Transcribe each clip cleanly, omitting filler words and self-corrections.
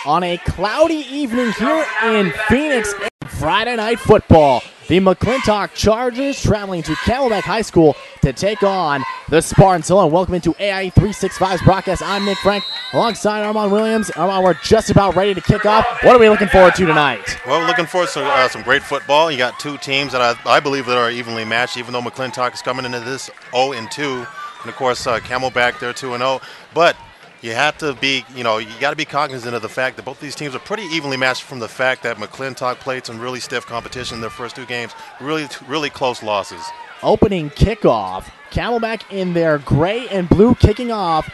On a cloudy evening here in Phoenix, Friday Night Football. The McClintock Chargers traveling to Camelback High School to take on the Spartans. Hello and welcome into AIA 365's broadcast. I'm Nick Frank alongside Armand Williams. Armand, we're just about ready to kick off. What are we looking forward to tonight? Well, we're looking forward to some great football. You got two teams that I believe that are evenly matched, even though McClintock is coming into this 0-2. And, of course, Camelback, they're 2-0. But you have to be, you got to be cognizant of the fact that both these teams are pretty evenly matched from the fact that McClintock played some really stiff competition in their first two games, really close losses. Opening kickoff, Camelback in their gray and blue kicking off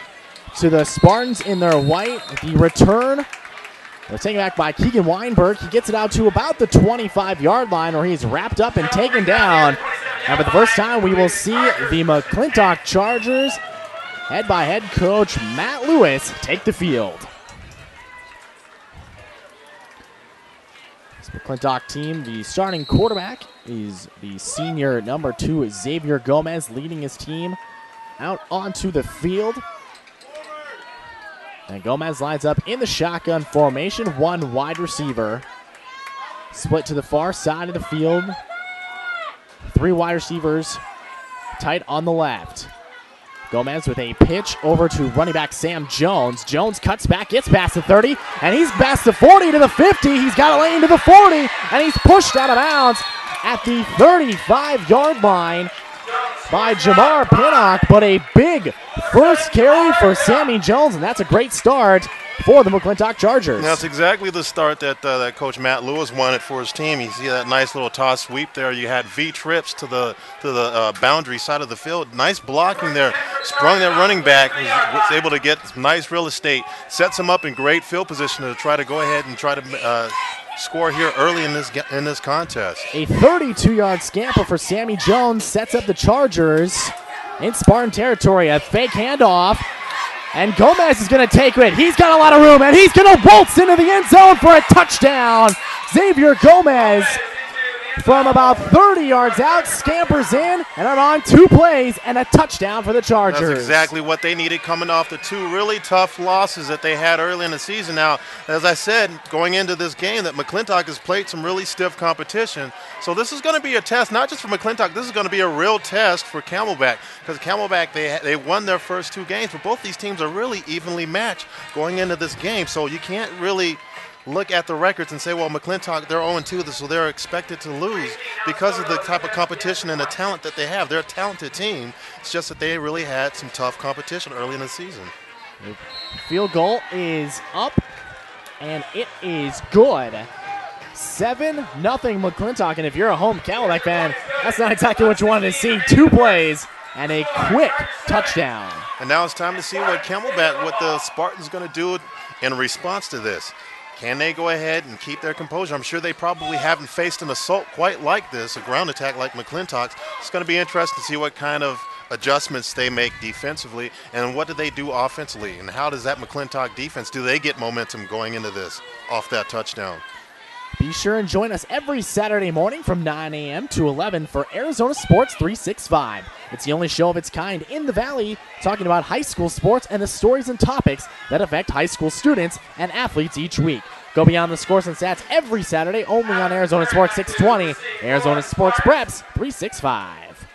to the Spartans in their white. The return was taken back by Keegan Weinberg. He gets it out to about the 25-yard line where he's wrapped up and taken down. And for the first time, we will see the McClintock Chargers, head by head coach Matt Lewis, take the field. This McClintock team, the starting quarterback is the senior number 2, Xavier Gomez, leading his team out onto the field. And Gomez lines up in the shotgun formation, one wide receiver. Split to the far side of the field. 3 wide receivers tight on the left. Gomez with a pitch over to running back Sam Jones. Jones cuts back, gets past the 30, and he's past the 40 to the 50. He's got a lane to the 40, and he's pushed out of bounds at the 35-yard line by Jamar Pinnock. But a big first carry for Sammy Jones, and that's a great start for the McClintock Chargers. That's exactly the start that that Coach Matt Lewis wanted for his team. You see that nice little toss sweep there. You had V trips to the boundary side of the field. Nice blocking there. Sprung that running back. Was able to get some nice real estate. Sets him up in great field position to try to go ahead and try to score here early in this contest. A 32-yard scamper for Sammy Jones sets up the Chargers in Spartan territory. A fake handoff. And Gomez is going to take it. He's got a lot of room, and he's going to waltz into the end zone for a touchdown. Xavier Gomez from about 30 yards out scampers in, and on 2 plays and a touchdown for the Chargers. That's exactly what they needed coming off the 2 really tough losses that they had early in the season. Now, as I said, going into this game, that McClintock has played some really stiff competition. So this is going to be a test, not just for McClintock. This is going to be a real test for Camelback, because Camelback, they won their first 2 games, but both these teams are really evenly matched going into this game. So you can't really look at the records and say, well, McClintock, they're 0-2, so they're expected to lose because of the type of competition and the talent that they have. They're a talented team. It's just that they really had some tough competition early in the season. The field goal is up, and it is good. 7-0 McClintock, and if you're a home Camelback fan, that's not exactly what you wanted to see. 2 plays and a quick touchdown. And now it's time to see what the Spartans going to do in response to this. Can they go ahead and keep their composure? I'm sure they probably haven't faced an assault quite like this, a ground attack like McClintock's. It's going to be interesting to see what kind of adjustments they make defensively, and what do they do offensively, and how does that McClintock defense, do they get momentum going into this off that touchdown? Be sure and join us every Saturday morning from 9 a.m. to 11 for Arizona Sports 365. It's the only show of its kind in the Valley, talking about high school sports and the stories and topics that affect high school students and athletes each week. Go beyond the scores and stats every Saturday only on Arizona Sports 620, Arizona Sports Preps 365.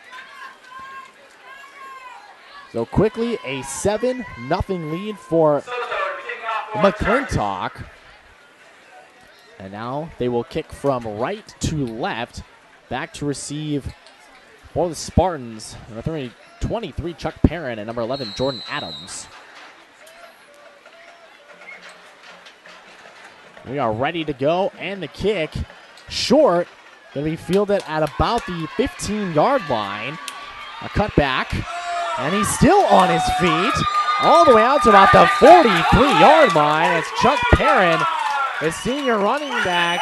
So quickly, a 7-0 lead for McClintock. And now they will kick from right to left, back to receive for the Spartans. Number 23, Chuck Perrin, and number 11, Jordan Adams. We are ready to go, and the kick, short, going to be fielded at about the 15-yard line. A cutback, and he's still on his feet, all the way out to about the 43-yard line. It's Chuck Perrin, the senior running back,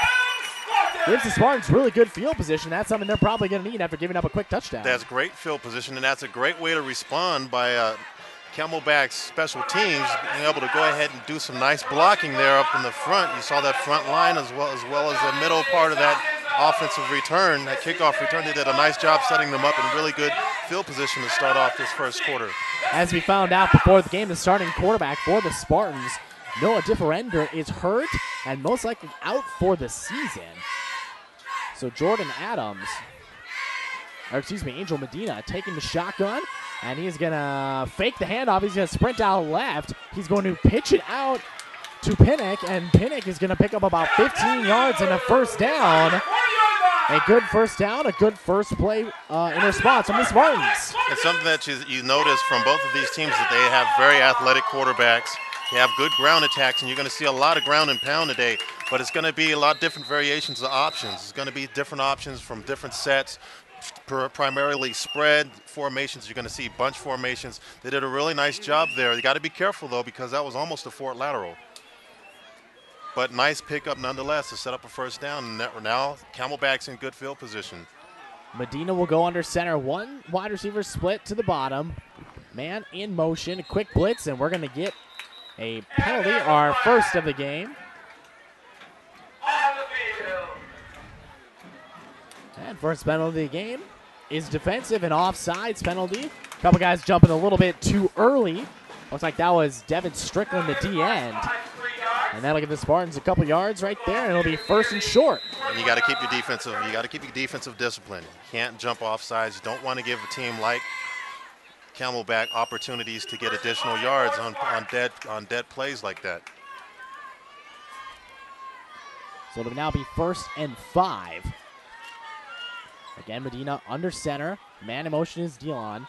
gives the Spartans really good field position. That's something they're probably going to need after giving up a quick touchdown. That's great field position, and that's a great way to respond by Camelback's special teams, being able to go ahead and do some nice blocking there up in the front. You saw that front line as well as the middle part of that offensive return, that kickoff return. They did a nice job setting them up in really good field position to start off this first quarter. As we found out before the game, the starting quarterback for the Spartans Noah Differender is hurt and most likely out for the season. So Jordan Adams, or excuse me, Angel Medina taking the shotgun, and he's going to fake the handoff. He's going to sprint out left. He's going to pitch it out to Pinnock, and Pinnock is going to pick up about 15 yards and a first down. A good first down, a good first play in response from the Spartans. It's something that you notice from both of these teams that they have very athletic quarterbacks. They have good ground attacks, and you're going to see a lot of ground and pound today, but it's going to be a lot of different variations of options. It's going to be different options from different sets, primarily spread formations. You're going to see bunch formations. They did a really nice job there. You got to be careful, though, because that was almost a Fort lateral. But nice pickup nonetheless to set up a first down. And now Camelback's in good field position. Medina will go under center. One wide receiver split to the bottom. Man in motion, a quick blitz, and we're going to get a penalty, our first of the game. And first penalty of the game is defensive and offsides penalty. A couple guys jumping a little bit too early. Looks like that was Devin Strickland, the D end. And that'll give the Spartans a couple yards right there, and it'll be first and short. And you got to keep your defensive discipline. You can't jump off sides. You don't want to give a team like Camelback opportunities to get additional yards on dead plays like that. So it'll now be first and 5. Again, Medina under center. Man in motion is Dion.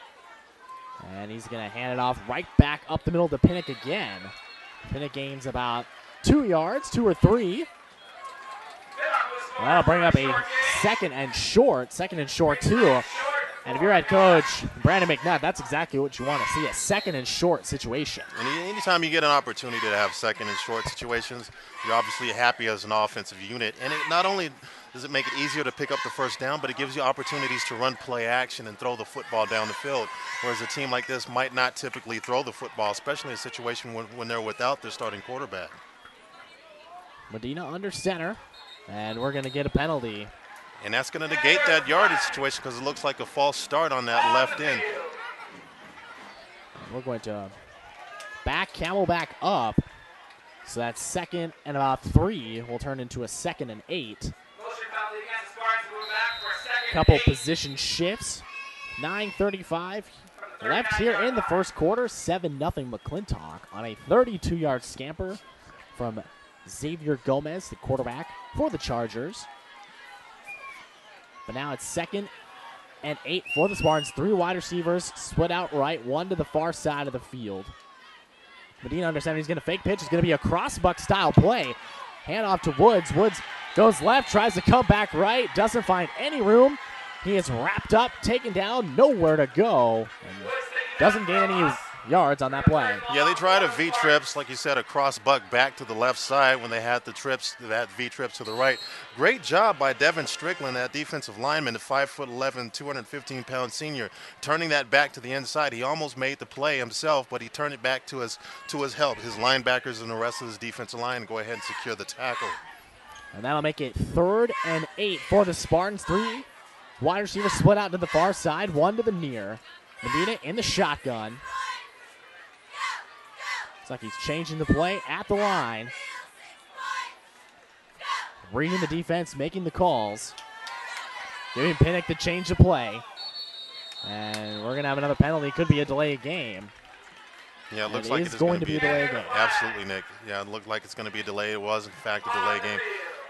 And he's going to hand it off right back up the middle to Pinnock again. Pinnock gains about 2 yards, 2 or 3. That'll bring up a second and short too. And if you're head coach Brandon McNutt, that's exactly what you want to see, a second and short situation. And anytime you get an opportunity to have second and short situations, you're obviously happy as an offensive unit. And it not only does it make it easier to pick up the first down, but it gives you opportunities to run play action and throw the football down the field, whereas a team like this might not typically throw the football, especially in a situation when they're without their starting quarterback. Medina under center, and we're going to get a penalty. And that's going to negate that yardage situation because it looks like a false start on that left end. We're going to back Camelback up. So that's second and about 3 will turn into a second and 8. Couple position shifts. 9:35 left here in the first quarter. 7-0 McClintock on a 32-yard scamper from Xavier Gomez, the quarterback for the Chargers. But now it's second and 8 for the Spartans. 3 wide receivers split out right, 1 to the far side of the field. Medina under center. He's going to fake pitch. It's going to be a crossbuck style play. Hand off to Woods. Woods goes left, tries to come back right, doesn't find any room. He is wrapped up, taken down, nowhere to go, and doesn't gain any yards on that play. Yeah, they tried a V-trips, like you said, a cross buck back to the left side when they had the trips, that V-trips to the right. Great job by Devin Strickland, that defensive lineman, the 5'11", 215-pound senior, turning that back to the inside. He almost made the play himself, but he turned it back to his help. His linebackers and the rest of his defensive line go ahead and secure the tackle. And that'll make it 3rd and 8 for the Spartans. 3 wide receivers split out to the far side, 1 to the near. Medina in the shotgun. It's like he's changing the play at the line. Reading the defense, making the calls. Giving Pinnock to change the play. And we're going to have another penalty. Could be a delayed game. Yeah, it looks like it is going to be a delayed game. Absolutely, Nick. Yeah, it looked like it's going to be a delay. It was, in fact, a delayed game.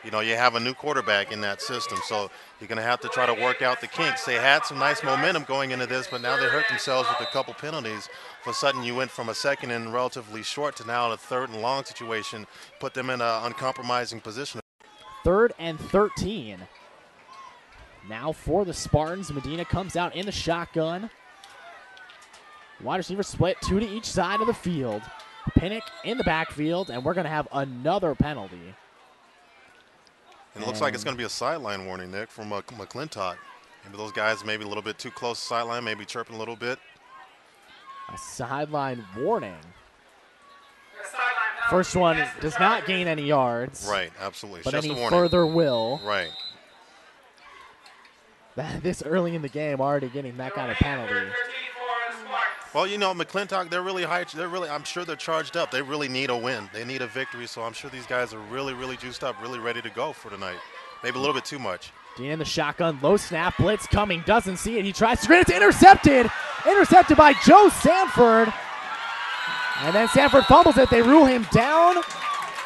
You know, you have a new quarterback in that system, so you're going to have to try to work out the kinks. They had some nice momentum going into this, but now they hurt themselves with a couple penalties. For a sudden, you went from a second and relatively short to now a 3rd and long situation, put them in an uncompromising position. 3rd and 13. Now for the Spartans, Medina comes out in the shotgun. Wide receiver split, 2 to each side of the field. Pinnock in the backfield, and we're going to have another penalty. And it looks like it's going to be a sideline warning, Nick, from McClintock. Maybe those guys maybe a little bit too close to the sideline, maybe chirping a little bit. A sideline warning. First one does not gain any yards. Right, absolutely. But just any a warning. further will. Right. This early in the game, already getting that kind of penalty. Well, you know, McClintock, they're really high. I'm sure they're charged up. They really need a win. They need a victory. So I'm sure these guys are really, really juiced up, really ready to go for tonight. Maybe a little bit too much. Dean in the shotgun, low snap, blitz coming, doesn't see it. He tries to screen, it's intercepted. Intercepted by Joe Sanford. And then Sanford fumbles it. They rule him down.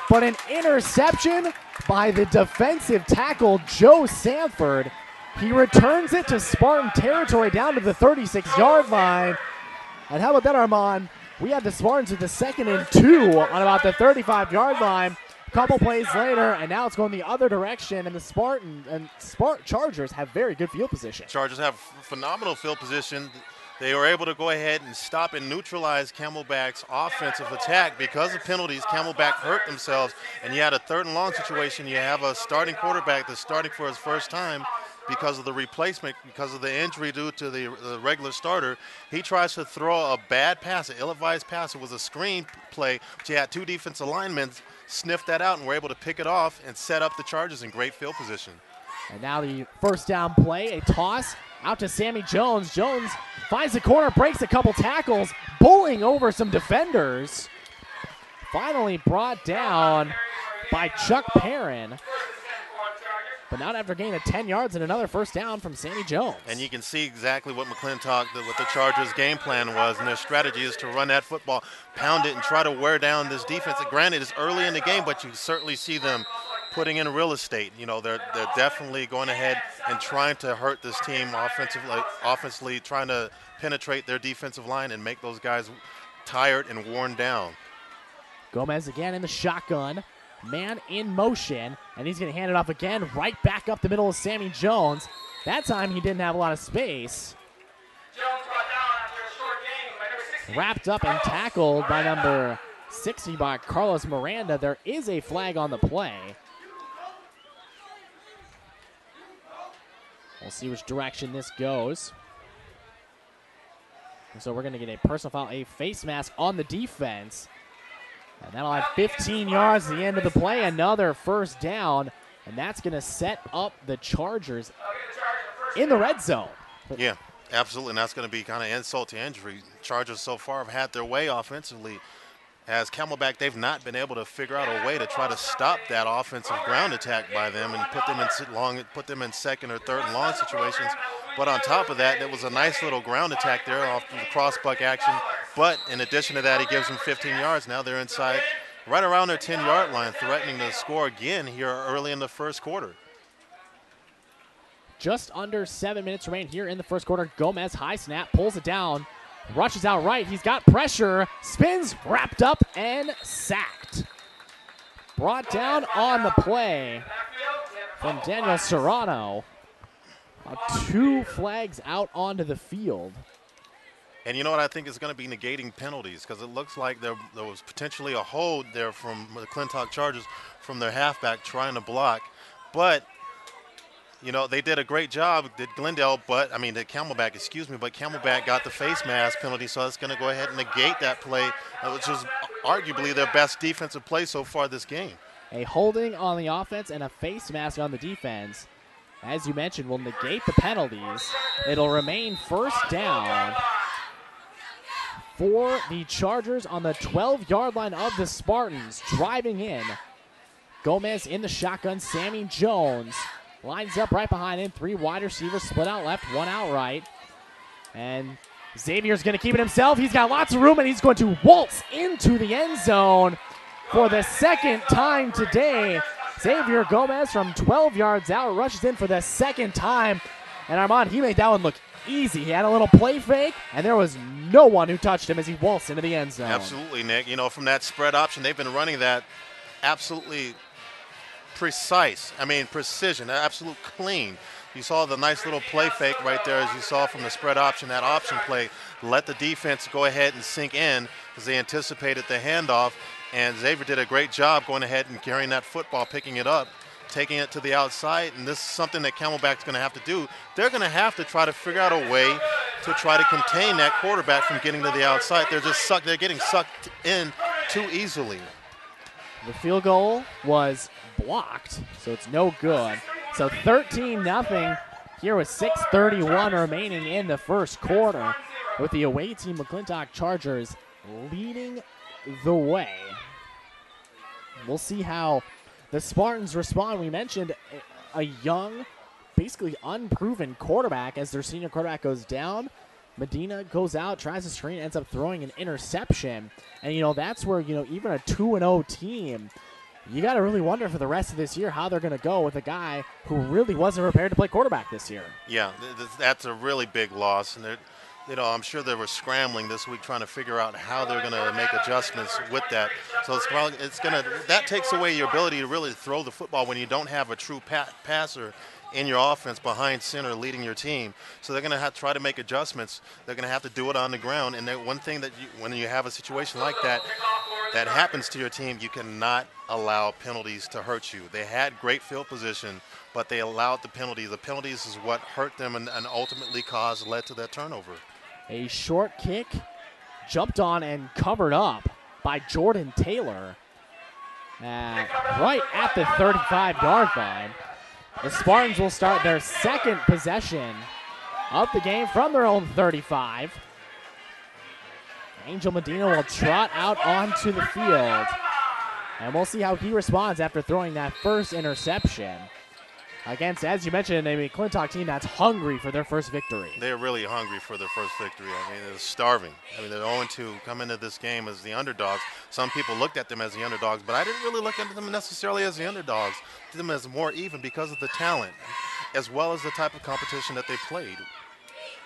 But an interception by the defensive tackle, Joe Sanford. He returns it to Spartan territory down to the 36-yard line. And how about that, Armand? We have the Spartans with the 2nd and 2 on about the 35-yard line. A couple plays later, and now it's going the other direction, and the Chargers have very good field position. Chargers have phenomenal field position. They were able to go ahead and stop and neutralize Camelback's offensive attack. Because of penalties, Camelback hurt themselves, and you had a 3rd and long situation. You have a starting quarterback that's starting for his first time because of the replacement, because of the injury due to the regular starter. He tries to throw a bad pass, an ill-advised pass. It was a screen play, but you had 2 defensive linemen sniff that out and were able to pick it off and set up the Chargers in great field position. And now the first down play, a toss out to Sammy Jones. Jones finds the corner, breaks a couple tackles, bowling over some defenders. Finally brought down by Chuck Perrin. But not after gaining 10 yards and another first down from Sammy Jones. And you can see exactly what McClintock, what the Chargers' game plan was, and their strategy is to run that football, pound it, and try to wear down this defense. Granted, it's early in the game, but you certainly see them putting in real estate. You know, they're definitely going ahead and trying to hurt this team offensively, trying to penetrate their defensive line and make those guys tired and worn down. Gomez again in the shotgun. Man in motion, and he's going to hand it off again, right back up the middle of Sammy Jones. That time he didn't have a lot of space. Wrapped up and tackled by number 60 by Carlos Miranda. There is a flag on the play. We'll see which direction this goes. And so we're going to get a personal foul, a face mask on the defense. And that'll have 15 yards at the end of the play, another first down, and that's going to set up the Chargers in the red zone. Yeah, absolutely, and that's going to be kind of insult to injury. Chargers so far have had their way offensively. As Camelback, they've not been able to figure out a way to try to stop that offensive ground attack by them and put them in 2nd or 3rd and long situations. But on top of that, there was a nice little ground attack there off the cross-buck action. But in addition to that, he gives them 15 yards. Now they're inside right around their 10-yard line, threatening to score again here early in the first quarter. Just under 7 minutes remain here in the first quarter. Gomez, high snap, pulls it down, rushes out right. He's got pressure, spins, wrapped up, and sacked. Brought down on the play from Daniel Serrano. 2 flags out onto the field. And you know what I think is going to be negating penalties, because it looks like there was potentially a hold there from the McClintock Chargers from their halfback trying to block. But, you know, they did a great job, did Glendale, but Camelback got the face mask penalty, so it's going to go ahead and negate that play, which was arguably their best defensive play so far this game. A holding on the offense and a face mask on the defense, as you mentioned, will negate the penalties. It'll remain first down for the Chargers on the 12-yard line of the Spartans. Driving in, Gomez in the shotgun. Sammy Jones lines up right behind him. 3 wide receivers split out left, 1 out right. And Xavier's going to keep it himself. He's got lots of room, and he's going to waltz into the end zone for the 2nd time today. Xavier Gomez from 12 yards out rushes in for the 2nd time. And Armand, he made that one look easy. He had a little play fake, and there was no one who touched him as he waltzed into the end zone. Absolutely, Nick. You know, from that spread option, they've been running that absolutely precision, absolute clean. You saw the nice little play fake right there, as you saw from the spread option. That option play let the defense go ahead and sink in because they anticipated the handoff. And Xavier did a great job going ahead and carrying that football, picking it up, taking it to the outside. And this is something that Camelback's going to have to do. They're going to have to try to figure out a way to try to contain that quarterback from getting to the outside. They're getting sucked in too easily. The field goal was blocked, so it's no good. So 13-0 here with 6:31 remaining in the first quarter. with the away team McClintock Chargers leading the way. We'll see how the Spartans respond. We mentioned a young, basically unproven quarterback as their senior quarterback goes down. Medina goes out, tries to screen, ends up throwing an interception. And, that's where, even a 2-0 team, you got to really wonder for the rest of this year how they're going to go with a guy who really wasn't prepared to play quarterback this year. Yeah, that's a really big loss. And I'm sure they were scrambling this week trying to figure out how they're going to make adjustments with that. So that takes away your ability to really throw the football when you don't have a true passer in your offense behind center leading your team. So they're going to have to try to make adjustments. They're going to have to do it on the ground. And one thing that when you have a situation like that happens to your team, you cannot allow penalties to hurt you. They had great field position, but they allowed the penalty. The penalties is what hurt them and ultimately led to that turnover. A short kick jumped on and covered up by Jordan Taylor right at the 35-yard line. The Spartans will start their second possession of the game from their own 35. Angel Medina will trot out onto the field. And we'll see how he responds after throwing that first interception against, as you mentioned, a McClintock team that's hungry for their first victory. They're really hungry for their first victory. I mean, they're starving. I mean, they're 0-2, come into this game as the underdogs. Some people looked at them as the underdogs, but I didn't really look at them necessarily as the underdogs. I them as more even because of the talent, as well as the type of competition that they played.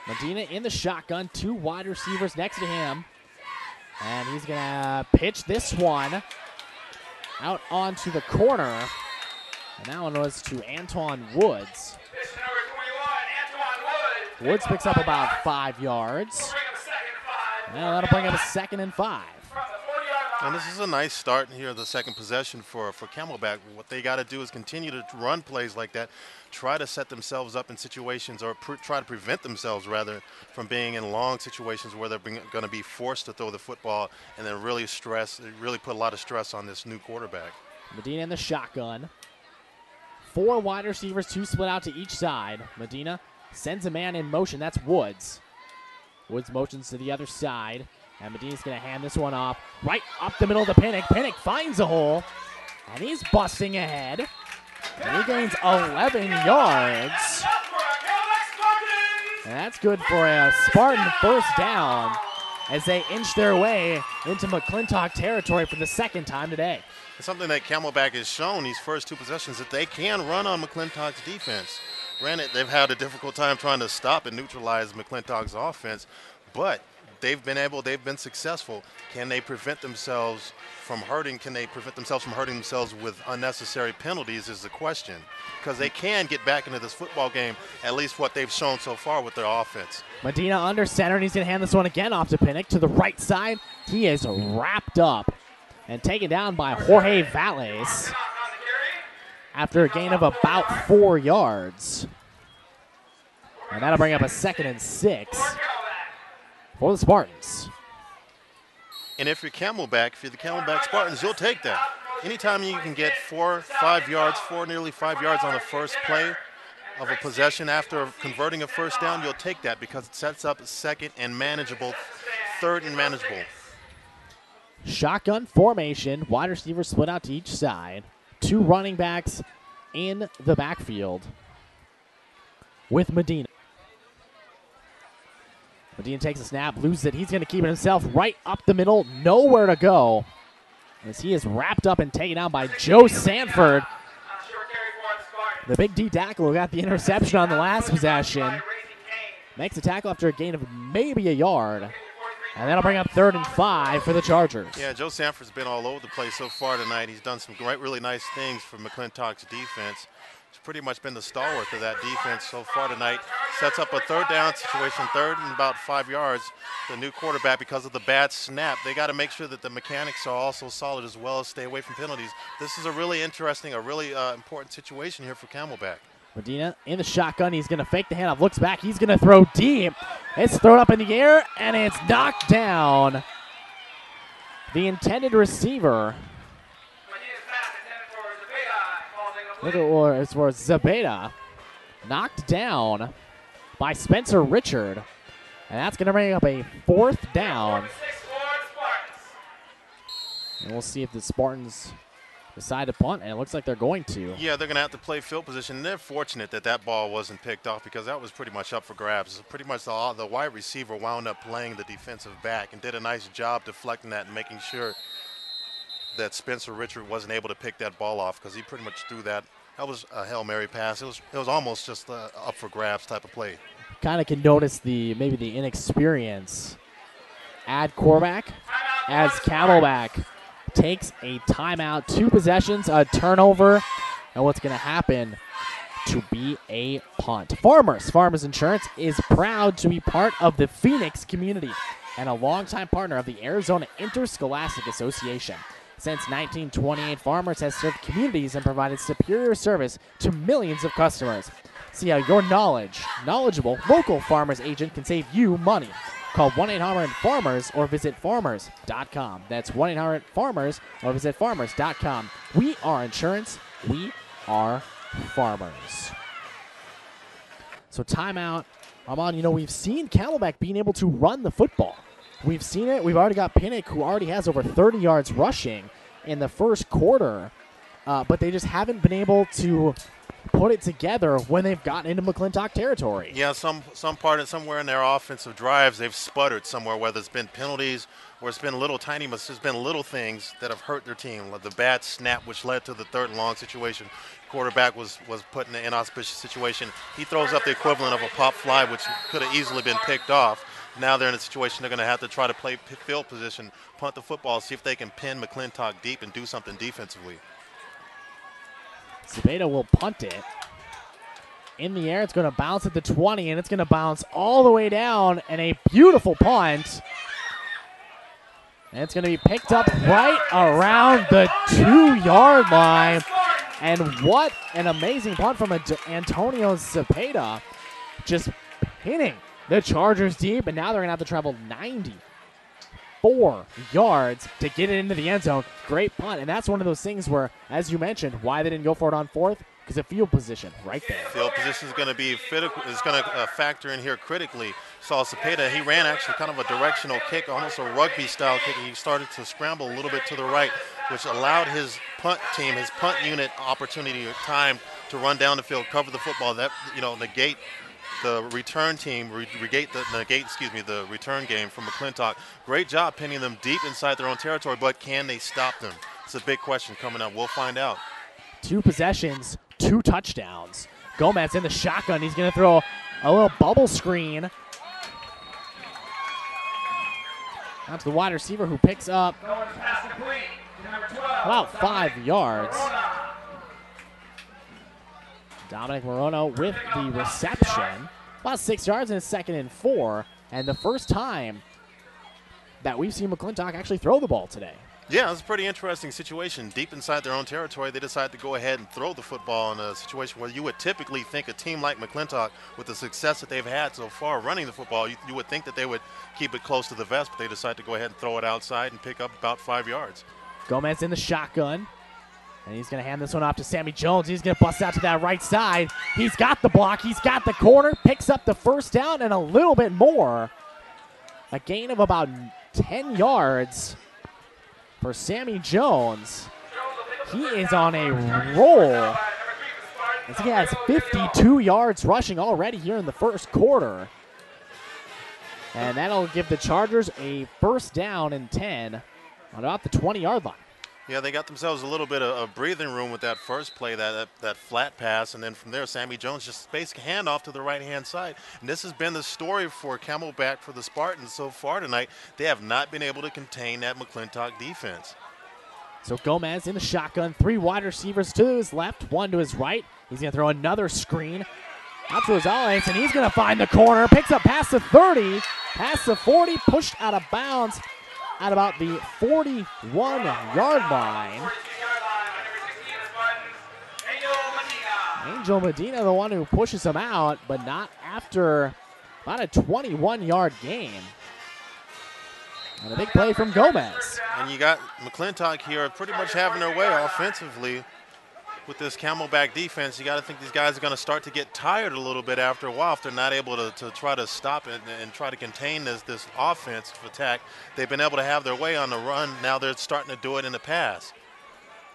Medina in the shotgun, 2 wide receivers next to him. And he's going to pitch this one out onto the corner. And that one was to Antoine Woods. Woods picks up about 5 yards. And that'll bring up a 2nd and 5. And this is a nice start here, the second possession for Camelback. What they got to do is continue to run plays like that, try to set themselves up in situations, or try to prevent themselves, rather, from being in long situations where they're going to be forced to throw the football and then really put a lot of stress on this new quarterback. Medina in the shotgun. 4 wide receivers, 2 split out to each side. Medina sends a man in motion. That's Woods. Woods motions to the other side. And Medina's going to hand this one off right up the middle of the Pinnock. Pinnock finds a hole. And he's busting ahead. And he gains 11 yards. And that's good for a Spartan first down as they inch their way into McClintock territory for the second time today. It's something that Camelback has shown these first 2 possessions, that they can run on McClintock's defense. Granted, they've had a difficult time trying to stop and neutralize McClintock's offense, but they've been successful. Can they prevent themselves from hurting? Can they prevent themselves from hurting themselves with unnecessary penalties is the question. Because they can get back into this football game, at least what they've shown so far with their offense. Medina under center, and he's going to hand this one again off to Pinnock to the right side. He is wrapped up and taken down by Jorge Valles after a gain of about 4 yards. And that'll bring up a 2nd and 6 for the Spartans. And if you're the Camelback Spartans, you'll take that. Anytime you can get 4, 5 yards, nearly 5 yards on the first play of a possession after converting a first down, you'll take that because it sets up a 2nd and manageable, 3rd and manageable. Shotgun formation, wide receivers split out to each side. 2 running backs in the backfield with Medina. Medina takes a snap, loses it. He's going to keep it himself right up the middle. Nowhere to go as he is wrapped up and taken down by Joe Sanford. The big D tackle who got the interception on the last possession. Makes a tackle after a gain of maybe a yard. And that'll bring up 3rd and 5 for the Chargers. Yeah, Joe Sanford's been all over the place so far tonight. He's done some really nice things for McClintock's defense. He's pretty much been the stalwart of that defense so far tonight. Sets up a 3rd down situation, 3rd and about 5 yards. The new quarterback, because of the bad snap, they got to make sure that the mechanics are also solid as well as stay away from penalties. This is a really interesting, important situation here for Camelback. Medina in the shotgun. He's going to fake the handoff. Looks back. He's going to throw deep. It's thrown up in the air, and it's knocked down. The intended receiver. Look at it for Zabeda. Knocked down by Spencer Richard. And that's going to bring up a 4th down. And we'll see if the Spartans decide to punt, and it looks like they're going to. Yeah, they're going to have to play field position. They're fortunate that that ball wasn't picked off because that was pretty much up for grabs. Pretty much the wide receiver wound up playing the defensive back and did a nice job deflecting that and making sure that Spencer Richard wasn't able to pick that ball off because he pretty much threw that. That was a Hail Mary pass. It was almost just a up for grabs type of play. Kind of can notice maybe the inexperience at quarterback as Camelback takes a timeout, 2 possessions, a turnover, and what's going to happen to be a punt. Farmers Insurance is proud to be part of the Phoenix community and a longtime partner of the Arizona Interscholastic Association. Since 1928, Farmers has served communities and provided superior service to millions of customers. See how your knowledgeable local Farmers agent can save you money. Call 1-800-FARMERS or visit farmers.com. That's 1-800-FARMERS or visit farmers.com. We are insurance. We are farmers. So timeout. Armand, we've seen Camelback being able to run the football. We've seen it. We've already got Pinnock, who already has over 30 yards rushing in the first quarter, but they just haven't been able to put it together when they've gotten into McClintock territory. Yeah, somewhere in their offensive drives, they've sputtered somewhere, whether it's been penalties or it's been little things that have hurt their team, like the bad snap, which led to the 3rd and long situation. Quarterback was put in an inauspicious situation. He throws up the equivalent of a pop fly, which could have easily been picked off. Now they're in a situation they're going to have to try to play field position, punt the football, see if they can pin McClintock deep and do something defensively. Sept will punt it. In the air, it's going to bounce at the 20, and it's going to bounce all the way down, and a beautiful punt. And it's going to be picked up right around the 2-yard line. And what an amazing punt from Antonio Sept, just pinning the Chargers deep, and now they're going to have to travel 94 yards to get it into the end zone. Great punt, and that's one of those things where, as you mentioned, why they didn't go for it on 4th, because of field position right there. Field position is going to be factor in here critically. Saw Sept, he ran actually kind of a directional kick, almost a rugby-style kick, and he started to scramble a little bit to the right, which allowed his punt team, his punt unit opportunity or time to run down the field, cover the football, that negate the return team, the return game from McClintock. Great job pinning them deep inside their own territory, but can they stop them? It's a big question coming up. We'll find out. 2 possessions, 2 touchdowns. Gomez in the shotgun. He's going to throw a little bubble screen out to the wide receiver, who picks up about 5 yards. Dominic Morono with the reception. About 6 yards, and it's 2nd and 4. And the first time that we've seen McClintock actually throw the ball today. Yeah, it's a pretty interesting situation. Deep inside their own territory, they decide to go ahead and throw the football in a situation where you would typically think a team like McClintock, with the success that they've had so far running the football, you would think that they would keep it close to the vest, but they decide to go ahead and throw it outside and pick up about 5 yards. Gomez in the shotgun. And he's going to hand this one off to Sammy Jones. He's going to bust out to that right side. He's got the block. He's got the corner. Picks up the 1st down and a little bit more. A gain of about 10 yards for Sammy Jones. He is on a roll, as he has 52 yards rushing already here in the first quarter. And that'll give the Chargers a 1st down and 10 on about the 20-yard line. Yeah, they got themselves a little bit of breathing room with that first play, that flat pass, and then from there, Sammy Jones just space handoff to the right-hand side. And this has been the story for Camelback for the Spartans so far tonight. They have not been able to contain that McClintock defense. So Gomez in the shotgun, 3 wide receivers to his left, 1 to his right. He's going to throw another screen out to Rosales, and he's going to find the corner. Picks up past the 30, past the 40, pushed out of bounds at about the 41-yard line. Angel Medina, the one who pushes him out, but not after about a 21-yard gain. And a big play from Gomez. And you got McClintock here pretty much having their way offensively. with this Camelback defense, you got to think these guys are going to start to get tired a little bit after a while if they're not able to try to stop it and try to contain this offensive attack. They've been able to have their way on the run. Now they're starting to do it in the pass.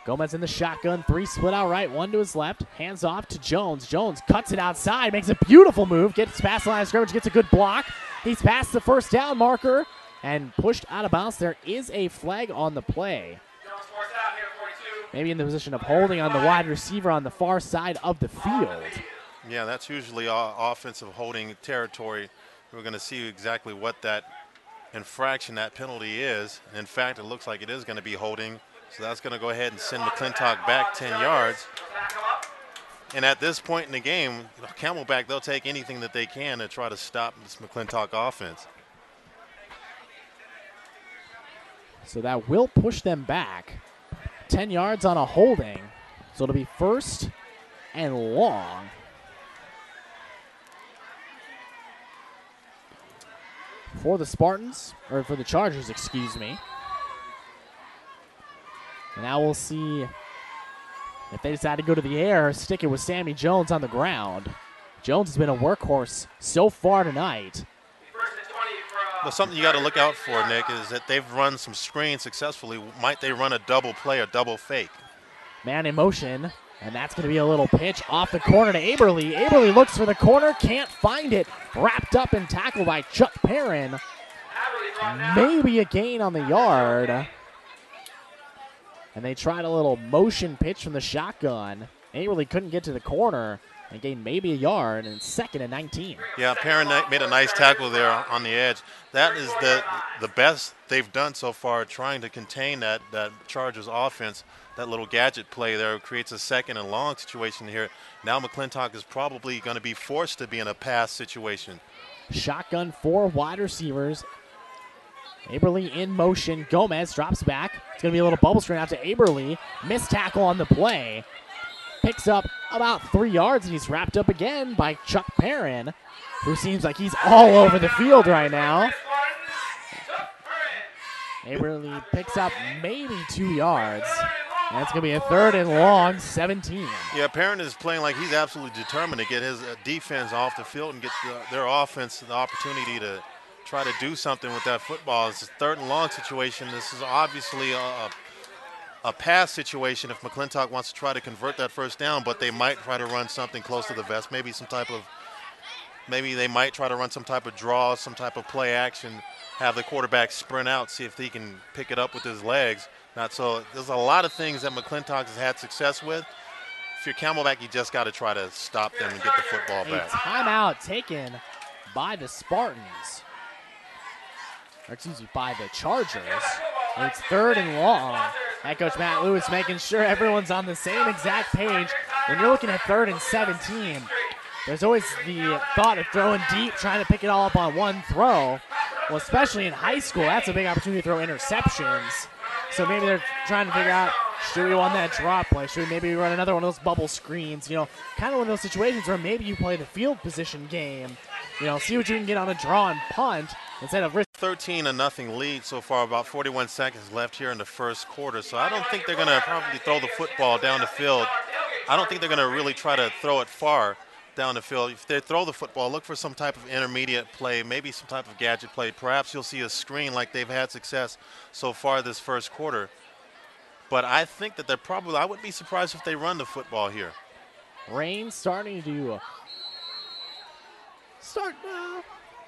Gomez in the shotgun, 3 split out right, 1 to his left. Hands off to Jones. Jones cuts it outside, makes a beautiful move, gets past the line of scrimmage, gets a good block. He's past the first down marker and pushed out of bounds. There is a flag on the play. Maybe in the position of holding on the wide receiver on the far side of the field. Yeah, that's usually offensive holding territory. We're going to see exactly what that infraction, that penalty is. In fact, it looks like it is going to be holding. So that's going to go ahead and send McClintock back 10 yards. And at this point in the game, Camelback, they'll take anything that they can to try to stop this McClintock offense. So that will push them back 10 yards on a holding. So it'll be 1st and long. For the Spartans, or for the Chargers, excuse me. And now we'll see if they decide to go to the air or stick it with Sammy Jones on the ground. Jones has been a workhorse so far tonight. Well, something you got to look out for, Nick, is that they've run some screens successfully. Might they run a double play or double fake? Man in motion, and that's going to be a little pitch off the corner to Aberly. Aberly looks for the corner, can't find it. Wrapped up and tackled by Chuck Perrin. Maybe a gain on the yard. And they tried a little motion pitch from the shotgun. Aberly couldn't get to the corner and gained maybe a yard, and 2nd and 19. Yeah, Perrin made a nice tackle there on the edge. That is the best they've done so far, trying to contain that Chargers offense. That little gadget play there creates a 2nd and long situation here. Now McClintock is probably going to be forced to be in a pass situation. Shotgun, 4 wide receivers. Aberly in motion. Gomez drops back. It's going to be a little bubble screen out to Aberly. Missed tackle on the play. Picks up about 3 yards, and he's wrapped up again by Chuck Perrin, who seems like he's all over the field right now. Aberly picks up maybe 2 yards. And it's going to be a 3rd and long, 17. Yeah, Perrin is playing like he's absolutely determined to get his defense off the field and get their offense the opportunity to try to do something with that football. It's a 3rd and long situation. This is obviously a pass situation if McClintock wants to try to convert that 1st down, but they might try to run something close to the vest, maybe they might try to run some type of draw, some type of play action, have the quarterback sprint out, see if he can pick it up with his legs. So there's a lot of things that McClintock has had success with. If you're Camelback, you just got to try to stop them and get the football back. A timeout taken by the Spartans. Or excuse me, by the Chargers. It's 3rd and long. Head coach Matt Lewis making sure everyone's on the same exact page. When you're looking at 3rd and 17, there's always the thought of throwing deep, trying to pick it all up on one throw. Well, especially in high school, that's a big opportunity to throw interceptions. So maybe they're trying to figure out, should we run that drop play? Should we maybe run another one of those bubble screens? You know, kind of one of those situations where maybe you play the field position game. You know, see what you can get on a draw and punt instead of risk. 13-0 lead so far, about 41 seconds left here in the 1st quarter. So I don't think they're going to probably throw the football down the field. I don't think they're going to really try to throw it far down the field. If they throw the football, look for some type of intermediate play, maybe some type of gadget play. Perhaps you'll see a screen like they've had success so far this 1st quarter. But I think that I wouldn't be surprised if they run the football here. Rain starting to start a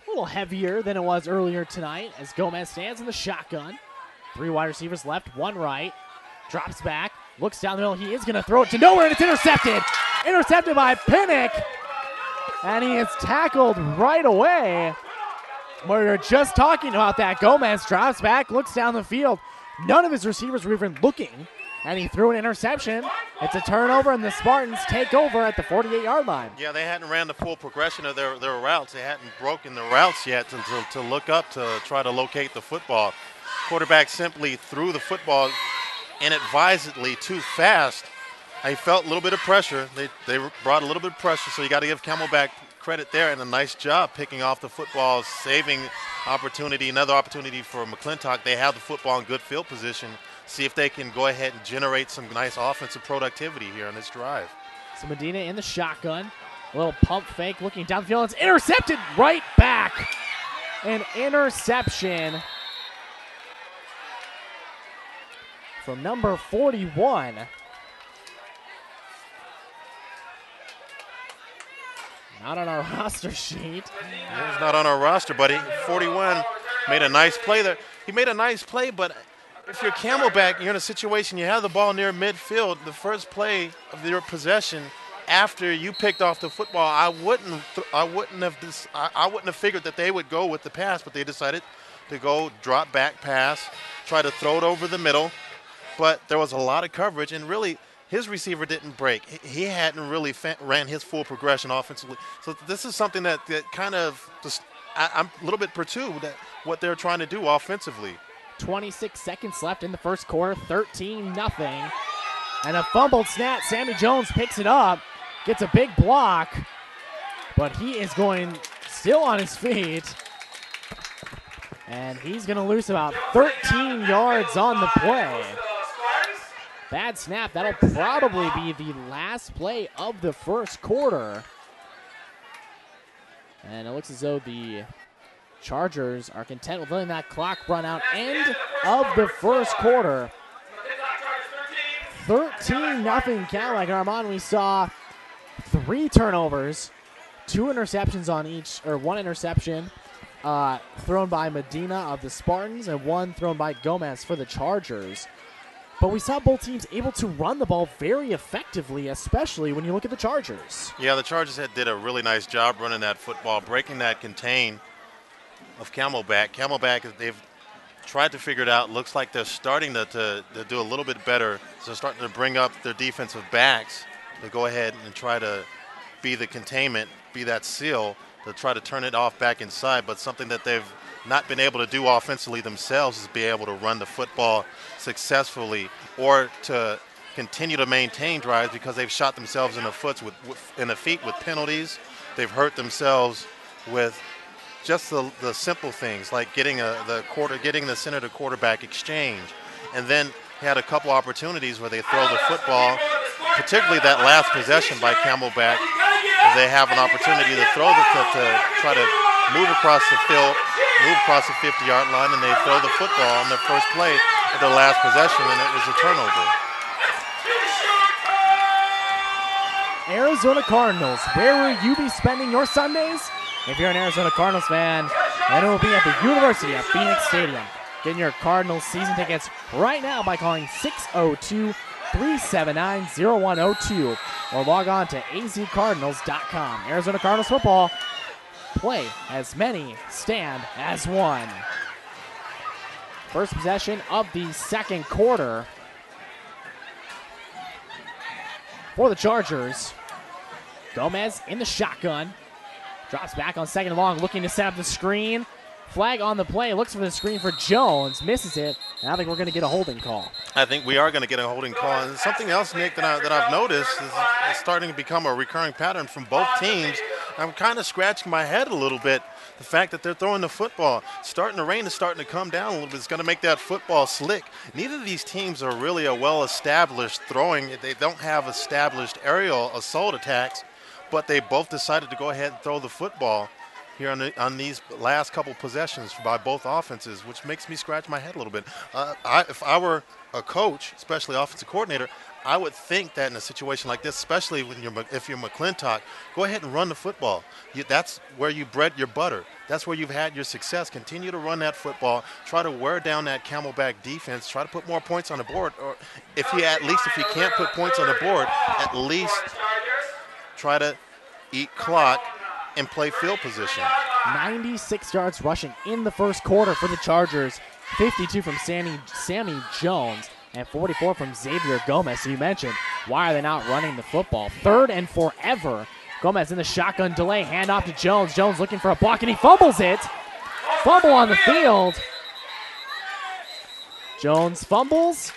little heavier than it was earlier tonight as Gomez stands in the shotgun. 3 wide receivers left, 1 right. Drops back, looks down the middle. He is going to throw it to nowhere, and it's intercepted. Intercepted by Pinnock. And he is tackled right away. We were just talking about that. Gomez drops back, looks down the field. None of his receivers were even looking, and he threw an interception. It's a turnover, and the Spartans take over at the 48-yard line. Yeah, they hadn't ran the full progression of their routes. They hadn't broken the routes yet to look up to try to locate the football. Quarterback simply threw the football inadvisedly too fast. I felt a little bit of pressure. They brought a little bit of pressure, so you got to give Camelback credit there, and a nice job picking off the football, saving opportunity, another opportunity for McClintock. They have the football in good field position, see if they can go ahead and generate some nice offensive productivity here on this drive. So Medina in the shotgun. A little pump fake, looking down the field. It's intercepted right back. An interception from number 41. Not on our roster sheet. He's not on our roster, but 41 made a nice play there. He made a nice play, but if you're Camelback, you're in a situation, you have the ball near midfield, the first play of your possession after you picked off the football, I wouldn't have figured that they would go with the pass, but they decided to go drop back pass, try to throw it over the middle, but there was a lot of coverage, and really his receiver didn't break. He hadn't really ran his full progression offensively. So this is something that kind of just, I'm a little bit perturbed at what they're trying to do offensively. 26 seconds left in the first quarter, 13-0. And a fumbled snap. Sammy Jones picks it up, gets a big block, but he is going still on his feet. And he's going to lose about 13 yards on the play. Bad snap. That'll probably be the last play of the first quarter. And it looks as though the Chargers are content with letting that clock run out. End of the first quarter. 13-0 Cadillac. Armand, we saw 3 turnovers, 2 interceptions on each, or 1 interception thrown by Medina of the Spartans and 1 thrown by Gomez for the Chargers. But we saw both teams able to run the ball very effectively, especially when you look at the Chargers. Yeah, the Chargers did a really nice job running that football, breaking that contain of Camelback. Camelback, they've tried to figure it out. Looks like they're starting to do a little bit better. So starting to bring up their defensive backs to go ahead and try to be the containment, be that seal, to try to turn it off back inside. But something that they've not been able to do offensively themselves is be able to run the football successfully or to continue to maintain drives, because they've shot themselves in the feet with penalties. They've hurt themselves with just the simple things like getting the center to quarterback exchange. And then had a couple opportunities where they throw the football, particularly that last possession by Camelback, where they have an opportunity to throw to try to move across the field, move across the 50-yard line, and they throw the football on their first play of their last possession, and it was a turnover. Arizona Cardinals, where will you be spending your Sundays? If you're an Arizona Cardinals fan, then it will be at the University of Phoenix Stadium. Get your Cardinals season tickets right now by calling 602-379-0102 or log on to azcardinals.com. Arizona Cardinals football, play as many, stand as one. First possession of the second quarter for the Chargers. Gomez in the shotgun. Drops back on second and long, looking to set up the screen. Flag on the play, looks for the screen for Jones, misses it, and I think we're going to get a holding call. I think we are going to get a holding call. And something else, Nick, that I've noticed is starting to become a recurring pattern from both teams. I'm kind of scratching my head a little bit. The fact that they're throwing the football, starting to rain is starting to come down a little bit. It's going to make that football slick. Neither of these teams are really a well-established throwing. They don't have established aerial assault attacks, but they both decided to go ahead and throw the football here on these last couple possessions by both offenses, which makes me scratch my head a little bit. If I were a coach, especially offensive coordinator, I would think that in a situation like this, especially if you're McClintock, go ahead and run the football. That's where you bred your butter. That's where you've had your success. Continue to run that football. Try to wear down that Camelback defense. Try to put more points on the board. Or if you can't put points on the board, at least try to eat clock and play field position. 96 yards rushing in the first quarter for the Chargers. 52 from Sammy Jones and 44 from Xavier Gomez. So you mentioned, why are they not running the football? 3rd and forever. Gomez in the shotgun delay, handoff to Jones. Jones looking for a block, and he fumbles it. Fumble on the field. Jones fumbles.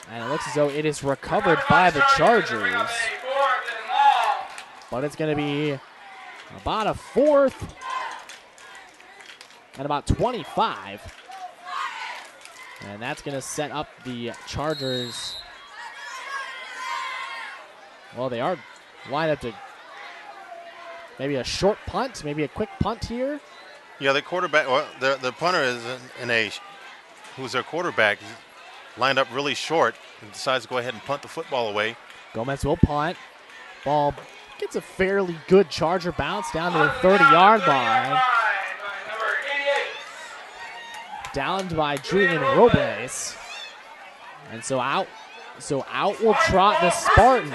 And it looks as though it is recovered by the Chargers. But it's going to be about a 4th and about 25. And that's going to set up the Chargers. Well, they are lined up to maybe a short punt, maybe a quick punt here. Yeah, the quarterback, well, the punter is who's their quarterback, he's lined up really short and decides to go ahead and punt the football away. Gomez will punt. Ball gets a fairly good Charger bounce down to the 30-yard line. Downed by Julian Robles. And so out will trot the Spartans.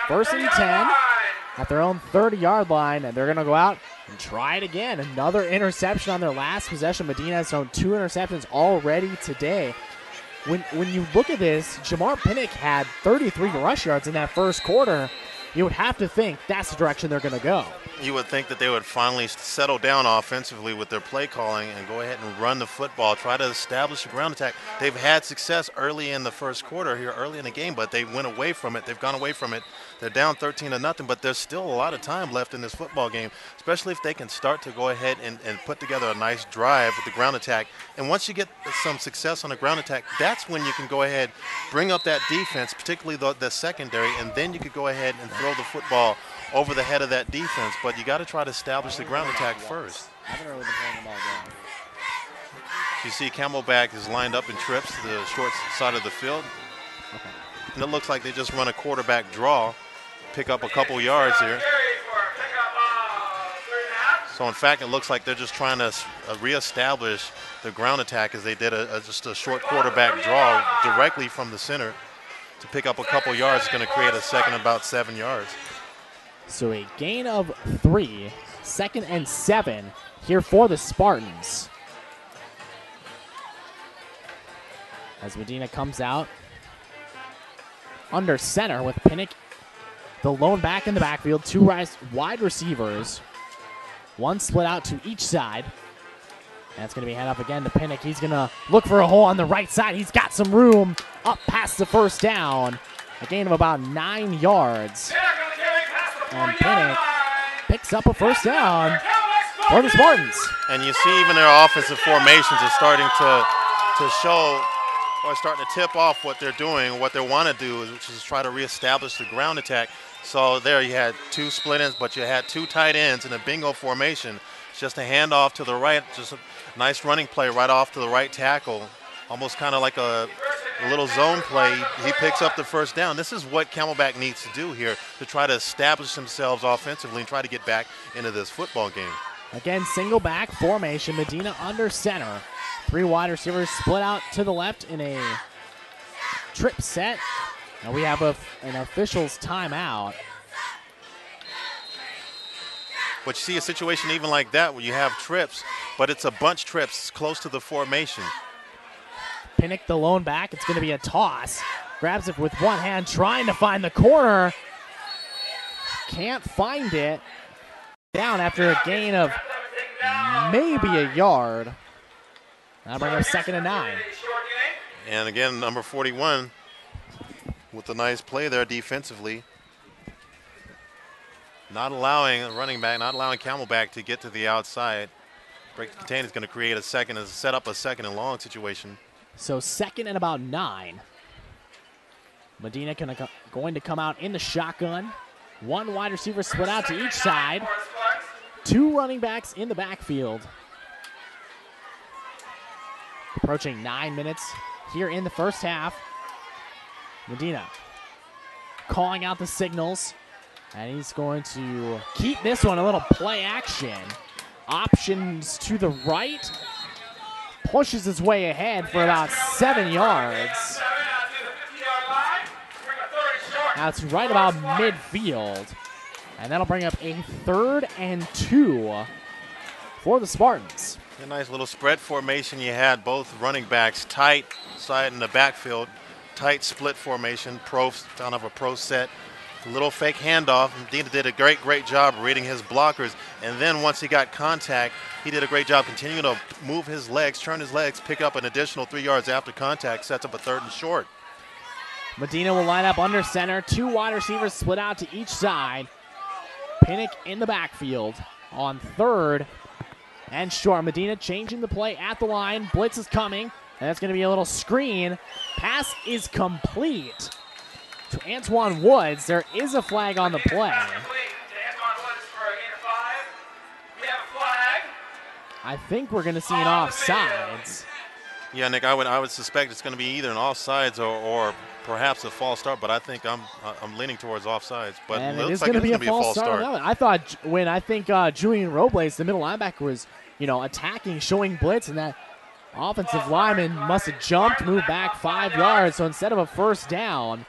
1st and 10 at their own 30-yard line, and they're going to go out and try it again. Another interception on their last possession. Medina has thrown 2 interceptions already today. When you look at this, Jamar Pinnock had 33 rush yards in that first quarter. You would have to think that's the direction they're going to go. You would think that they would finally settle down offensively with their play calling and go ahead and run the football, try to establish a ground attack. They've had success early in the first quarter here, early in the game, but they went away from it. They've gone away from it. They're down 13-0, but there's still a lot of time left in this football game, especially if they can start to go ahead and put together a nice drive with the ground attack. And once you get some success on the ground attack, that's when you can go ahead, bring up that defense, particularly the secondary, and then you could go ahead and throw the football over the head of that defense. But you got to try to establish the ground attack first. You see Camelback is lined up in trips to the short side of the field. And it looks like they just run a quarterback draw, pick up a couple yards here. So in fact, it looks like they're just trying to reestablish the ground attack as they did just a short quarterback draw directly from the center to pick up a couple yards. It's going to create a second about 7 yards. So a gain of 3, 2nd and 7 here for the Spartans. As Medina comes out under center with Pinnock, the lone back in the backfield, 2 wide receivers, 1 split out to each side. And it's going to be hand up again to Pinnock. He's going to look for a hole on the right side. He's got some room up past the first down. A gain of about 9 yards. And Pinnock picks up a first down for the Spartans. And you see even their offensive formations are starting to show or starting to tip off what they're doing, what they want to do, which is try to reestablish the ground attack. So there you had 2 split ends, but you had 2 tight ends in a bingo formation. It's just a handoff to the right, just a nice running play right off to the right tackle, almost kind of like a little zone play. He picks up the first down. This is what Camelback needs to do here to try to establish themselves offensively and try to get back into this football game. Again, single back formation. Medina under center. 3 wide receivers split out to the left in a trip set. And we have an official's timeout. But you see a situation even like that where you have trips, but it's a bunch trips close to the formation. Pinnock, the lone back. It's going to be a toss. Grabs it with one hand, trying to find the corner. Can't find it. Down after a gain of maybe a yard. That'll bring up 2nd and 9. And again, number 41 with a nice play there defensively. Not allowing a running back, not allowing Camelback to get to the outside. Break the contain is going to create a second, and set up a 2nd and long situation. So 2nd and about 9. Medina going to come out in the shotgun. 1 wide receiver split out to each side. 2 running backs in the backfield. Approaching 9 minutes here in the first half. Medina calling out the signals. And he's going to keep this one a little play action. Options to the right. Pushes his way ahead for about 7 yards. Now it's right about midfield. And that'll bring up a 3rd and 2 for the Spartans. A nice little spread formation. You had both running backs tight side in the backfield. Tight split formation, kind of a pro set. A little fake handoff. Medina did a great job reading his blockers. And then once he got contact, he did a great job continuing to move his legs, turn his legs, pick up an additional 3 yards after contact, sets up a 3rd and short. Medina will line up under center. 2 wide receivers split out to each side. Pinnock in the backfield on 3rd and short. Medina changing the play at the line. Blitz is coming. And that's going to be a little screen. Pass is complete to Antoine Woods. There is a flag on the play. I think we're going to see an offsides. Yeah, Nick, I would suspect it's going to be either an offsides or perhaps a false start, but I think I'm leaning towards offsides. But and it it looks is like going to be a be false start. On that one. I thought I think Julian Robles, the middle linebacker, was attacking, showing blitz, and that offensive lineman must have jumped, moved back 5 yards. So instead of a first down,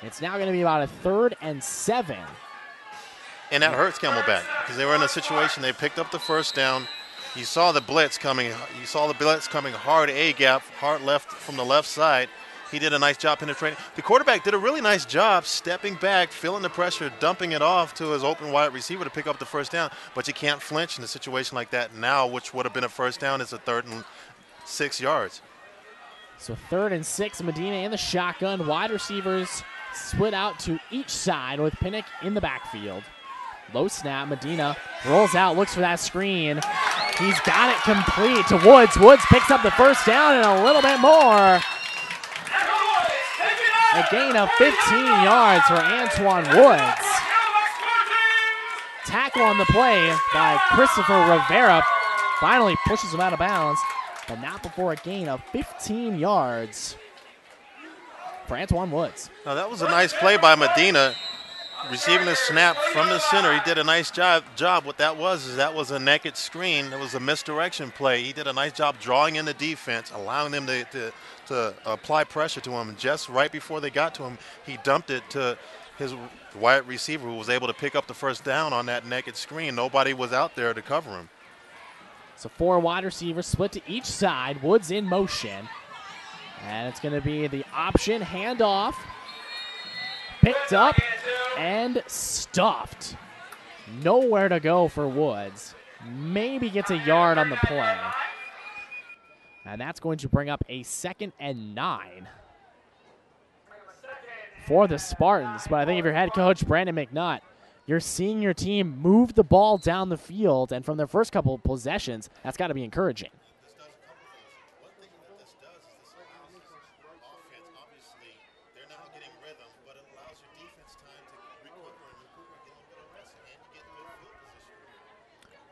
it's now going to be about a 3rd and 7. And that hurts Camelback because they were in a situation they picked up the first down. You saw the blitz coming. You saw the blitz coming hard A gap, hard left from the left side. He did a nice job penetrating. The quarterback did a really nice job stepping back, feeling the pressure, dumping it off to his open wide receiver to pick up the first down. But you can't flinch in a situation like that now, which would have been a first down. It's a 3rd and 6 yards. So 3rd and 6, Medina in the shotgun. Wide receivers split out to each side with Pinnock in the backfield. Low snap, Medina rolls out, looks for that screen. He's got it complete to Woods. Woods picks up the first down and a little bit more. A gain of 15 yards for Antoine Woods. Tackle on the play by Christopher Rivera. Finally pushes him out of bounds, but not before a gain of 15 yards for Antoine Woods. Now that was a nice play by Medina. Receiving the snap from the center, he did a nice job. What that was a naked screen. It was a misdirection play. He did a nice job drawing in the defense, allowing them to apply pressure to him. Just right before they got to him, he dumped it to his wide receiver, who was able to pick up the first down on that naked screen. Nobody was out there to cover him. So 4 wide receivers split to each side. Woods in motion. And it's going to be the option handoff. Picked up and stuffed. Nowhere to go for Woods. Maybe gets a yard on the play. And that's going to bring up a 2nd and 9 for the Spartans. But I think if you're head coach Brandon McNutt, you're seeing your team move the ball down the field, and from their first couple of possessions, that's got to be encouraging.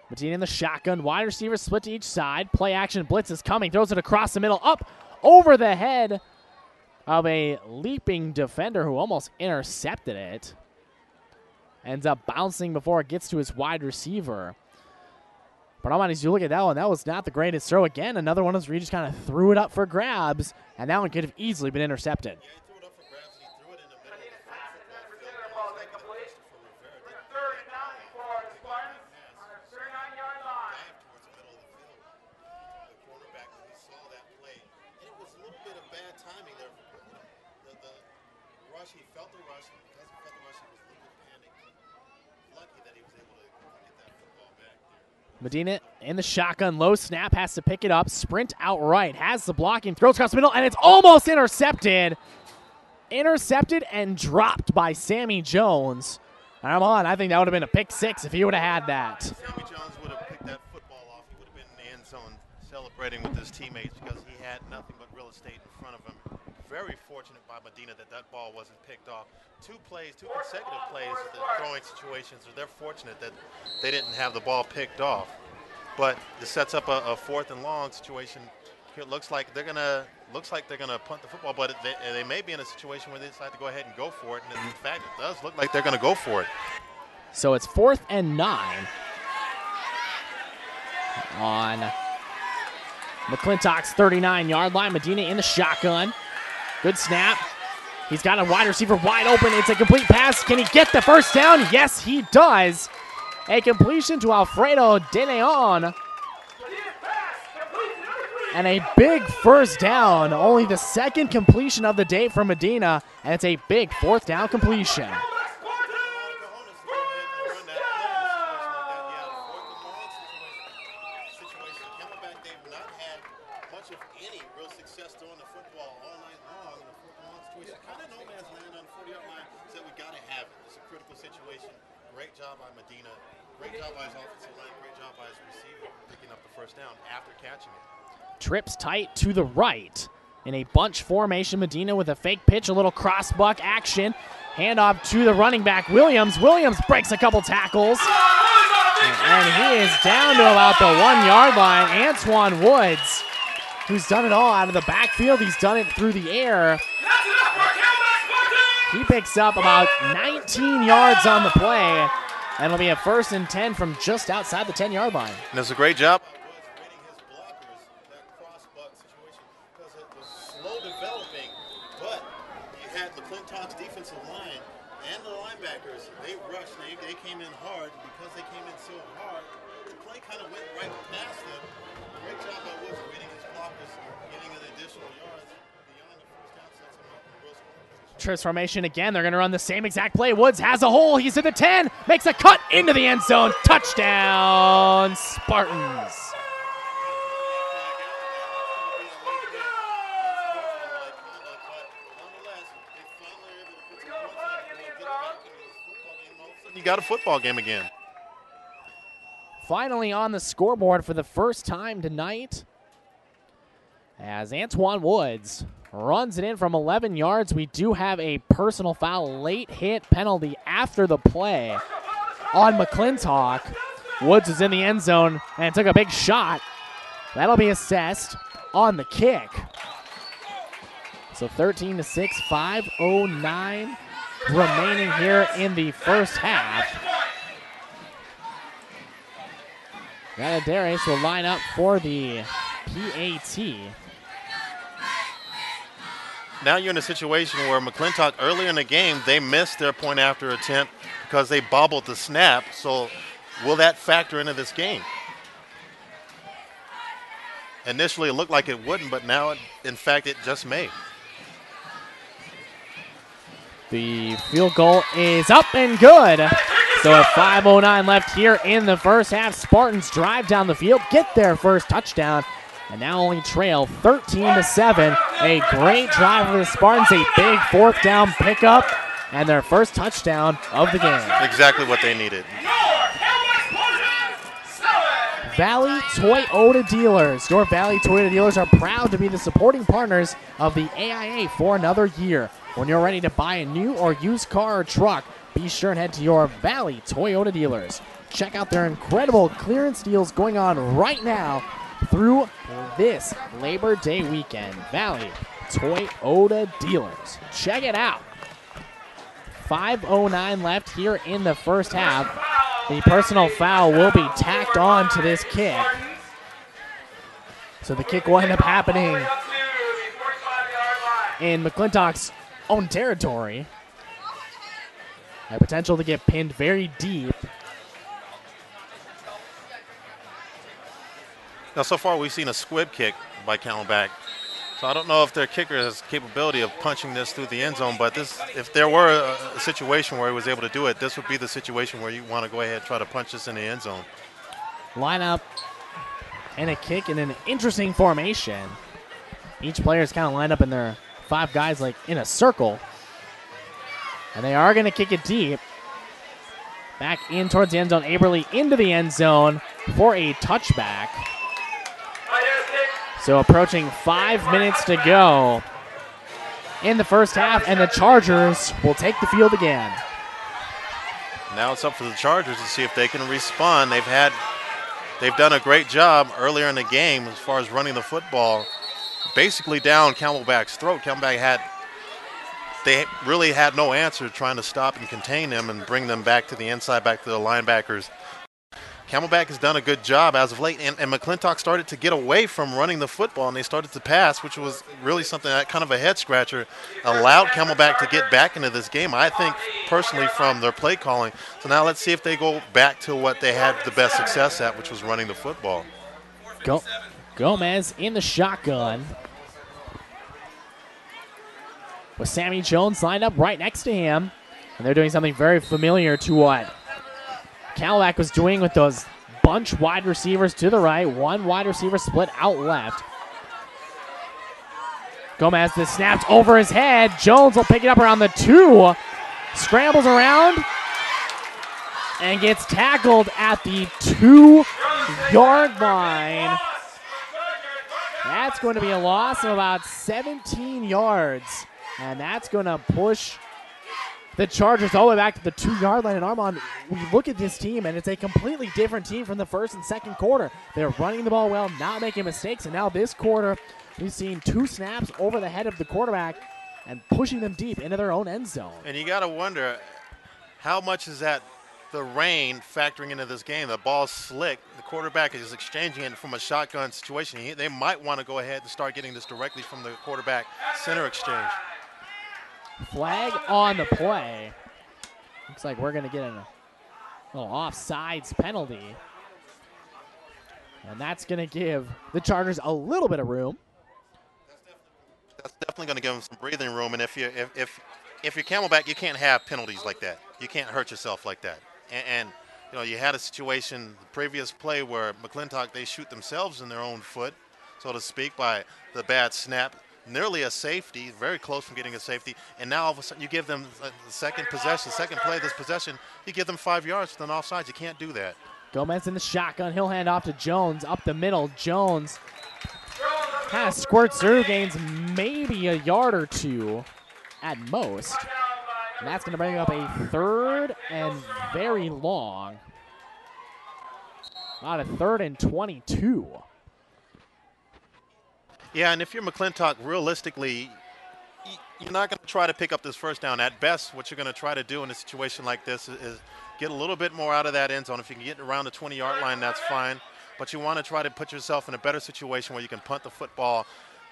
Medina in the shotgun. Wide receivers split to each side. Play action blitz is coming. Throws it across the middle. Up over the head of a leaping defender who almost intercepted it. Ends up bouncing before it gets to his wide receiver. But as you look at that one, that was not the greatest throw. Again, another one of those where he just kind of threw it up for grabs, and that one could have easily been intercepted. He felt the rush, and because he felt the rush, he was a little bit panicked. Lucky that he was able to get that football back there. Medina in the shotgun, low snap, has to pick it up, sprint outright, has the blocking, throws across the middle, and it's almost intercepted. Intercepted and dropped by Sammy Jones. I think that would have been a pick 6 if he would have had that. Sammy Jones would have picked that football off. He would have been in the end zone celebrating with his teammates because he had nothing but real estate in front of him. Very fortunate by Medina that ball wasn't picked off. 2 consecutive plays in the throwing situations. So they're fortunate that they didn't have the ball picked off. But this sets up a 4th and long situation. It looks like they're gonna punt the football, but they may be in a situation where they decide to go ahead and go for it. And in fact, it does look like they're gonna go for it. So it's 4th and 9 on McClintock's 39-yard line. Medina in the shotgun. Good snap. He's got a wide receiver wide open. It's a complete pass. Can he get the first down? Yes, he does. A completion to Alfredo De Leon. And a big first down. Only the 2nd completion of the day for Medina. And it's a big 4th down completion. Great job by Medina. Great job by his offensive line. Great job by his receiver picking up the first down after catching it. trips tight to the right. In a bunch formation, Medina with a fake pitch, a little cross buck action. Handoff to the running back, Williams. Williams breaks a couple tackles. And he is down to about the 1 yard line. Antoine Woods, who's done it all out of the backfield. He's done it through the air. He picks up about 19 yards on the play. And it'll be a 1st and 10 from just outside the 10-yard line. And it's a great job. Because it was slow developing, but you had McClintock's defensive line and the linebackers. They rushed. They came in hard. Because they came in so hard, the play kind of went right past them. Great job by Woods reading his blockers, getting an additional yards beyond the first down, sets him up in real scoring position. Trips formation again. They're going to run the same exact play. Woods has a hole. He's at the 10. Makes a cut into the end zone. Touchdown, Spartans. You got a football game again. Finally on the scoreboard for the first time tonight, as Antoine Woods runs it in from 11 yards. We do have a personal foul, late hit penalty after the play on McClintock. Woods is in the end zone and took a big shot. That'll be assessed on the kick. So 13-6, 5:09 remaining here in the first half. Valadares will line up for the PAT. Now you're in a situation where McClintock, earlier in the game, they missed their point after attempt because they bobbled the snap. So will that factor into this game? Initially, it looked like it wouldn't, but now, in fact, it just may. The field goal is up and good. So at 5:09 left here in the first half, Spartans drive down the field, get their first touchdown, and now only trail 13-7. A great drive for the Spartans, a big 4th down pickup, and their first touchdown of the game. Exactly what they needed. Valley Toyota Dealers. Your Valley Toyota Dealers are proud to be the supporting partners of the AIA for another year. When you're ready to buy a new or used car or truck, be sure and head to your Valley Toyota Dealers. Check out their incredible clearance deals going on right now through this Labor Day weekend. Valley Toyota Dealers. Check it out. 5:09 left here in the first half. The personal foul will be tacked on to this kick. So the kick will end up happening in McClintock's own territory. A potential to get pinned very deep. Now, so far we've seen a squib kick by Camelback. So I don't know if their kicker has capability of punching this through the end zone, but this, if there were a situation where he was able to do it, this would be the situation where you want to go ahead and try to punch this in the end zone. Line up and a kick in an interesting formation. Each player is kind of lined up in their 5 guys like in a circle. And they are going to kick it deep. Back in towards the end zone. Aberly into the end zone for a touchback. So approaching 5 minutes to go in the first half, and the Chargers will take the field again. Now it's up for the Chargers to see if they can respond. They've done a great job earlier in the game as far as running the football, basically down Camelback's throat. They really had no answer trying to stop and contain them and bring them back to the inside, back to the linebackers. Camelback has done a good job as of late, and McClintock started to get away from running the football, and they started to pass, which was really something that kind of a head-scratcher, allowed Camelback to get back into this game, I think, personally, from their play calling. So now let's see if they go back to what they had the best success at, which was running the football. Gomez in the shotgun, with Sammy Jones lined up right next to him, and they're doing something very familiar to what Camelback was doing with those bunch wide receivers to the right, 1 wide receiver split out left. Gomez, the snapped over his head. Jones will pick it up around the 2, scrambles around, and gets tackled at the 2-yard line. That's going to be a loss of about 17 yards. And that's going to push the Chargers all the way back to the 2-yard line. And Armand, we look at this team, and it's a completely different team from the first and second quarter. They're running the ball well, not making mistakes. And now this quarter, we've seen 2 snaps over the head of the quarterback and pushing them deep into their own end zone. And you got to wonder, how much is that the rain factoring into this game? The ball's slick. The quarterback is exchanging it from a shotgun situation. They might want to go ahead and start getting this directly from the quarterback center exchange. Flag on the play. Looks like we're going to get a little offsides penalty. And that's going to give the Chargers a little bit of room. That's definitely going to give them some breathing room. And if you're Camelback, you can't have penalties like that. You can't hurt yourself like that. And you know, you had a situation the previous play where McClintock, they shoot themselves in their own foot, so to speak, by the bad snap. Nearly a safety, very close from getting a safety, and now all of a sudden you give them the second possession, second play of this possession, you give them 5 yards with an offside. You can't do that. Gomez in the shotgun. He'll hand off to Jones up the middle. Jones kind of squirts through, gains maybe a yard or 2 at most. And that's going to bring up a 3rd and very long. About a 3rd and 22. Yeah, and if you're McClintock, realistically, you're not going to try to pick up this first down. At best, what you're going to try to do in a situation like this is get a little bit more out of that end zone. If you can get around the 20-yard line, that's fine. But you want to try to put yourself in a better situation where you can punt the football,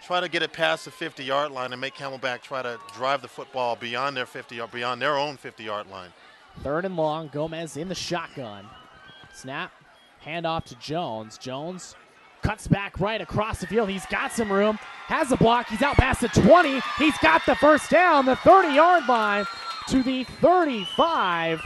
try to get it past the 50-yard line, and make Camelback try to drive the football beyond their 50 or beyond their own 50-yard line. 3rd and long. Gomez in the shotgun. Snap. Hand off to Jones. Jones cuts back right across the field. He's got some room. Has the block. He's out past the 20. He's got the first down. The 30-yard line to the 35.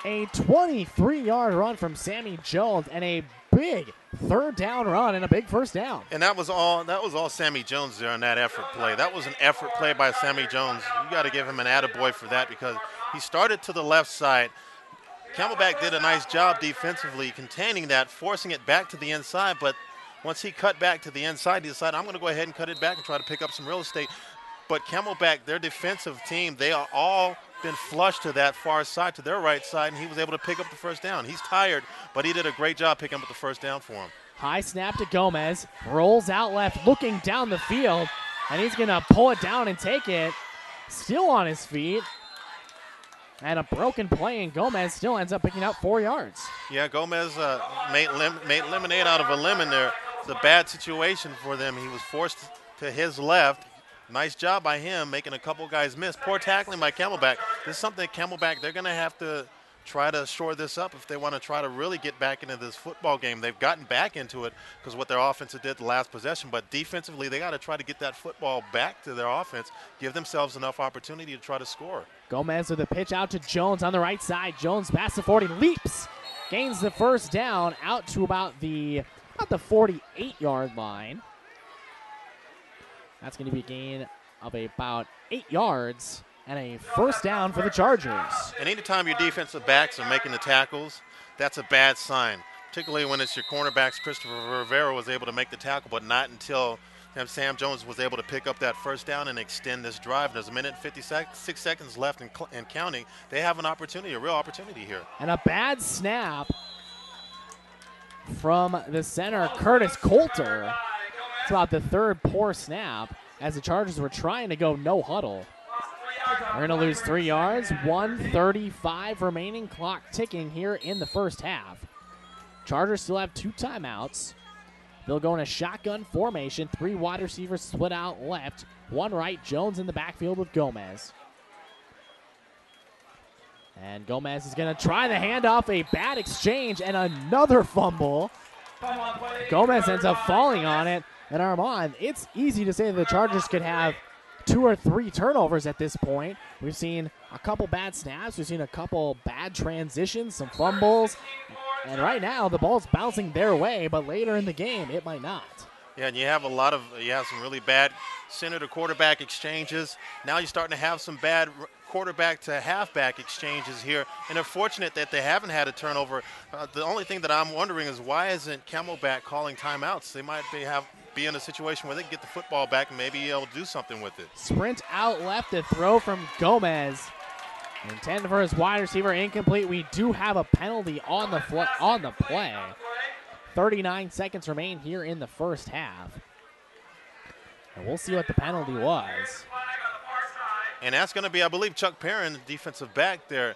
A 23-yard run from Sammy Jones and a big 3rd down run and a big first down. And that was all Sammy Jones there on that effort play. That was an effort play by Sammy Jones. You got to give him an attaboy for that because he started to the left side. Camelback did a nice job defensively containing that, forcing it back to the inside, but once he cut back to the inside, he decided, I'm going to go ahead and cut it back and try to pick up some real estate. But Camelback, their defensive team, they are all been flushed to that far side, to their right side, and he was able to pick up the first down. He's tired, but he did a great job picking up the first down for him. High snap to Gomez, rolls out left, looking down the field, and he's going to pull it down and take it. Still on his feet. And a broken play, and Gomez still ends up picking up 4 yards. Yeah, Gomez made lemonade out of a lemon there. It's a bad situation for them. He was forced to his left. Nice job by him, making a couple guys miss. Poor tackling by Camelback. This is something Camelback, they're going to have to try to shore this up if they want to try to really get back into this football game. They've gotten back into it because what their offense did the last possession, but defensively they got to try to get that football back to their offense, give themselves enough opportunity to try to score. Gomez with a pitch out to Jones on the right side. Jones past the 40, leaps, gains the first down out to about the 48-yard line. That's going to be a gain of about 8 yards. And a first down for the Chargers. And anytime your defensive backs are making the tackles, that's a bad sign, particularly when it's your cornerbacks. Christopher Rivera was able to make the tackle, but not until Sam Jones was able to pick up that first down and extend this drive. There's a minute and 56 seconds left and counting. They have an opportunity, a real opportunity here. And a bad snap from the center, Curtis Coulter. It's about the 3rd poor snap as the Chargers were trying to go no huddle. We're going to lose 3 yards, 1:35 remaining, clock ticking here in the first half. Chargers still have 2 timeouts. They'll go in a shotgun formation, 3 wide receivers split out left, 1 right, Jones in the backfield with Gomez. And Gomez is going to try the handoff, a bad exchange, and another fumble. Gomez ends up falling on it, and Armand, it's easy to say that the Chargers could have 2 or 3 turnovers at this point. We've seen a couple bad snaps. We've seen a couple bad transitions, some fumbles. And right now, the ball's bouncing their way, but later in the game, it might not. Yeah, and you have some really bad center to quarterback exchanges. Now you're starting to have some bad quarterback to halfback exchanges here. And they're fortunate that they haven't had a turnover. The only thing that I'm wondering is why isn't Camelback calling timeouts? They might have be in a situation where they can get the football back and maybe able to do something with it. Sprint out left, a throw from Gomez. Intended for his wide receiver, incomplete. We do have a penalty on the play. 39 seconds remain here in the first half. And we'll see what the penalty was. And that's going to be, I believe, Chuck Perrin, the defensive back there.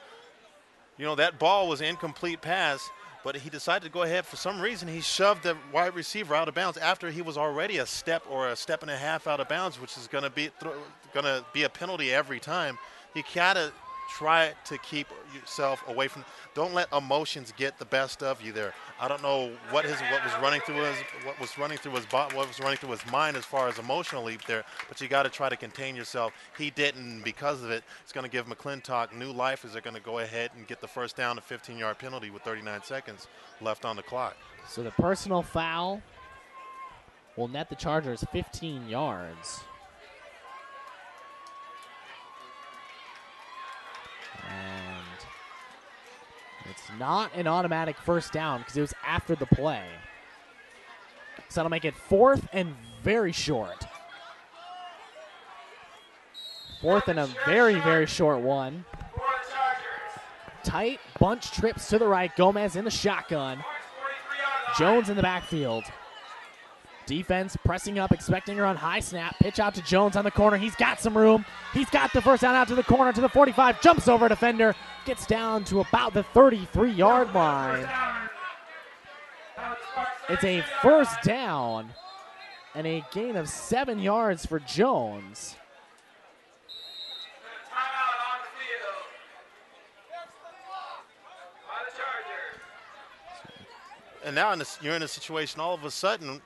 You know, that ball was an incomplete pass, but he decided to go ahead. For some reason, he shoved the wide receiver out of bounds after he was already a step or a step and a half out of bounds, which is going to be a penalty every time. You got to try to keep yourself away from. Don't let emotions get the best of you there. I don't know what was running through his mind as far as emotionally there, but you got to try to contain yourself. He didn't. Because of it, it's going to give McClintock new life as they're going to go ahead and get the first down, a 15-yard penalty with 39 seconds left on the clock. So the personal foul will net the Chargers 15 yards. And it's not an automatic first down because it was after the play. So that'll make it 4th and very short. 4th and a very, very short one. Tight bunch trips to the right. Gomez in the shotgun. Jones in the backfield. Defense pressing up, expecting her on high snap. Pitch out to Jones on the corner. He's got some room. He's got the first down out to the corner to the 45. Jumps over a defender. Gets down to about the 33-yard line. It's a first down and a gain of 7 yards for Jones. And now you're in a situation all of a sudden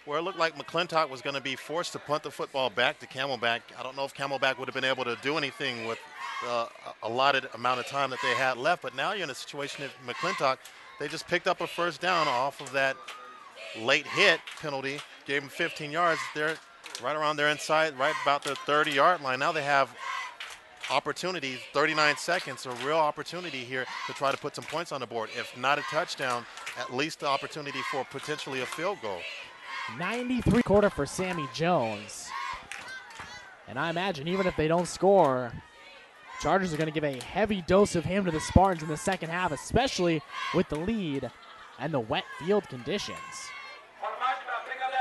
where it looked like McClintock was going to be forced to punt the football back to Camelback. I don't know if Camelback would have been able to do anything with a allotted amount of time that they had left, but now you're in a situation if McClintock, they just picked up a first down off of that late hit penalty, gave them 15 yards. They're right around their inside, right about their 30-yard line. Now they have opportunity, 39 seconds, a real opportunity here to try to put some points on the board. If not a touchdown, at least the opportunity for potentially a field goal. 93 quarter for Sammy Jones. And I imagine even if they don't score, Chargers are going to give a heavy dose of him to the Spartans in the second half, especially with the lead and the wet field conditions.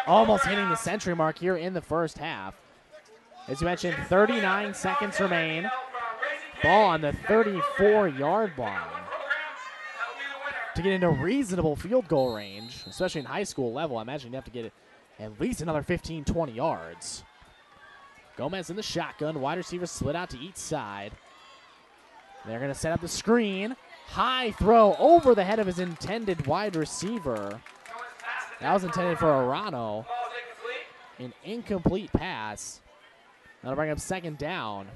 Almost hitting the century mark here in the first half. As you mentioned, 39 seconds remain. Ball on the 34-yard line. To get into reasonable field goal range, especially in high school level, I imagine you have to get it at least another 15, 20 yards. Gomez in the shotgun. Wide receivers split out to each side. They're going to set up the screen. High throw over the head of his intended wide receiver. That was intended for Arano. An incomplete pass. That'll bring up second down.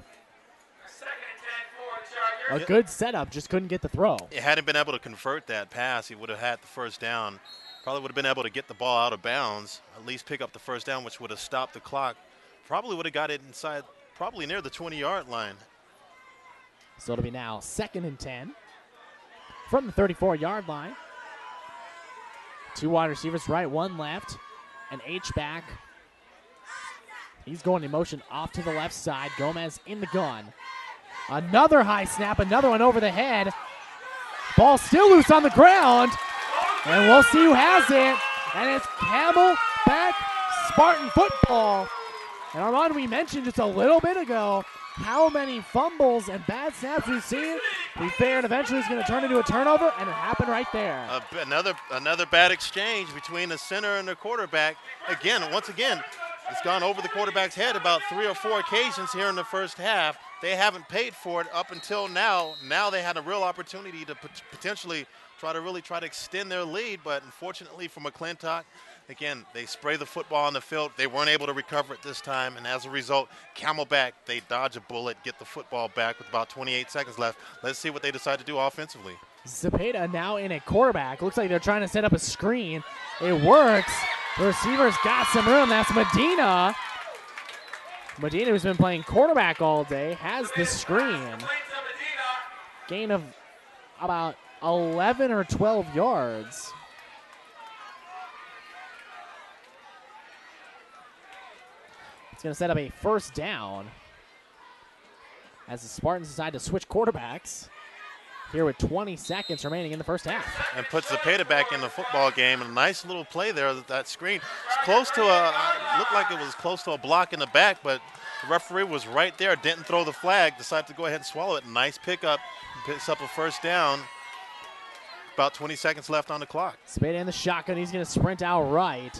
A good setup, just couldn't get the throw. He hadn't been able to convert that pass, he would have had the first down. Probably would have been able to get the ball out of bounds, at least pick up the first down, which would have stopped the clock. Probably would have got it inside, probably near the 20-yard line. So it'll be now 2nd and 10 from the 34-yard line. 2 wide receivers, right, 1 left. An H-back. He's going in motion off to the left side. Gomez in the gun. Another high snap, another one over the head. Ball still loose on the ground. And we'll see who has it. And it's Camelback Spartan football. And Armand, we mentioned just a little bit ago how many fumbles and bad snaps we've seen. We figured eventually it's going to turn into a turnover, and it happened right there. Another bad exchange between the center and the quarterback. Once again, it's gone over the quarterback's head about 3 or 4 occasions here in the first half. They haven't paid for it up until now. Now they had a real opportunity to potentially try to extend their lead, but unfortunately for McClintock, again, they spray the football on the field. They weren't able to recover it this time, and as a result, Camelback, they dodge a bullet, get the football back with about 28 seconds left. Let's see what they decide to do offensively. Zepeda now in a quarterback. Looks like they're trying to set up a screen. It works. The receiver's got some room. That's Medina. Medina, who's been playing quarterback all day, has the screen. Gain of about 11 or 12 yards. going to set up a first down as the Spartans decide to switch quarterbacks here with 20 seconds remaining in the first half. And puts Sept back in the football game. A nice little play there, that screen. It's close to looked like it was close to a block in the back, but the referee was right there, didn't throw the flag, decided to go ahead and swallow it. Nice pickup, picks up a first down. About 20 seconds left on the clock. Sept in the shotgun, he's going to sprint out right.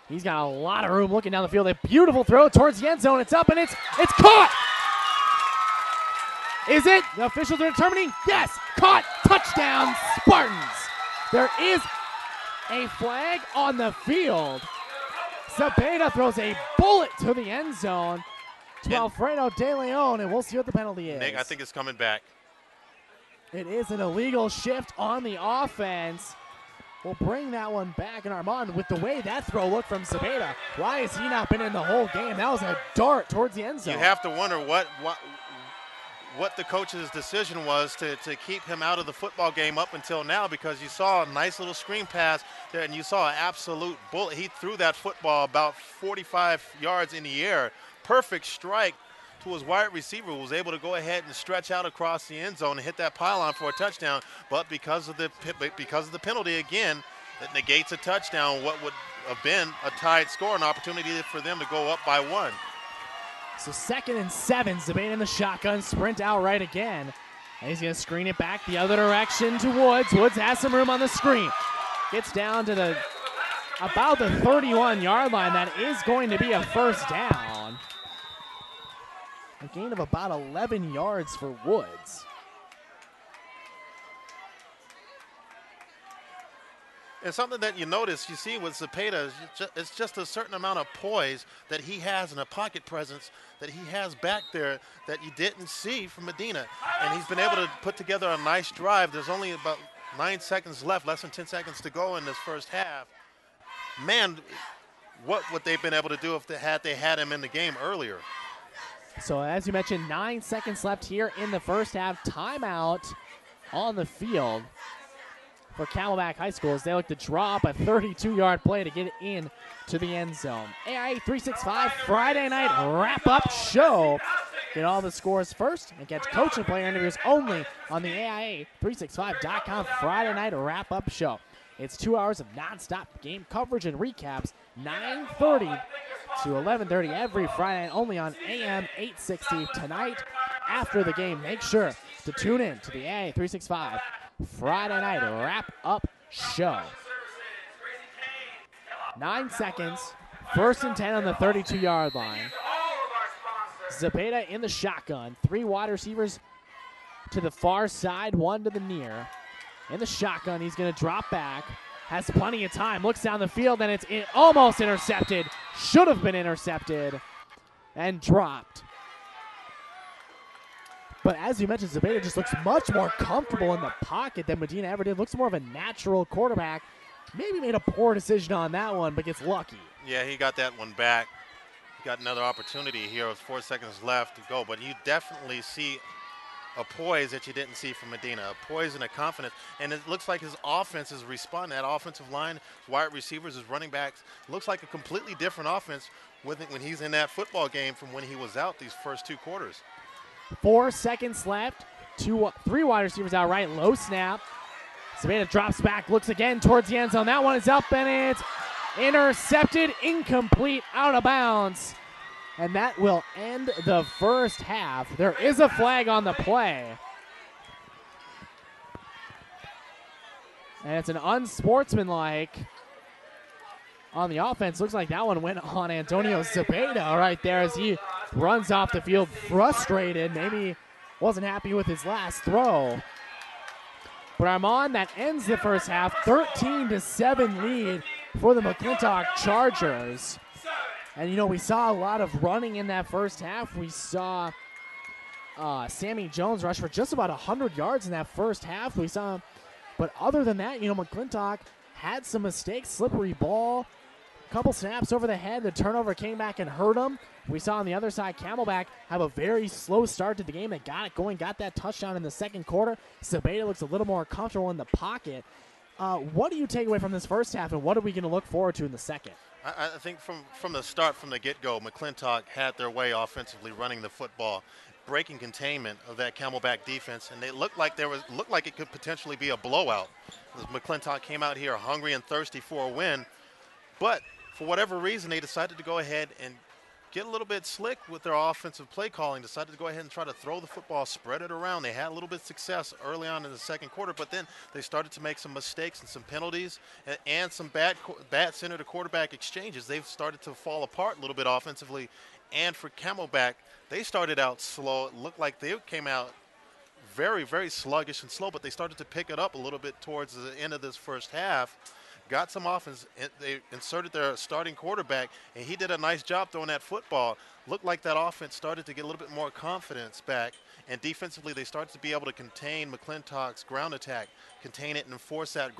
He's got a lot of room looking down the field. A beautiful throw towards the end zone. It's up and it's caught. Is it? The officials are determining. Yes, caught. Touchdown, Spartans. There is a flag on the field. Sept throws a bullet to the end zone to Alfredo De Leon, and we'll see what the penalty is. Nick, I think it's coming back. It is an illegal shift on the offense. We'll bring that one back. And Armand, with the way that throw looked from Sept, why has he not been in the whole game? That was a dart towards the end zone. You have to wonder what the coach's decision was to keep him out of the football game up until now, because you saw a nice little screen pass there and you saw an absolute bullet. He threw that football about 45 yards in the air. Perfect strike to his wide receiver, who was able to go ahead and stretch out across the end zone and hit that pylon for a touchdown. But because of the penalty again, it negates a touchdown, what would have been a tied score, an opportunity for them to go up by 1. So 2nd and 7, Sept in the shotgun, sprint out right again. And he's going to screen it back the other direction to Woods. Woods has some room on the screen. Gets down to about the 31-yard line. That is going to be a first down. A gain of about 11 yards for Woods. And something that you notice, you see with Sept, it's just a certain amount of poise that he has and a pocket presence that he has back there that you didn't see from Medina. And he's been able to put together a nice drive. There's only about 9 seconds left, less than 10 seconds to go in this first half. Man, what would they have been able to do if they had him in the game earlier? So as you mentioned, 9 seconds left here in the first half. Timeout on the field for Camelback High School as they look to draw up a 32-yard play to get it in to the end zone. AIA 365 Friday night wrap-up show. Get all the scores first and catch coach and player interviews only on the AIA365.com Friday night wrap-up show. It's 2 hours of nonstop game coverage and recaps, 9:30 to 11:30 every Friday, only on AM 860 tonight. After the game, make sure to tune in to the AIA 365 Friday night wrap-up show. 9 seconds, 1st and 10 on the 32-yard line. Sept in the shotgun, 3 wide receivers to the far side, 1 to the near. In the shotgun, he's going to drop back, has plenty of time, looks down the field, and it's almost intercepted. Should have been intercepted and dropped. But as you mentioned, Sept just looks much more comfortable in the pocket than Medina ever did. Looks more of a natural quarterback. Maybe made a poor decision on that one, but gets lucky. Yeah, he got that one back. He got another opportunity here with 4 seconds left to go. But you definitely see a poise that you didn't see from Medina, a poise and a confidence. And it looks like his offense is responding. That offensive line, his wide receivers, his running backs, looks like a completely different offense when he's in that football game from when he was out these first 2 quarters. 4 seconds left. 3 wide receivers out right. Low snap. Sept drops back, looks again towards the end zone. That one is up and it's intercepted, incomplete, out of bounds. And that will end the first half. There is a flag on the play. And it's an unsportsmanlike on the offense. Looks like that one went on Antonio Sept right there as he runs off the field frustrated. Maybe wasn't happy with his last throw. But Armand, that ends the first half. 13-7 lead for the McClintock Chargers. And, you know, we saw a lot of running in that first half. We saw Sammy Jones rush for just about 100 yards in that first half. We saw, but other than that, you know, McClintock had some mistakes, slippery ball, couple snaps over the head. The turnover came back and hurt him. We saw on the other side, Camelback have a very slow start to the game. They got it going, got that touchdown in the second quarter. Sept looks a little more comfortable in the pocket. What do you take away from this first half, and what are we going to look forward to in the second? I think from the start, from the get-go, McClintock had their way offensively running the football, breaking containment of that Camelback defense, and they looked like it could potentially be a blowout. As McClintock came out here hungry and thirsty for a win, but for whatever reason, they decided to go ahead and get a little bit slick with their offensive play calling, decided to go ahead and try to throw the football, spread it around. They had a little bit of success early on in the second quarter, but then they started to make some mistakes and some penalties and some bad center to quarterback exchanges. They've started to fall apart a little bit offensively. And for Camelback, they started out slow. It looked like they came out very, very sluggish and slow, but they started to pick it up a little bit towards the end of this first half. Got some offense. They inserted their starting quarterback, and he did a nice job throwing that football. Looked like that offense started to get a little bit more confidence back, and defensively they started to be able to contain McClintock's ground attack, contain it and force that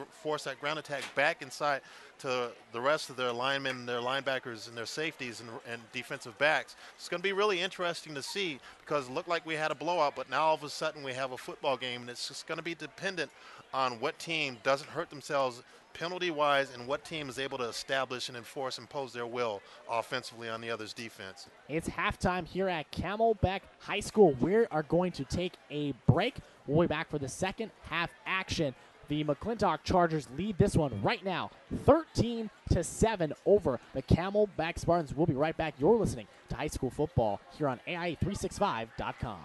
ground attack back inside to the rest of their linemen, their linebackers, and their safeties and defensive backs. It's going to be really interesting to see because it looked like we had a blowout, but now all of a sudden we have a football game, and it's just going to be dependent on what team doesn't hurt themselves penalty-wise and what team is able to establish and impose their will offensively on the other's defense. It's halftime here at Camelback High School. We are going to take a break. We'll be back for the second half action. The McClintock Chargers lead this one right now, 13-7 over the Camelback Spartans. We'll be right back. You're listening to High School Football here on AIA365.com.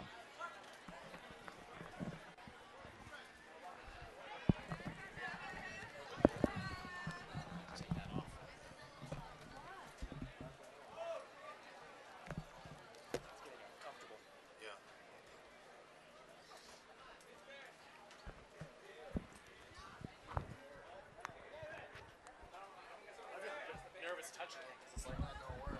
Touching it because it's like not gonna work.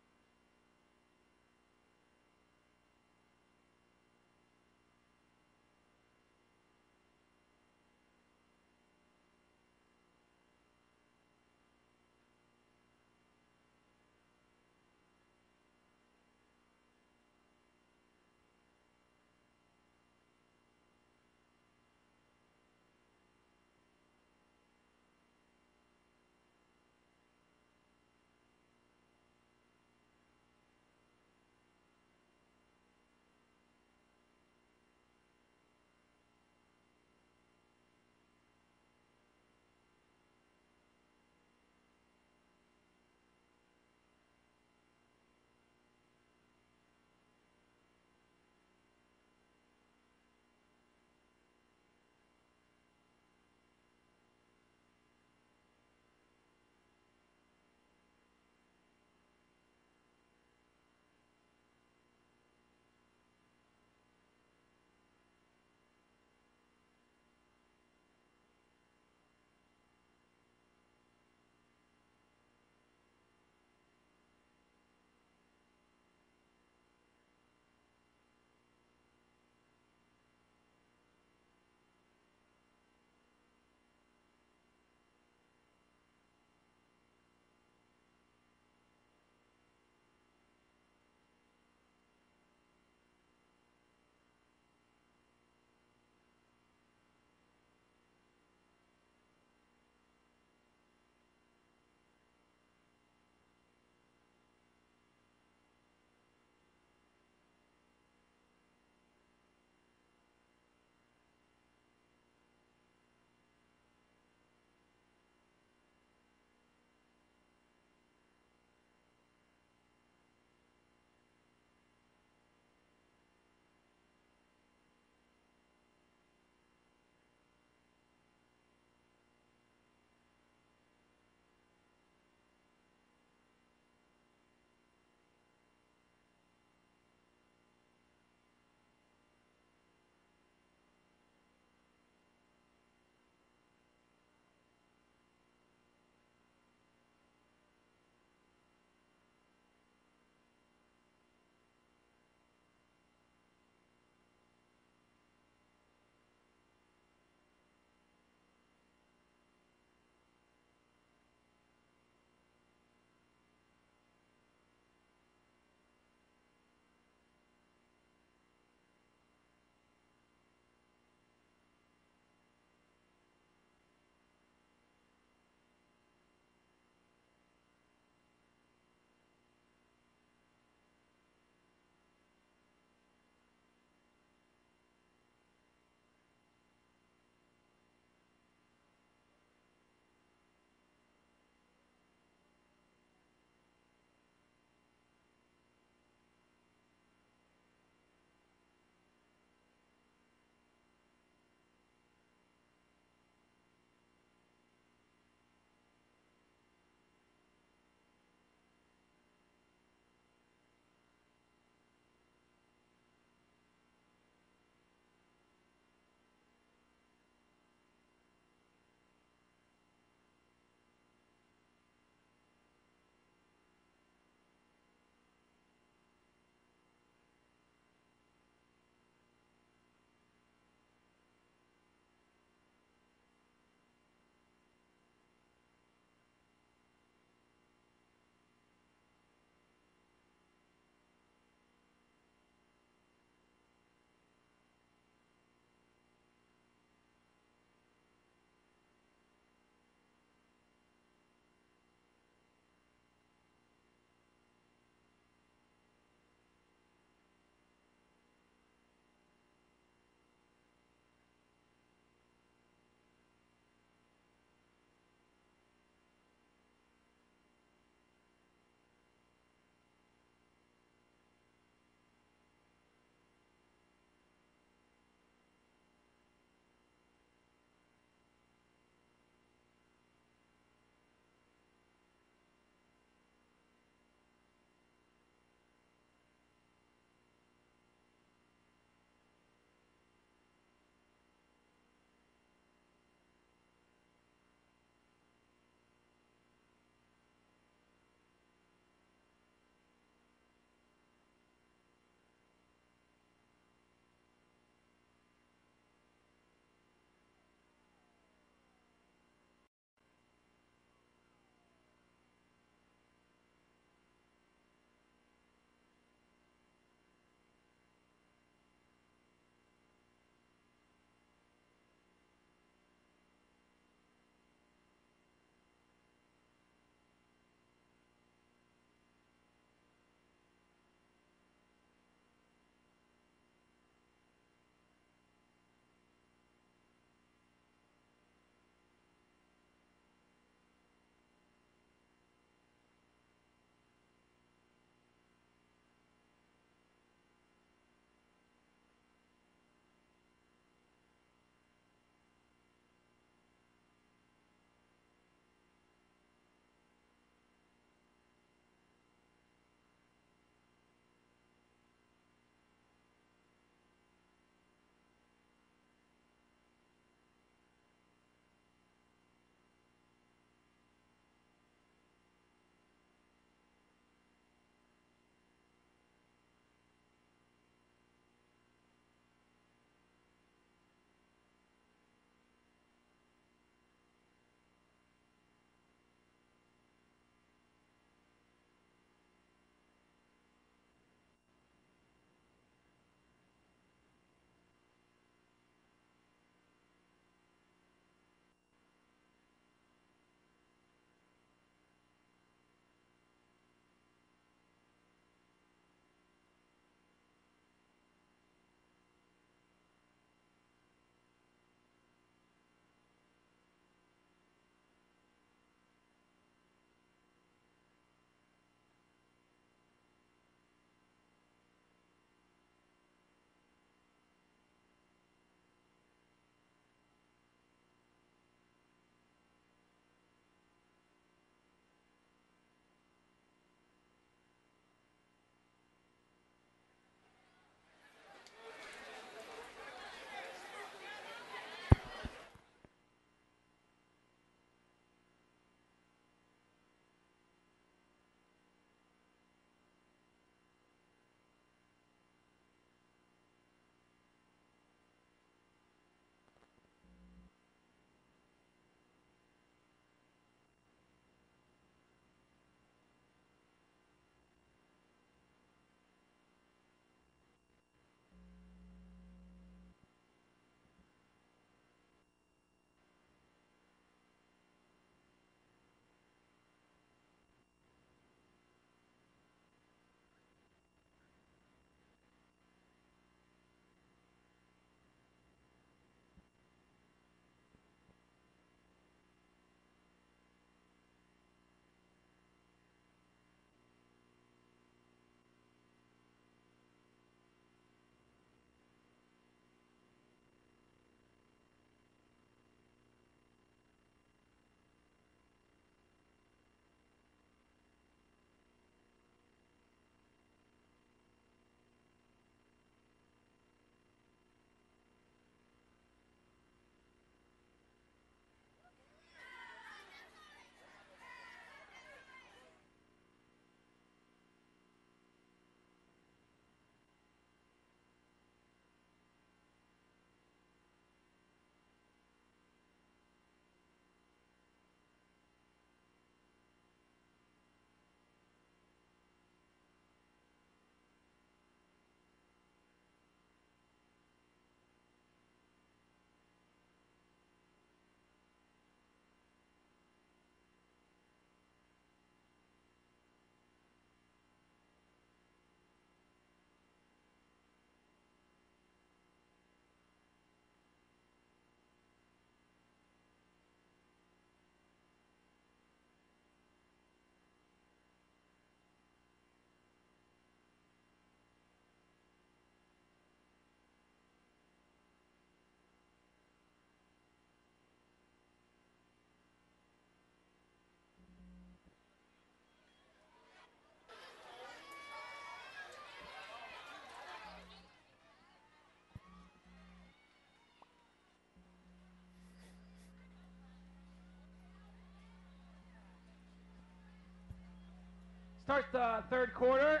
Start the third quarter.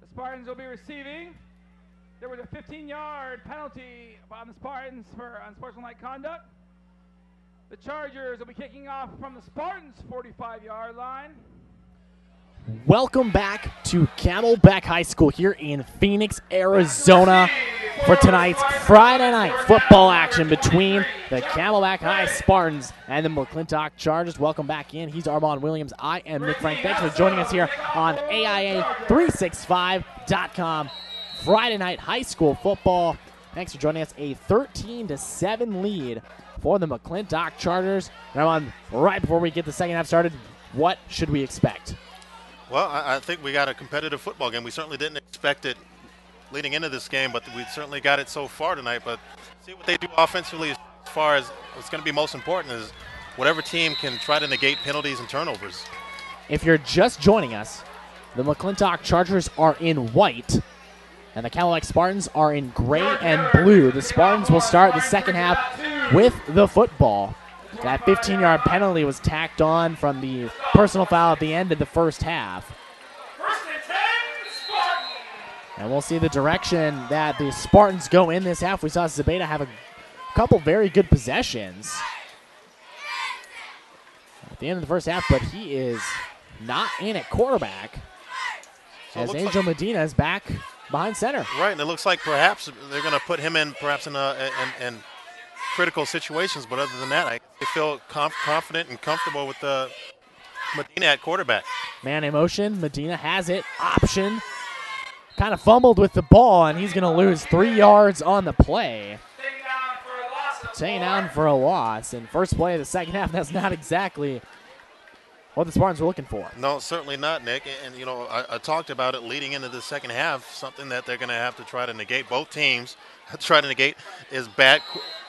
The Spartans will be receiving. There was a 15-yard penalty on the Spartans for unsportsmanlike conduct. The Chargers will be kicking off from the Spartans' 45-yard line. Welcome back to Camelback High School here in Phoenix, Arizona for tonight's Friday night football action between the Camelback High Spartans and the McClintock Chargers. Welcome back in. He's Armand Williams. I am Nick Frank. Thanks for joining us here on AIA365.com. Friday night high school football. Thanks for joining us. A 13-7 lead for the McClintock Chargers. Armand, right before we get the second half started, what should we expect? Well, I think we got a competitive football game. We certainly didn't expect it leading into this game, but we certainly got it so far tonight. But see what they do offensively as far as what's going to be most important is whatever team can try to negate penalties and turnovers. If you're just joining us, the McClintock Chargers are in white, and the Camelback Spartans are in gray and blue. The Spartans will start the second half with the football. That 15-yard penalty was tacked on from the personal foul at the end of the first half. And we'll see the direction that the Spartans go in this half. We saw Zabeta have a couple very good possessions at the end of the first half, but he is not in at quarterback as Angel Medina is back behind center. Right, and it looks like perhaps they're going to put him in perhaps in critical situations, but other than that, I feel confident and comfortable with Medina at quarterback. Man in motion, Medina has it, option, kind of fumbled with the ball, and he's going to lose 3 yards on the play. Taken down for a loss, and first play of the second half, that's not exactly what the Spartans were looking for. No, certainly not, Nick, and you know, I talked about it leading into the second half, something that they're going to have to try to negate. Both teams try to negate is bad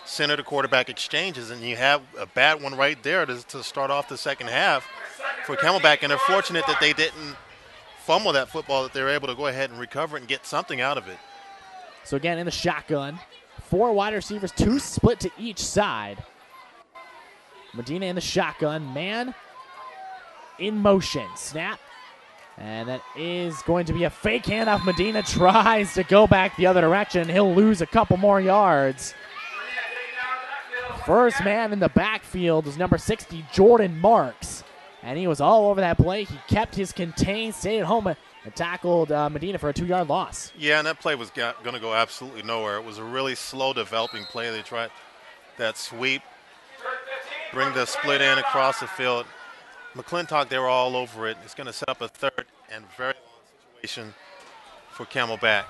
center to quarterback exchanges, and you have a bad one right there to start off the second half for Camelback, and they're fortunate that they didn't fumble that football, that they were able to go ahead and recover it and get something out of it. So again, in the shotgun, 4 wide receivers, 2 split to each side. Medina in the shotgun, man in motion, snap, and that is going to be a fake handoff. Medina tries to go back the other direction. He'll lose a couple more yards. First man in the backfield was number 60, Jordan Marks. And he was all over that play. He kept his contained, stayed at home, and tackled Medina for a 2-yard loss. Yeah, and that play was going to go absolutely nowhere. It was a really slow developing play. They tried that sweep, bring the split in across the field. McClintock, they were all over it. It's going to set up a third and very long situation for Camelback.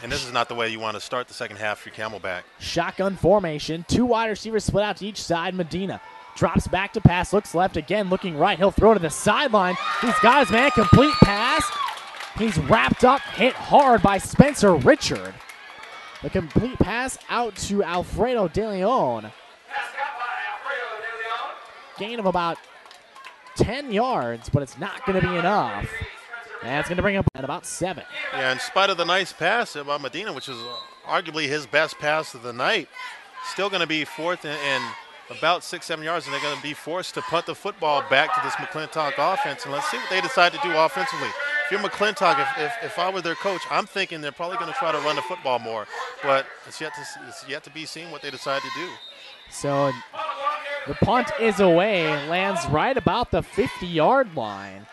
And this is not the way you want to start the second half for Camelback. Shotgun formation, 2 wide receivers split out to each side. Medina drops back to pass, looks left again, looking right. He'll throw to the sideline. He's got his man, complete pass. He's wrapped up, hit hard by Spencer Richard. The complete pass out to Alfredo De Leon. Gain of about 10 yards, but it's not going to be enough. And it's going to bring up at about 7. Yeah, in spite of the nice pass by Medina, which is arguably his best pass of the night, still going to be fourth and about 6-7 yards, and they're going to be forced to punt the football back to this McClintock offense. And let's see what they decide to do offensively. If you're McClintock, if I were their coach, I'm thinking they're probably going to try to run the football more. But it's yet to be seen what they decide to do. So the punt is away, lands right about the 50-yard line.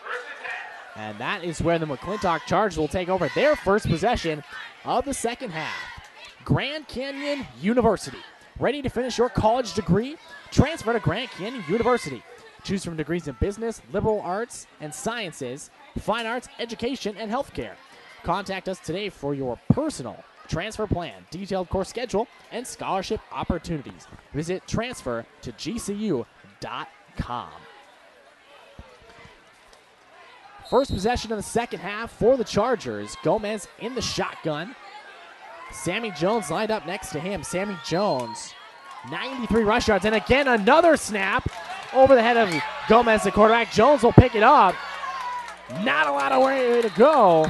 And that is where the McClintock Chargers will take over their first possession of the second half. Grand Canyon University. Ready to finish your college degree? Transfer to Grand Canyon University. Choose from degrees in business, liberal arts and sciences, fine arts, education, and healthcare. Contact us today for your personal transfer plan, detailed course schedule, and scholarship opportunities. Visit transfertogcu.com. First possession of the second half for the Chargers. Gomez in the shotgun. Sammy Jones lined up next to him. Sammy Jones, 93 rush yards. And again, another snap over the head of Gomez, the quarterback. Jones will pick it up. Not a lot of way to go.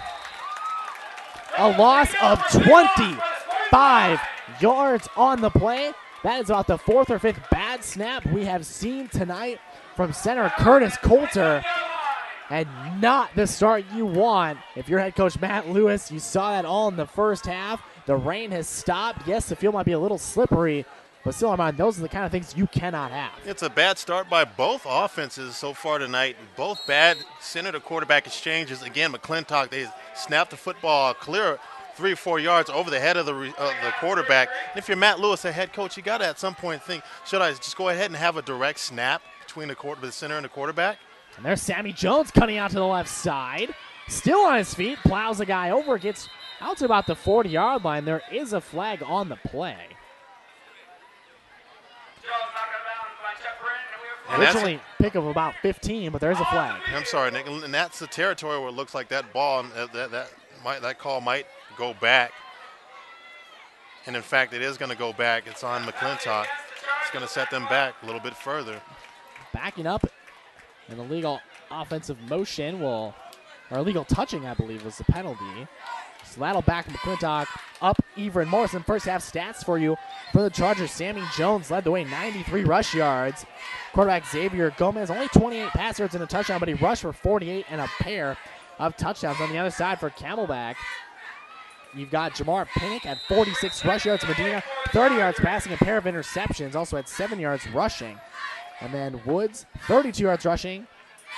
A loss of 25 yards on the play. That is about the 4th or 5th bad snap we have seen tonight from center Curtis Coulter. and not the start you want. If you're head coach Matt Lewis, you saw that all in the first half. The rain has stopped. Yes, the field might be a little slippery, but still, Armand, those are the kind of things you cannot have. It's a bad start by both offenses so far tonight. Both bad center to quarterback exchanges. Again, McClintock, they snapped the football clear 3 or 4 yards over the head of the quarterback. And if you're Matt Lewis, the head coach, you got to at some point think, should I just go ahead and have a direct snap between the center and the quarterback? And there's Sammy Jones cutting out to the left side. Still on his feet, plows a guy over, gets out to about the 40-yard line. There is a flag on the play. Originally pick of about 15, but there's a flag. I'm sorry, Nick, and that's the territory where it looks like that ball, that call might go back. And in fact, it is going to go back. It's on McClintock. It's going to set them back a little bit further. Backing up, an illegal offensive motion or illegal touching, I believe, was the penalty. So that'll back McClintock up even more. Some first half stats for you. For the Chargers, Sammy Jones led the way, 93 rush yards. Quarterback Xavier Gomez, only 28 pass yards and a touchdown, but he rushed for 48 and a pair of touchdowns. On the other side for Camelback, you've got Jamar Pinnock at 46 rush yards. Medina, 30 yards passing, a pair of interceptions. Also had 7 yards rushing. And then Woods, 32 yards rushing,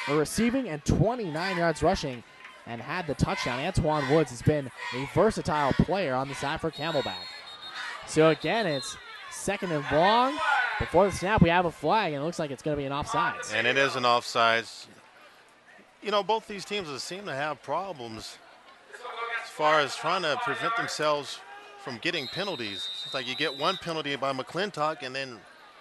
or receiving, and 29 yards rushing, and had the touchdown. Antoine Woods has been a versatile player on the side for Camelback. So again, it's 2nd and long. Before the snap, we have a flag, and it looks like it's going to be an offsides. And it is an offsides. You know, both these teams seem to have problems as far as trying to prevent themselves from getting penalties. It's like you get one penalty by McClintock, and then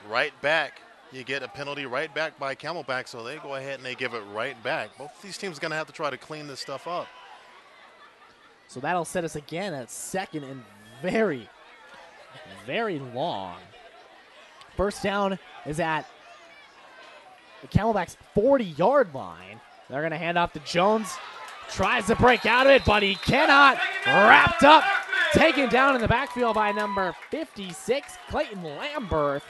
right back, you get a penalty right back by Camelback, so they go ahead and they give it right back. Both these teams are going to have to try to clean this stuff up. So that'll set us again at 2nd and very, very long. First down is at the Camelback's 40-yard line. They're going to hand off to Jones. Tries to break out of it, but he cannot. Wrapped up, taken down in the backfield by number 56, Clayton Lamberth.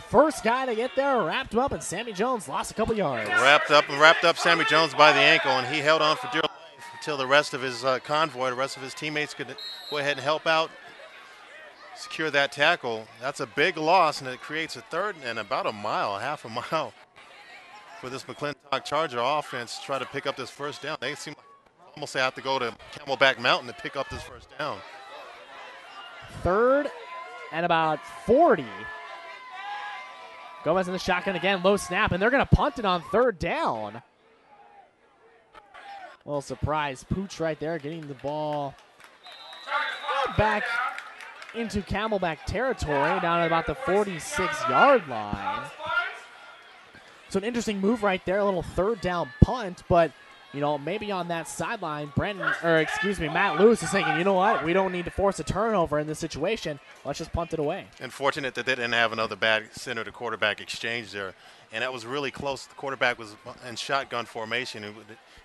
First guy to get there, wrapped him up, and Sammy Jones lost a couple yards. Wrapped up Sammy Jones by the ankle, and he held on for dear life until the rest of his convoy, the rest of his teammates could go ahead and help out, secure that tackle. That's a big loss, and it creates a 3rd and about half a mile for this McClintock Charger offense to try to pick up this first down. They seem like almost have to go to Camelback Mountain to pick up this first down. 3rd and about 40. Gomez in the shotgun again, low snap, and they're going to punt it on 3rd down. A little surprise. Pooch right there getting the ball back into Camelback territory down at about the 46-yard line. So an interesting move right there, a little 3rd down punt, but you know, maybe on that sideline, Matt Lewis is thinking, you know what, we don't need to force a turnover in this situation. Let's just punt it away. And fortunate that they didn't have another bad center to quarterback exchange there. And that was really close. The quarterback was in shotgun formation. It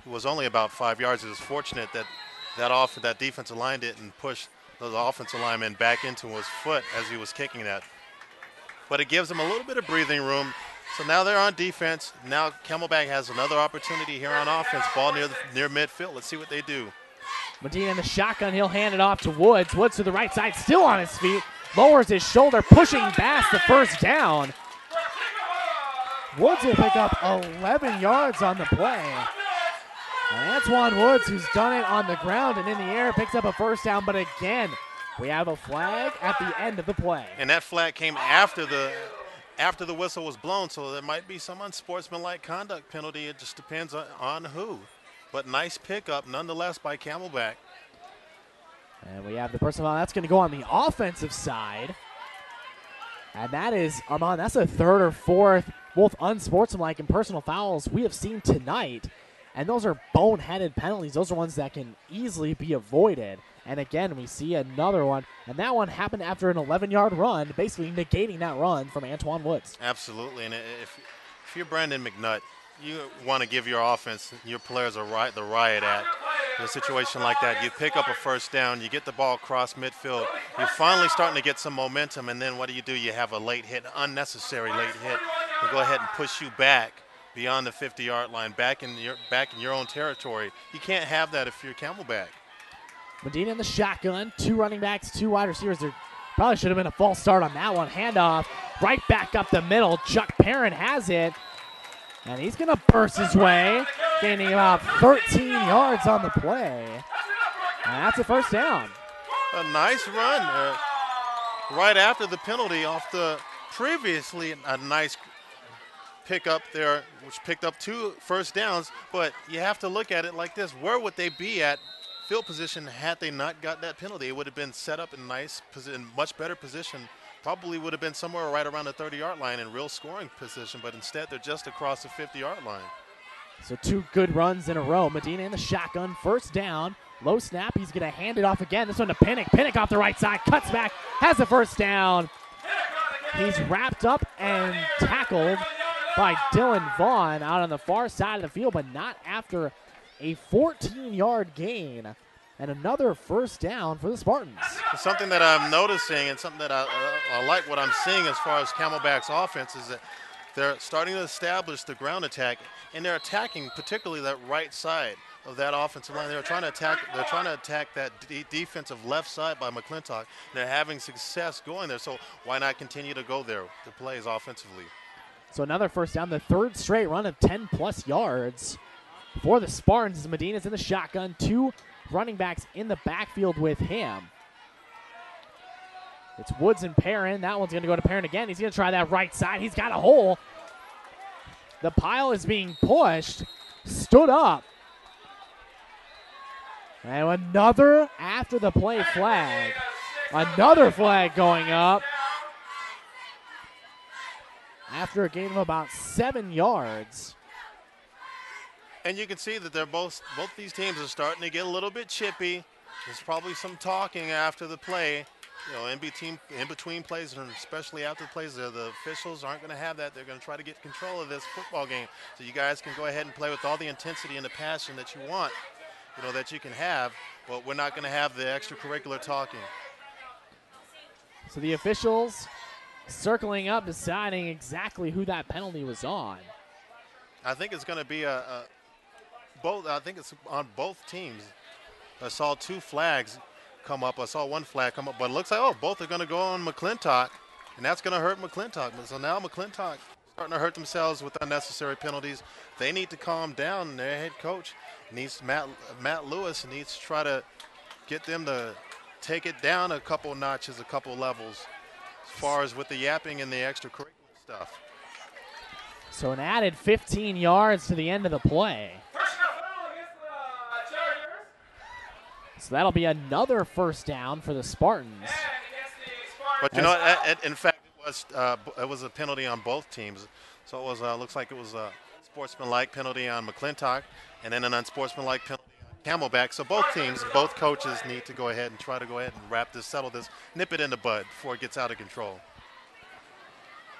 was only about 5 yards. It was fortunate that that defensive line didn't push the offensive lineman back into his foot as he was kicking that. But it gives them a little bit of breathing room. So now they're on defense. Now Camelback has another opportunity here on offense. Ball near midfield. Let's see what they do. Medina in the shotgun. He'll hand it off to Woods. Woods to the right side, still on his feet. Lowers his shoulder, pushing past the first down. Woods will pick up 11 yards on the play. And Antoine Woods, who's done it on the ground and in the air, picks up a first down. But again, we have a flag at the end of the play. And that flag came after the whistle was blown, so there might be some unsportsmanlike conduct penalty. It just depends on who. But nice pickup nonetheless by Camelback. And we have the personal foul. That's going to go on the offensive side. And that is, Armand, that's a 3rd or 4th, both unsportsmanlike and personal fouls we have seen tonight. And those are boneheaded penalties. Those are ones that can easily be avoided. And again, we see another one. And that one happened after an 11-yard run, basically negating that run from Antoine Woods. Absolutely. And if you're Brandon McNutt, you want to give your offense, your players the riot at. In a situation like that, you pick up a first down, you get the ball across midfield, you're finally starting to get some momentum, and then what do? You have a late hit, unnecessary late hit. You go ahead and push you back beyond the 50-yard line, back in your own territory. You can't have that if you're Camelback. Medina in the shotgun, 2 running backs, 2 wide receivers. There probably should have been a false start on that one. Handoff right back up the middle. Chuck Perrin has it, and he's going to burst his way, gaining about 13 yards on the play. And that's a first down. A nice run right after the penalty off the previously a nice pickup there, which picked up 2 first downs. But you have to look at it like this. Where would they be at field position had they not got that penalty? It would have been set up in nice position, much better position. Probably would have been somewhere right around the 30-yard line in real scoring position, but instead they're just across the 50-yard line. So 2 good runs in a row. Medina in the shotgun, first down. Low snap, he's going to hand it off again. This one to Pinnock. Pinnock off the right side, cuts back, has the first down. He's wrapped up and tackled by Dylan Vaughn out on the far side of the field, but not after a 14-yard gain. And another first down for the Spartans. Something that I'm noticing and something that I like what I'm seeing as far as Camelback's offense is that they're starting to establish the ground attack, and they're attacking particularly that right side of that offensive line. They're trying to attack that defensive left side by McClintock. They're having success going there, so why not continue to go there, the plays offensively? So another first down, the 3rd straight run of 10-plus yards for the Spartans as Medina's in the shotgun, 2 running backs in the backfield with him. It's Woods and Perrin. That one's going to go to Perrin again. He's going to try that right side. He's got a hole. The pile is being pushed. Stood up. And another after the play flag. Another flag going up. After a gain of about 7 yards. And you can see that they're both these teams are starting to get a little bit chippy. There's probably some talking after the play. You know, in between plays, and especially after the plays, the officials aren't going to have that. They're going to try to get control of this football game. So you guys can go ahead and play with all the intensity and the passion that you want, you know, that you can have. But we're not going to have the extracurricular talking. So the officials circling up, deciding exactly who that penalty was on. I think it's going to be both. I think it's on both teams. I saw 2 flags come up. I saw 1 flag come up, but it looks like, oh, both are going to go on McClintock, and that's going to hurt McClintock. So now McClintock starting to hurt themselves with unnecessary penalties. They need to calm down. Their head coach needs Matt Lewis needs to try to get them to take it down a couple notches, a couple levels, as far as with the yapping and the extracurricular stuff. So an added 15 yards to the end of the play. So that'll be another first down for the Spartans. But you know, in fact, it was a penalty on both teams. So it was looks like it was a sportsmanlike penalty on McClintock, and then an unsportsmanlike penalty on Camelback. So both teams, both coaches need to go ahead and try to go ahead and wrap this, settle this, nip it in the bud before it gets out of control.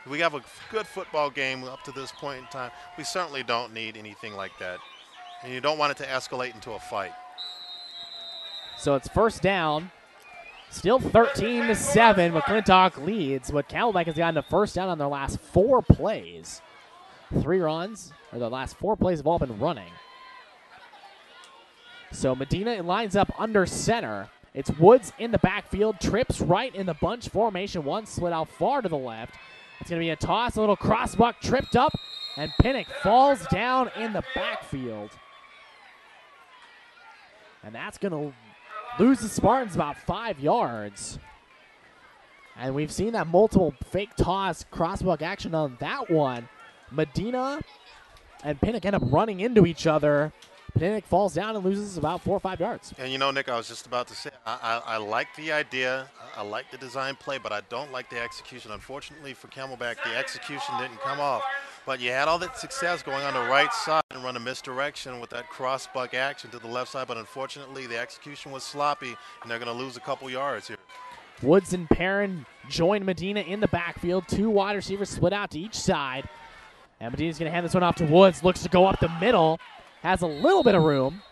We have a good football game up to this point in time. We certainly don't need anything like that, and you don't want it to escalate into a fight. So it's first down. Still 13-7. McClintock leads, but Camelback has gotten a first down on their last 4 plays. 3 runs, or the last 4 plays have all been running. So Medina lines up under center. It's Woods in the backfield, trips right in the bunch formation. 1 split out far to the left. It's going to be a toss, a little crossbuck, tripped up, and Pinnock falls down in the backfield. And that's going to lose the Spartans about 5 yards. And we've seen that multiple fake toss, crossbuck action on that one. Medina and Pinnock end up running into each other. Pinnock falls down and loses about 4 or 5 yards. And you know, Nick, I was just about to say, I like the idea, I like the design play, but I don't like the execution. Unfortunately for Camelback, the execution didn't come off. But you had all that success going on the right side and run a misdirection with that cross-buck action to the left side, but unfortunately the execution was sloppy, and they're going to lose a couple yards here. Woods and Perrin join Medina in the backfield. 2 wide receivers split out to each side. And Medina's going to hand this one off to Woods. Looks to go up the middle. Has a little bit of room.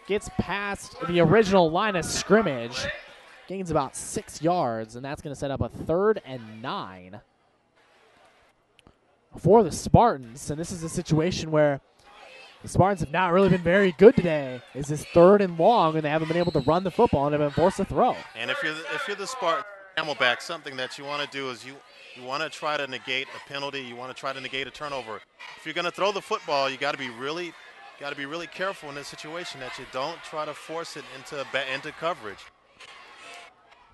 Gets past the original line of scrimmage. Gains about 6 yards, and that's going to set up a 3rd and 9. for the Spartans. And this is a situation where the Spartans have not really been very good today. Is this 3rd and long, and they haven't been able to run the football and have been forced to throw. And if you're the Spartan Camelback, something that you want to do is you want to try to negate a penalty. You want to try to negate a turnover. If you're going to throw the football, you got to be really careful in this situation that you don't try to force it into coverage.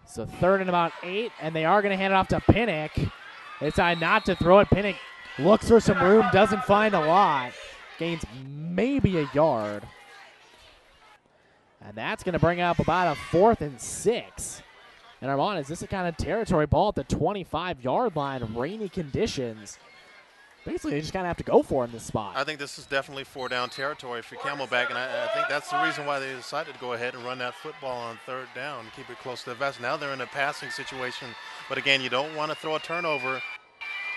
So 3rd and about 8, and they are going to hand it off to Pinnock. They decide not to throw it. Pinnock looks for some room, doesn't find a lot. Gains maybe a yard. And that's going to bring up about a 4th and 6. And Armand, is this a kind of territory ball at the 25-yard line? Rainy conditions. Basically, they just kind of have to go for it in this spot. I think this is definitely 4-down territory for Camelback, and I think that's the reason why they decided to go ahead and run that football on 3rd down and keep it close to the vest. Now they're in a passing situation, but again, you don't want to throw a turnover,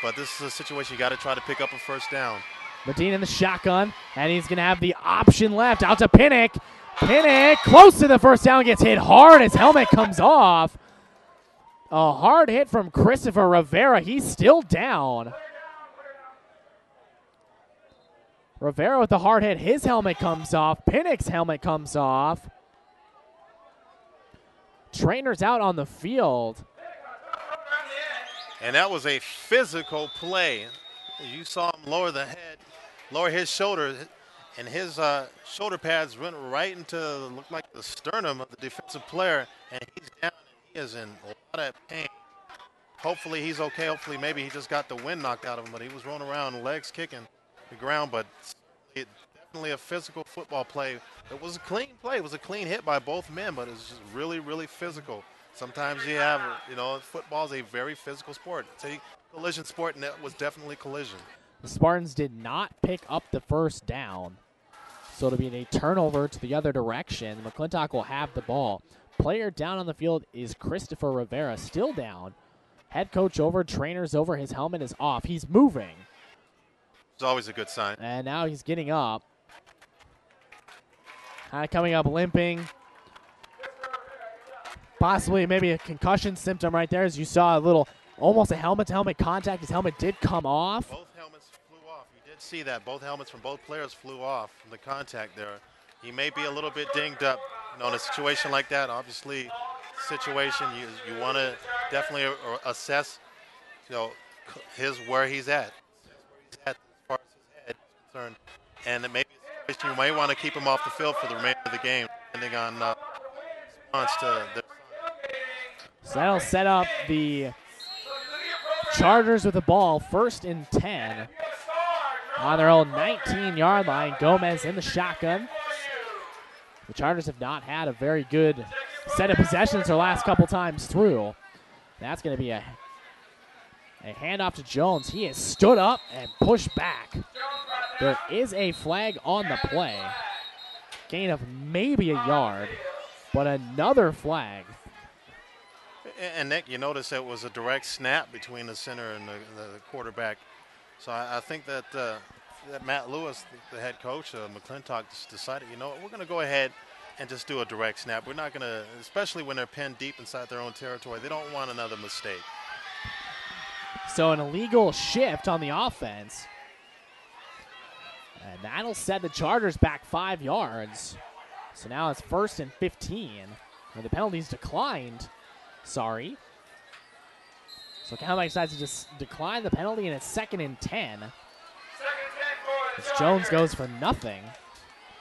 but this is a situation you got to try to pick up a 1st down. Medina in the shotgun, and he's going to have the option left out to Pinnock. Pinnock close to the 1st down, gets hit hard. His helmet comes off. A hard hit from Christopher Rivera. He's still down. Rivera with the hard hit. His helmet comes off. Pinnock's helmet comes off. Trainer's out on the field. And that was a physical play. You saw him lower his shoulder, and his shoulder pads went right into looked like the sternum of the defensive player, and he's down, and he is in a lot of pain. Hopefully he's okay. Hopefully maybe he just got the wind knocked out of him, but he was rolling around, legs kicking the ground. But it definitely a physical football play. It was a clean play. It was a clean hit by both men, but it was just really, really physical. Sometimes you have, football is a very physical sport. It's a collision sport, and that was definitely collision. The Spartans did not pick up the 1st down, so it'll be a turnover to the other direction. McClintock will have the ball. Player down on the field is Christopher Rivera, still down. Head coach over, trainer's over, his helmet is off. He's moving. It's always a good sign. And now he's getting up. Kind of coming up limping. Possibly maybe a concussion symptom right there, as you saw almost a helmet-to-helmet contact. His helmet did come off. Both helmets flew off. You did see that. Both helmets from both players flew off from the contact there. He may be a little bit dinged up. In a situation like that, obviously, you want to definitely assess, where he's at. As far as his head is concerned. And it may be a situation you may want to keep him off the field for the remainder of the game, depending on response to their. So that'll set up the Chargers with the ball, 1st and 10 on their own 19-yard line. Gomez in the shotgun. The Chargers have not had a very good set of possessions their last couple times through. That's going to be a handoff to Jones. He has stood up and pushed back. There is a flag on the play. Gain of maybe a yard, but another flag. And Nick, you notice it was a direct snap between the center and the quarterback. So I think that Matt Lewis, the head coach of McClintock, just decided, we're going to go ahead and just do a direct snap. We're not going to, especially when they're pinned deep inside their own territory, they don't want another mistake. So an illegal shift on the offense. And that'll set the Chargers back 5 yards. So now it's 1st and 15. And the penalty's declined. Sorry. So Camelback decides to just decline the penalty, and it's 2nd and 10. As Jones goes for nothing.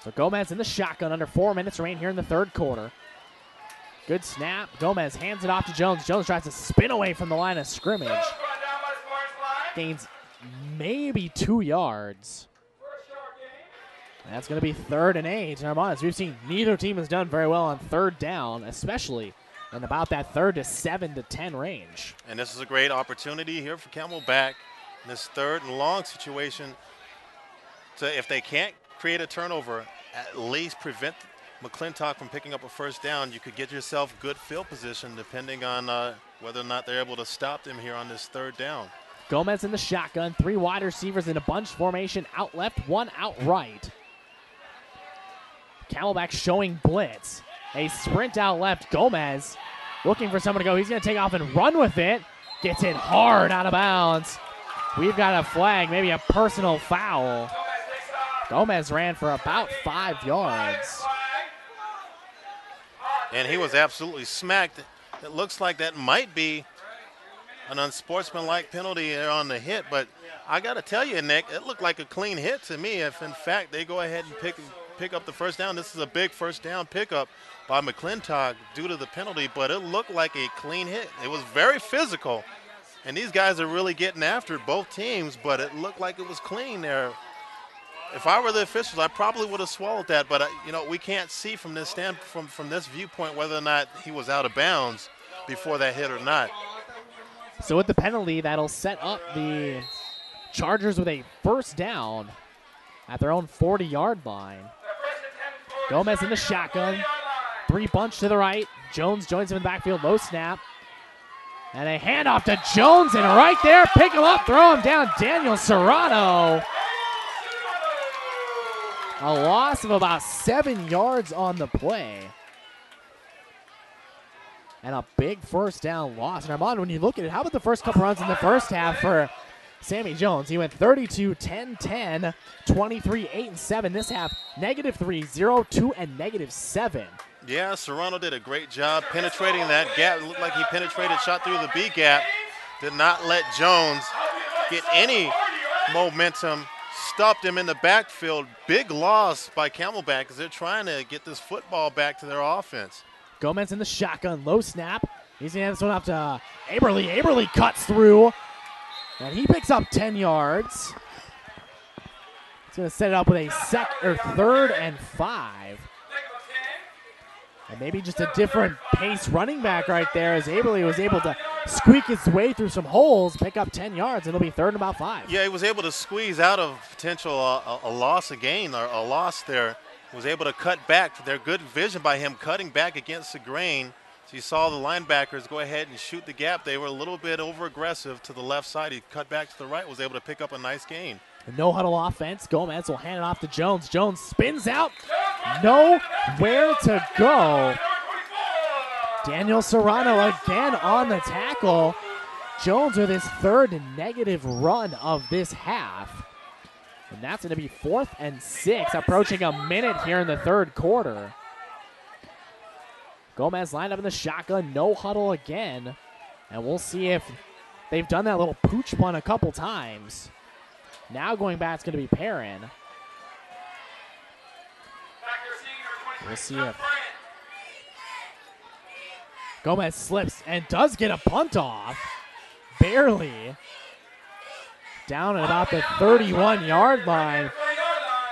So Gomez in the shotgun, under 4 minutes remain here in the 3rd quarter. Good snap. Gomez hands it off to Jones. Jones tries to spin away from the line of scrimmage. Gains maybe 2 yards. And that's going to be 3rd and 8. And Armand, as we've seen, neither team has done very well on 3rd down, especially in about that 3rd to 7 to 10 range. And this is a great opportunity here for Camelback in this 3rd and long situation to, if they can't create a turnover, at least prevent McClintock from picking up a 1st down. You could get yourself good field position depending on whether or not they're able to stop them here on this 3rd down. Gomez in the shotgun, 3 wide receivers in a bunch formation, out left, 1 out right. Camelback showing blitz. A sprint out left. Gomez looking for someone to go. He's going to take off and run with it. Gets it hard out of bounds. We've got a flag, maybe a personal foul. Gomez ran for about 5 yards. And he was absolutely smacked. It looks like that might be an unsportsmanlike penalty there on the hit, but I got to tell you, Nick, it looked like a clean hit to me. If, in fact, they go ahead and pick up the first down. This is a big first down pickup by McClintock due to the penalty, but it looked like a clean hit. It was very physical, and these guys are really getting after it, both teams, but it looked like it was clean there. If I were the officials, I probably would have swallowed that, but we can't see from this from this viewpoint whether or not he was out of bounds before that hit or not. So with the penalty, that'll set up the Chargers with a first down at their own 40-yard line. Gomez in the shotgun. 3 bunch to the right. Jones joins him in the backfield. Low snap. And a handoff to Jones, and right there, pick him up, throw him down. Daniel Serrano. A loss of about 7 yards on the play. And a big first down loss. And Armand, when you look at it, how about the first couple runs in the first half for Sammy Jones? He went 32, 10, 10, 23, 8, and 7. This half, -3, 0, 2, and -7. Yeah, Serrano did a great job penetrating that gap. It looked like he penetrated, shot through the B gap. Did not let Jones get any momentum. Stopped him in the backfield. Big loss by Camelback because they're trying to get this football back to their offense. Gomez in the shotgun, low snap. He's going to hand this one up to Aberle. Aberle cuts through, and he picks up 10 yards. He's going to set it up with a 3rd and 5. And maybe just a different pace running back right there as Aberle was able to squeak his way through some holes, pick up 10 yards, and it'll be 3rd and about 5. Yeah, he was able to squeeze out of potential a loss again, or a loss there. Was able to cut back. Their good vision by him cutting back against the grain. So you saw the linebackers go ahead and shoot the gap. They were a little bit over aggressive to the left side. He cut back to the right, was able to pick up a nice gain. No huddle offense. Gomez will hand it off to Jones. Jones spins out. Nowhere to go. Daniel Serrano again on the tackle. Jones with his 3rd negative run of this half. And that's going to be 4th and 6, approaching a minute here in the 3rd quarter. Gomez lined up in the shotgun, no huddle again. And we'll see if they've done that little pooch punt a couple times. Now going back, it's going to be Perrin. We'll see if Gomez slips and does get a punt off. Barely. Down at about the 31-yard line.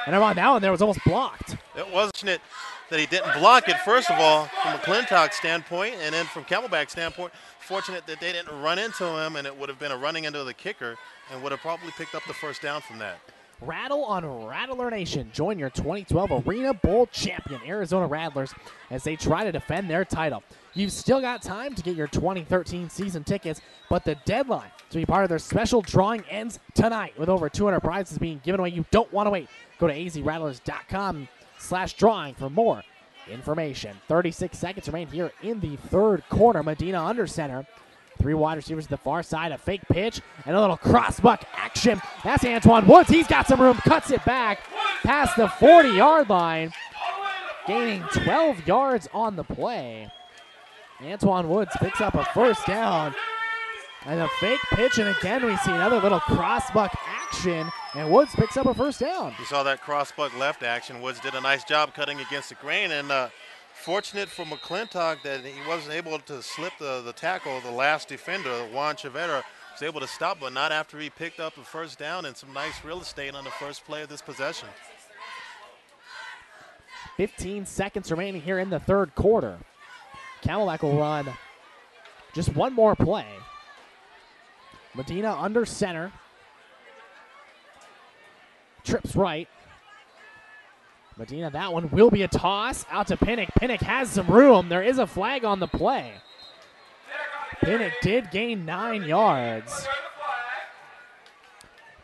And on that one there was almost blocked. It wasn't that he didn't block it, first of all, from McClintock's standpoint, and then from Camelback's standpoint, fortunate that they didn't run into him, and it would have been a running into the kicker and would have probably picked up the first down from that. Rattle on Rattler Nation. Join your 2012 Arena Bowl champion Arizona Rattlers as they try to defend their title. You've still got time to get your 2013 season tickets, but the deadline to be part of their special drawing ends tonight with over 200 prizes being given away. You don't want to wait. Go to azrattlers.com/drawing for more information. 36 seconds remain here in the 3rd quarter. Medina under center. 3 wide receivers to the far side, a fake pitch, and a little cross-buck action. That's Antoine Woods. He's got some room, cuts it back past the 40-yard line, gaining 12 yards on the play. Antoine Woods picks up a first down, and a fake pitch, and again we see another little cross-buck action, and Woods picks up a first down. You saw that cross-buck left action. Woods did a nice job cutting against the grain, and fortunate for McClintock that he wasn't able to slip the tackle. The last defender, Juan Chavera, was able to stop, but not after he picked up a first down and some nice real estate on the first play of this possession. 15 seconds remaining here in the 3rd quarter. Camelback will run just one more play. Medina under center. Trips right. Medina, that one will be a toss out to Pinnock. Pinnock has some room. There is a flag on the play. Pinnock did gain 9 yards.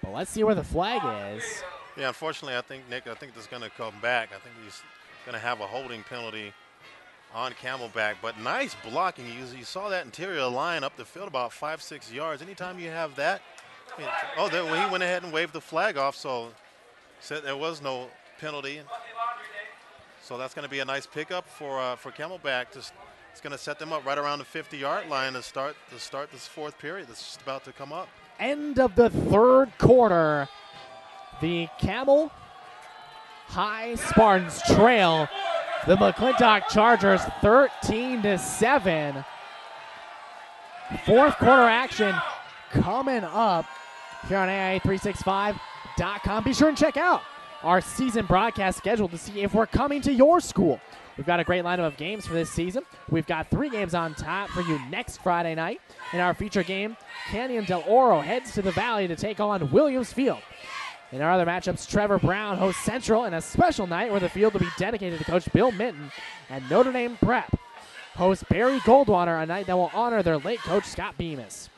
But let's see where the flag is. Yeah, unfortunately, I think this is going to come back. I think he's going to have a holding penalty on Camelback. But nice blocking. You saw that interior line up the field about 5-6 yards. Anytime you have that Oh, he went ahead and waved the flag off, so said there was no penalty. So that's going to be a nice pickup for Camelback. It's going to set them up right around the 50-yard line to start this fourth period that's just about to come up. End of the third quarter. The Camel High Spartans trail the McClintock Chargers 13-7. Fourth quarter action coming up here on AIA365.com. Be sure and check out our season broadcast schedule to see if we're coming to your school. We've got a great lineup of games for this season. We've got 3 games on tap for you next Friday night. In our feature game, Canyon Del Oro heads to the Valley to take on Williams Field. In our other matchups, Trevor Brown hosts Central in a special night where the field will be dedicated to Coach Bill Minton. And Notre Dame Prep hosts Barry Goldwater, a night that will honor their late coach Scott Bemis.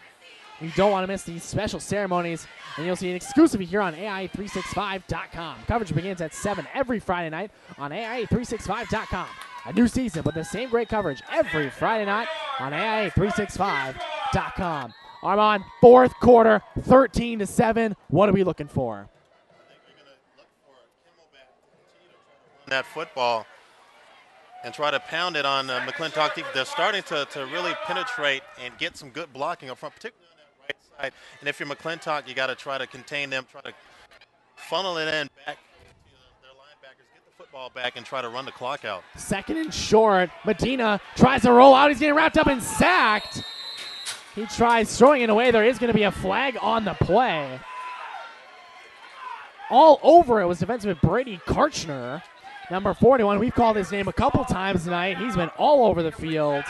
You don't want to miss these special ceremonies, and you'll see it exclusively here on AI365.com. Coverage begins at 7 every Friday night on AI365.com. A new season, but the same great coverage every Friday night on AI365.com. Armand, fourth quarter, 13-7. What are we looking for? I think we're going to look for Camelback to continue to try to run that football and try to pound it on McClintock. They're starting to really penetrate and get some good blocking up front, particularly on that right side. And if you're McClintock, you got to try to contain them, try to funnel it in back to their linebackers, get the football back, and try to run the clock out. Second and short. Medina tries to roll out. He's getting wrapped up and sacked. He tries throwing it away. There is going to be a flag on the play. All over it was defenseman Brady Karchner, number 41. We've called his name a couple times tonight. He's been all over the field.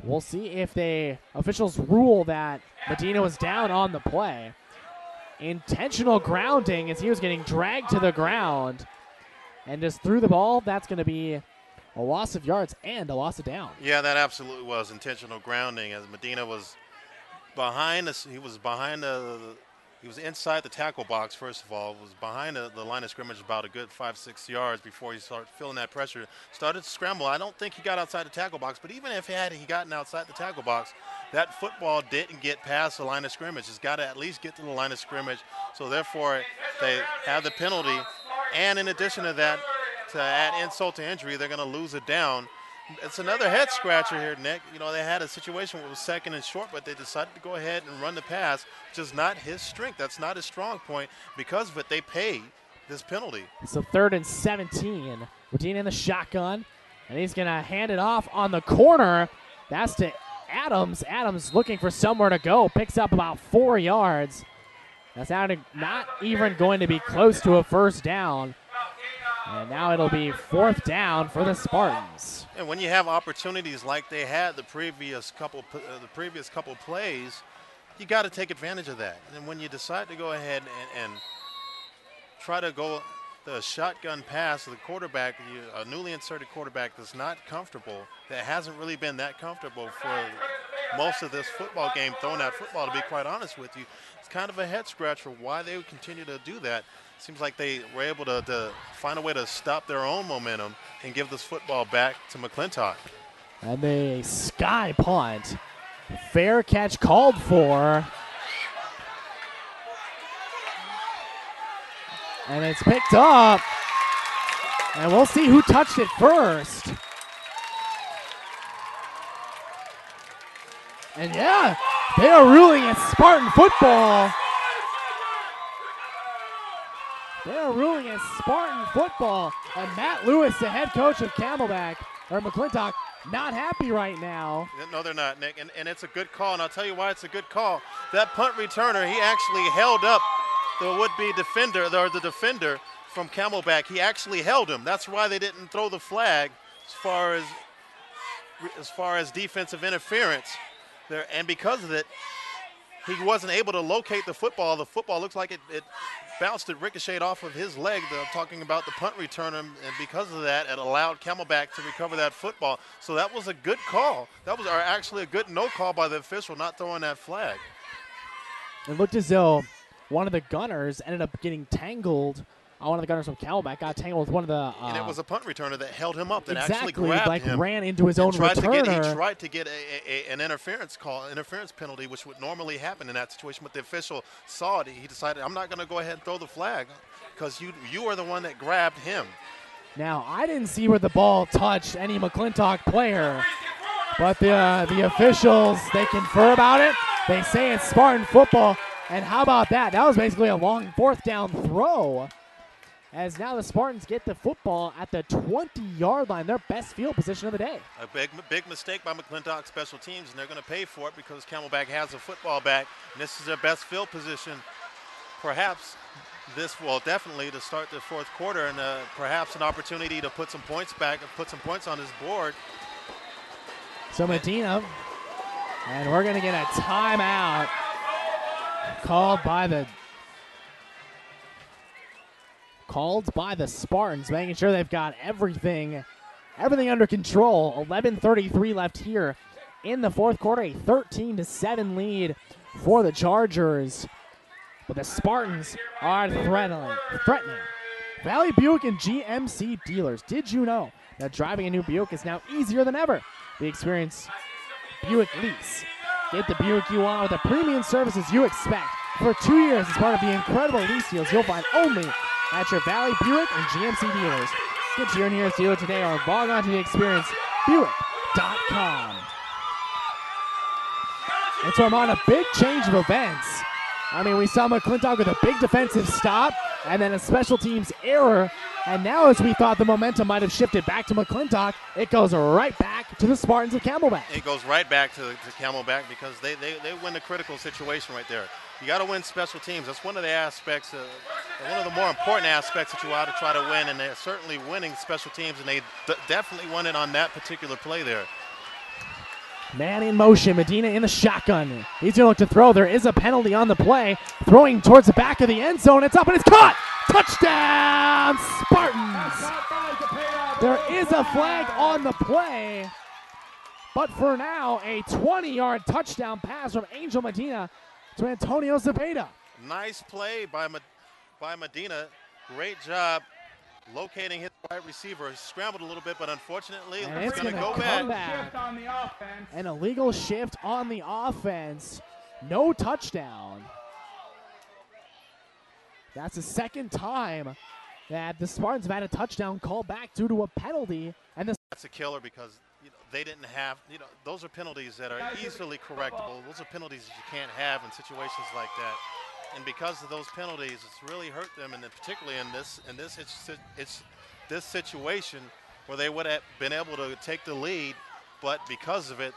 We'll see if the officials rule that Medina was down on the play. Intentional grounding as he was getting dragged to the ground and just threw the ball. That's going to be a loss of yards and a loss of down. Yeah, that absolutely was intentional grounding as Medina was behind us. He was inside the tackle box, first of all, was behind the line of scrimmage about a good 5-6 yards before he started feeling that pressure. Started to scramble. I don't think he got outside the tackle box, but even if he gotten outside the tackle box, that football didn't get past the line of scrimmage. It's got to at least get to the line of scrimmage. So therefore, they have the penalty. And in addition to that, to add insult to injury, they're going to lose it down. It's another head scratcher here, Nick. You know, they had a situation where it was second and short, but they decided to go ahead and run the pass, which is not his strength. That's not his strong point. Because of it, they pay this penalty. So 3rd and 17. Medina in the shotgun, and he's going to hand it off on the corner. That's to Adams. Adams looking for somewhere to go. Picks up about 4 yards. That's not even going to be close to a first down. And now it'll be 4th down for the Spartans. And when you have opportunities like they had the previous couple plays, you got to take advantage of that. And when you decide to go ahead and try to go the shotgun pass to the quarterback, a newly inserted quarterback that's not comfortable, that hasn't really been that comfortable for most of this football game, throwing that football, to be quite honest with you, it's kind of a head scratcher why they would continue to do that. Seems like they were able to find a way to stop their own momentum and give this football back to McClintock. And the sky punt. Fair catch called for. And it's picked up. And we'll see who touched it first. And yeah, they are ruling it Spartan football. They are ruling it Spartan football. And Matt Lewis, the head coach of Camelback, or McClintock, not happy right now. No, they're not, Nick. And it's a good call, and I'll tell you why it's a good call. That punt returner, he actually held up the would-be defender, or the defender from Camelback. He actually held him. That's why they didn't throw the flag as far as defensive interference there. And because of it, he wasn't able to locate the football. The football looks like it bounced, it ricocheted off of his leg. They're talking about the punt returner, and because of that, it allowed Camelback to recover that football. So that was a good call. That was actually a good no call by the official, not throwing that flag. It looked as though one of the gunners ended up getting tangled one of the gunners from Camelback got tangled with one of the. And it was a punt returner that held him up, that exactly, actually grabbed him. ran into his own returner. He tried to get an interference penalty, which would normally happen in that situation, but the official saw it. He decided, I'm not going to go ahead and throw the flag because you are the one that grabbed him. Now, I didn't see where the ball touched any McClintock player, but the officials, they confer about it. They say it's Spartan football, and how about that? That was basically a long 4th down throw, as now the Spartans get the football at the 20-yard line, their best field position of the day. A big mistake by McClintock special teams, and they're going to pay for it because Camelback has a football back, and this is their best field position. Perhaps this will definitely to start the 4th quarter, and perhaps an opportunity to put some points back and put some points on this board. So Medina, and we're going to get a timeout called by the Spartans, making sure they've got everything under control. 11:33 left here in the 4th quarter, a 13-7 lead for the Chargers. But the Spartans are threatening. Valley Buick and GMC dealers. Did you know that driving a new Buick is now easier than ever? The experience Buick lease. Get the Buick you want with the premium services you expect. For 2 years as part of the incredible lease deals you'll find only at your Valley Buick and GMC dealers. Get to your nearest dealer today or log on to theexperiencebuick.com. And so I'm on a big change of events. I mean, we saw McClintock with a big defensive stop and then a special teams error. And now, as we thought the momentum might have shifted back to McClintock, it goes right back to the Spartans of Camelback. It goes right back to Camelback because they win the critical situation right there. You got to win special teams. That's one of the aspects, one of the more important aspects that you ought to try to win, and they're certainly winning special teams, and they definitely won it on that particular play there. Man in motion, Medina in the shotgun. He's going to look to throw. There is a penalty on the play. Throwing towards the back of the end zone. It's up and it's caught. Touchdown, Spartans. There is a flag on the play. But for now, a 20-yard touchdown pass from Angel Medina to Antonio Zepeda. Nice play by Medina. Great job locating his wide receiver. He scrambled a little bit, but unfortunately, it's going to go back. An illegal shift on the offense. No touchdown. That's the second time that the Spartans have had a touchdown called back due to a penalty. And that's a killer because they didn't have, those are penalties that are easily correctable. Those are penalties that you can't have in situations like that. And because of those penalties, it's really hurt them, and particularly in this situation where they would have been able to take the lead, but because of it,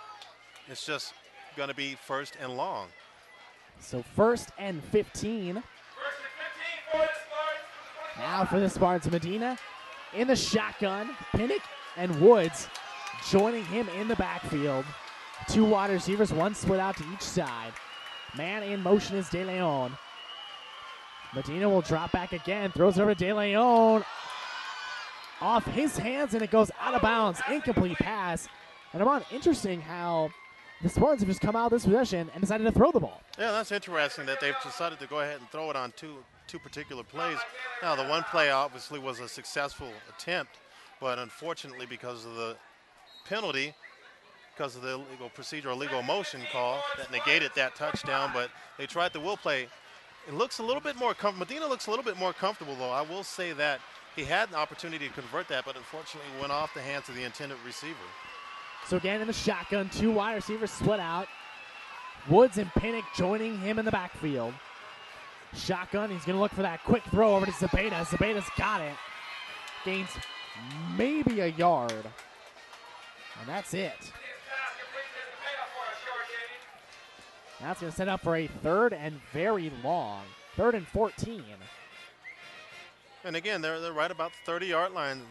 it's just going to be 1st and long. So 1st and 15. Now for the Spartans, Medina in the shotgun. Pinnock and Woods joining him in the backfield. 2 wide receivers, 1 split out to each side. Man in motion is De Leon. Medina will drop back again, throws it over to De Leon. Off his hands, and it goes out of bounds. Incomplete pass. And Armand, interesting how the Spartans have just come out of this possession and decided to throw the ball. Yeah, that's interesting that they've decided to go ahead and throw it on two particular plays. Now, the one play obviously was a successful attempt, but unfortunately because of the penalty, because of the illegal procedure, illegal motion call that negated that touchdown, but they tried the will play. It looks a little bit more Medina looks a little bit more comfortable, though. I will say that he had an opportunity to convert that, but unfortunately went off the hands of the intended receiver. So again in the shotgun, 2 wide receivers split out. Woods and Pinnock joining him in the backfield. Shotgun, he's going to look for that quick throw over to Zepeda. Zepeda's got it. Gains maybe a yard. And that's it. That's going to set up for a 3rd and very long. 3rd and 14. And again, they're right about the 30-yard line.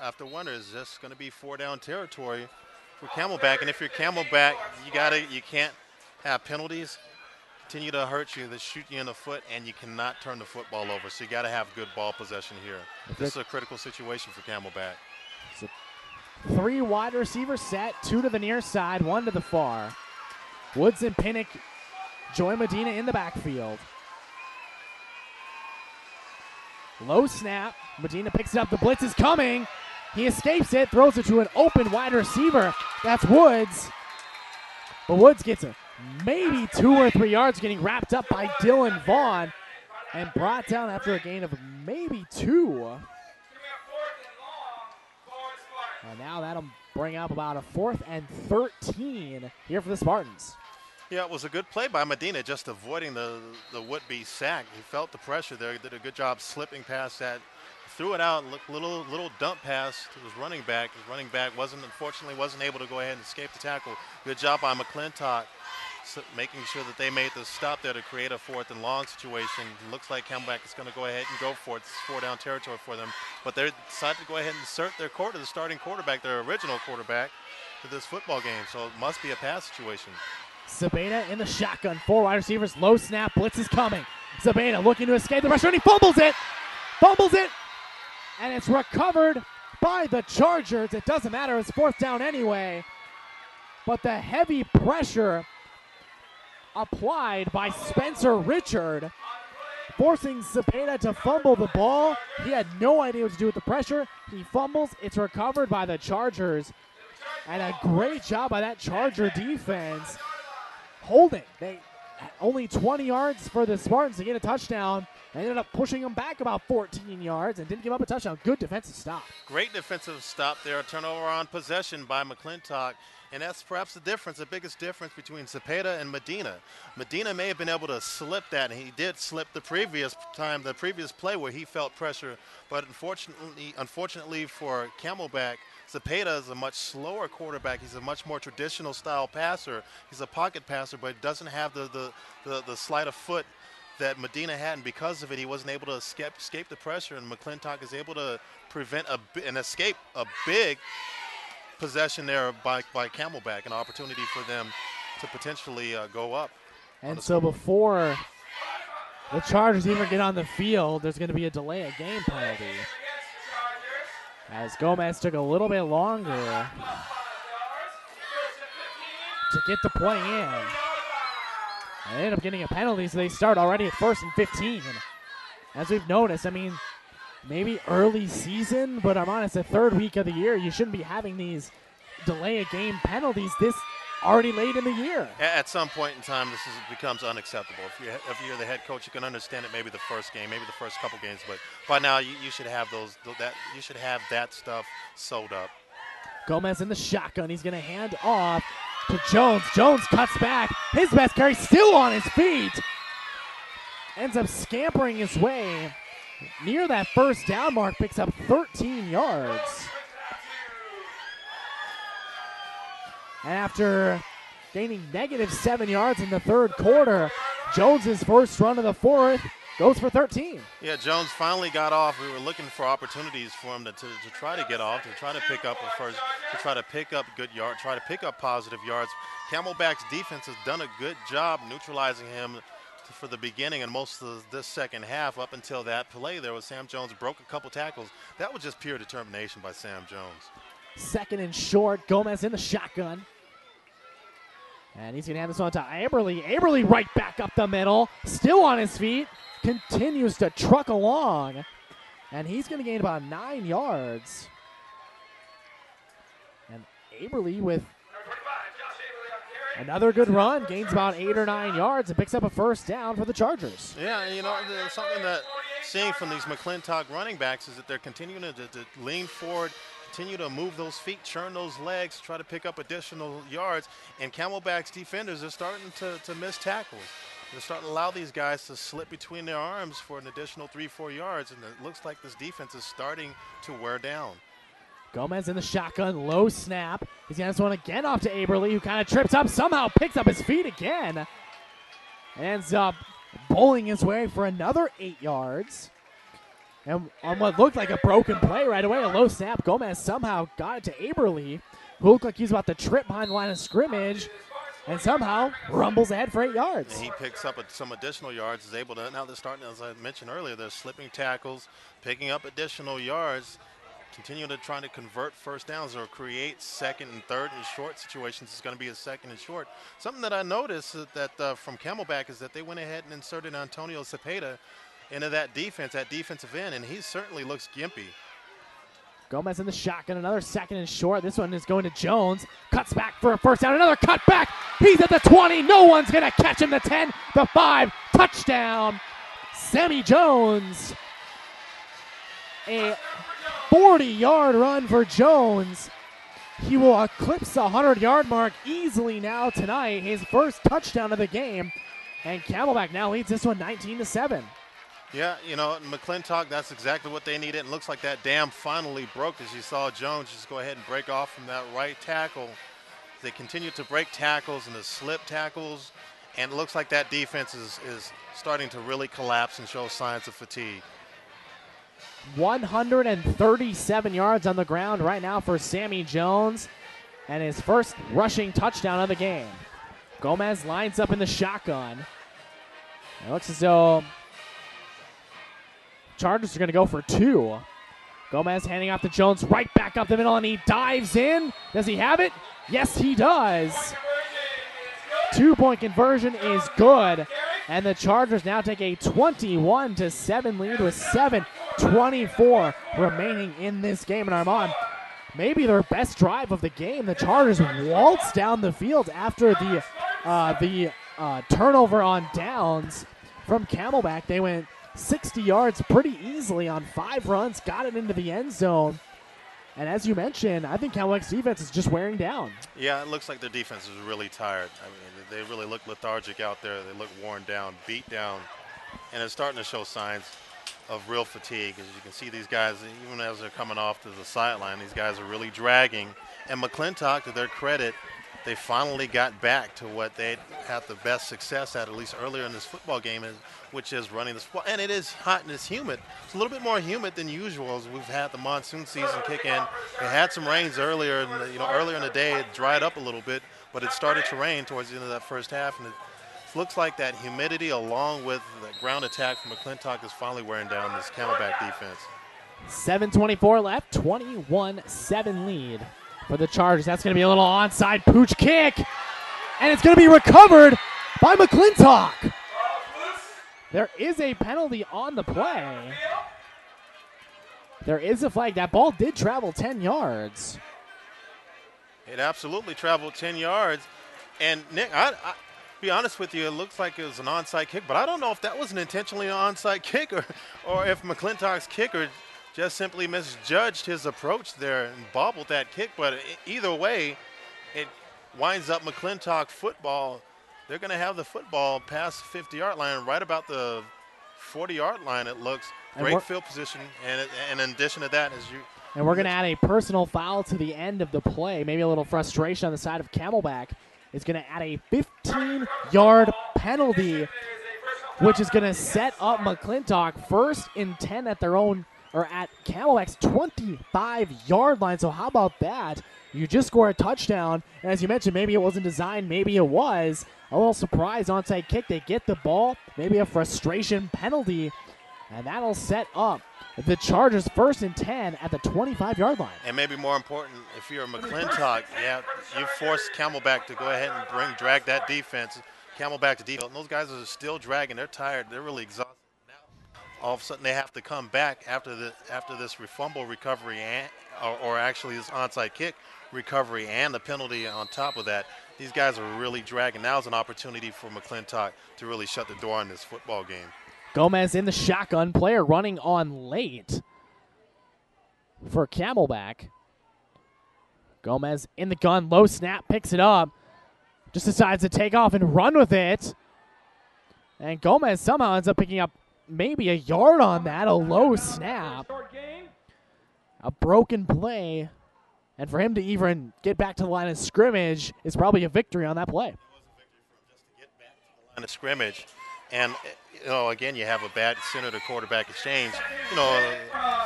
After one, is just going to be 4-down territory for Camelback. And if you're Camelback, you can't have penalties continue to hurt you, that shoot you in the foot, and you cannot turn the football over. So you got to have good ball possession here. This is a critical situation for Camelback. So 3 wide receivers set, 2 to the near side, 1 to the far. Woods and Pinnock join Medina in the backfield. Low snap. Medina picks it up. The blitz is coming. He escapes it, throws it to an open wide receiver. That's Woods. But Woods gets maybe 2 or 3 yards, getting wrapped up by Dylan Vaughn and brought down after a gain of maybe 2. And now that'll bring up about a 4th and 13 here for the Spartans. Yeah, it was a good play by Medina, just avoiding the would-be sack. He felt the pressure there. He did a good job slipping past that. Threw it out, little dump pass to his running back. His running back unfortunately wasn't able to go ahead and escape the tackle. Good job by McClintock, making sure that they made the stop there to create a 4th and long situation. Looks like Camelback is going to go ahead and go for it. This is 4-down territory for them. But they decided to go ahead and insert the starting quarterback, their original quarterback, to this football game. So it must be a pass situation. Sabeda in the shotgun. 4 wide receivers. Low snap. Blitz is coming. Sabeda looking to escape the pressure, and he fumbles it. And it's recovered by the Chargers. It doesn't matter. It's 4th down anyway. But the heavy pressure applied by Spencer Richard, forcing Cepeda to fumble the ball. He had no idea what to do with the pressure. He fumbles. It's recovered by the Chargers. And a great job by that Charger defense holding. They only 20 yards for the Spartans to get a touchdown. They ended up pushing them back about 14 yards and didn't give up a touchdown. Good defensive stop. Great defensive stop there. Turnover on possession by McClintock. And that's perhaps the biggest difference between Cepeda and Medina. Medina may have been able to slip that, and he did slip the previous play where he felt pressure. But unfortunately for Camelback, Cepeda is a much slower quarterback. He's a much more traditional style passer. He's a pocket passer, but doesn't have the sleight of foot that Medina had, and because of it, he wasn't able to escape the pressure, and McClintock is able to prevent and escape a big possession there by Camelback, an opportunity for them to potentially go up. And so before the Chargers even get on the field, there's going to be a delay of game penalty, as Gomez took a little bit longer to get the play in. They end up getting a penalty, so they start already at 1st and 15. As we've noticed, I mean, maybe early season, but I'm honest, the 3rd week of the year, you shouldn't be having these delay of game penalties this already late in the year. At some point in time, this becomes unacceptable. If you're the head coach, you can understand it maybe the first game, maybe the first couple games, but by now you should have that stuff sewed up. Gomez in the shotgun. He's going to hand off to Jones. Jones cuts back. His best carry, still on his feet. Ends up scampering his way near that 1st down mark, picks up 13 yards. And after gaining -7 yards in the 3rd quarter, Jones's first run of the 4th goes for 13. Yeah, Jones finally got off. We were looking for opportunities for him to try to get off, to try to pick up good yards, try to pick up positive yards. Camelback's defense has done a good job neutralizing him for the beginning and most of this second half. Up until that play there was Sam Jones broke a couple tackles. That was just pure determination by Sam Jones. 2nd and short. Gomez in the shotgun. And he's going to hand this on to Aberly. Aberly right back up the middle. Still on his feet. Continues to truck along. And he's going to gain about 9 yards. And Aberly with another good run. Gains about 8 or 9 yards and picks up a 1st down for the Chargers. Yeah, you know, something that seeing from these McClintock running backs is that they're continuing to lean forward, continue to move those feet, churn those legs, try to pick up additional yards. And Camelback's defenders are starting to miss tackles. They're starting to allow these guys to slip between their arms for an additional 3-4 yards, and it looks like this defense is starting to wear down. Gomez in the shotgun, low snap. He's going to one again off to Aberly, who kind of trips up, somehow picks up his feet again. Ends up bowling his way for another 8 yards. And on what looked like a broken play right away, a low snap, Gomez somehow got it to Aberly, who looked like he was about to trip behind the line of scrimmage, and somehow rumbles ahead for 8 yards. And he picks up some additional yards, is able to, now they're starting, as I mentioned earlier, they're slipping tackles, picking up additional yards, continue to try to convert 1st downs or create 2nd and 3rd and short situations. It's going to be a 2nd and short. Something that I noticed that from Camelback is that they went ahead and inserted Antonio Cepeda into that defensive end, and he certainly looks gimpy. Gomez in the shotgun, another second and short. This one is going to Jones. Cuts back for a first down, another cut back. He's at the 20. No one's going to catch him. The 10, the 5, touchdown. Sammy Jones. A 40-yard run for Jones. He will eclipse the 100-yard mark easily now tonight. His first touchdown of the game. And Camelback now leads this one 19-7. Yeah, you know, McClintock, that's exactly what they needed. It looks like that dam finally broke as you saw Jones just go ahead and break off from that right tackle. They continue to break tackles and to slip tackles, and it looks like that defense is starting to really collapse and show signs of fatigue. 137 yards on the ground right now for Sammy Jones, and his first rushing touchdown of the game. Gomez lines up in the shotgun. It looks as though Chargers are going to go for 2. Gomez handing off to Jones, right back up the middle, and he dives in. Does he have it? Yes, he does. 2-point conversion is good, and the Chargers now take a 21-7 lead with 7:24 remaining in this game. And Armand, maybe their best drive of the game. The Chargers waltz down the field after the turnover on downs from Camelback. They went 60 yards pretty easily on 5 runs, got it into the end zone. And as you mentioned, I think Camelback's defense is just wearing down. Yeah, it looks like their defense is really tired. I mean, they really look lethargic out there. They look worn down, beat down, and it's starting to show signs of real fatigue. As you can see, these guys, even as they're coming off to the sideline, these guys are really dragging. And McClintock, to their credit, they finally got back to what they had the best success at least earlier in this football game, which is running this football. And it is hot and it's humid. It's a little bit more humid than usual as we've had the monsoon season kick in. They had some rains earlier, earlier in the day. It dried up a little bit, but it started to rain towards the end of that first half. And it looks like that humidity along with the ground attack from McClintock is finally wearing down this Camelback defense. 7:24 left, 21-7 lead for the Chargers. That's going to be a little onside pooch kick, and it's going to be recovered by McClintock. There is a penalty on the play. There is a flag. That ball did travel 10 yards. It absolutely traveled 10 yards. And, Nick, I be honest with you, it looks like it was an onside kick, but I don't know if that was an intentionally onside kick or if McClintock's kicker just simply misjudged his approach there and bobbled that kick. But either way, it winds up McClintock football. They're going to have the football past the 50-yard line, right about the 40-yard line, it looks. Great field position, and in addition to that, and we're going to add a personal foul to the end of the play. Maybe a little frustration on the side of Camelback. Is going to add a 15-yard penalty, which is going to set up McClintock first and 10 at their own, or at Camelback's 25-yard line. So how about that? You just score a touchdown, and as you mentioned, maybe it wasn't designed, maybe it was. A little surprise onside kick. They get the ball, maybe a frustration penalty, and that'll set up the Chargers first and 10 at the 25-yard line. And maybe more important, if you're a McClintock, you force Camelback to go ahead and drag that defense. Camelback to defense. And those guys are still dragging. They're tired. They're really exhausted. Now, all of a sudden, they have to come back after this fumble recovery or actually this onside kick recovery and the penalty on top of that. These guys are really dragging. Now's an opportunity for McClintock to really shut the door on this football game. Gomez in the shotgun, player running on late for Camelback. Gomez in the gun, low snap, picks it up, just decides to take off and run with it. And Gomez somehow ends up picking up maybe a yard on that, a low snap. A broken play. And for him to even get back to the line of scrimmage is probably a victory on that play. It was a victory for him just to get back to the line of scrimmage. And, again, you have a bad center to quarterback exchange.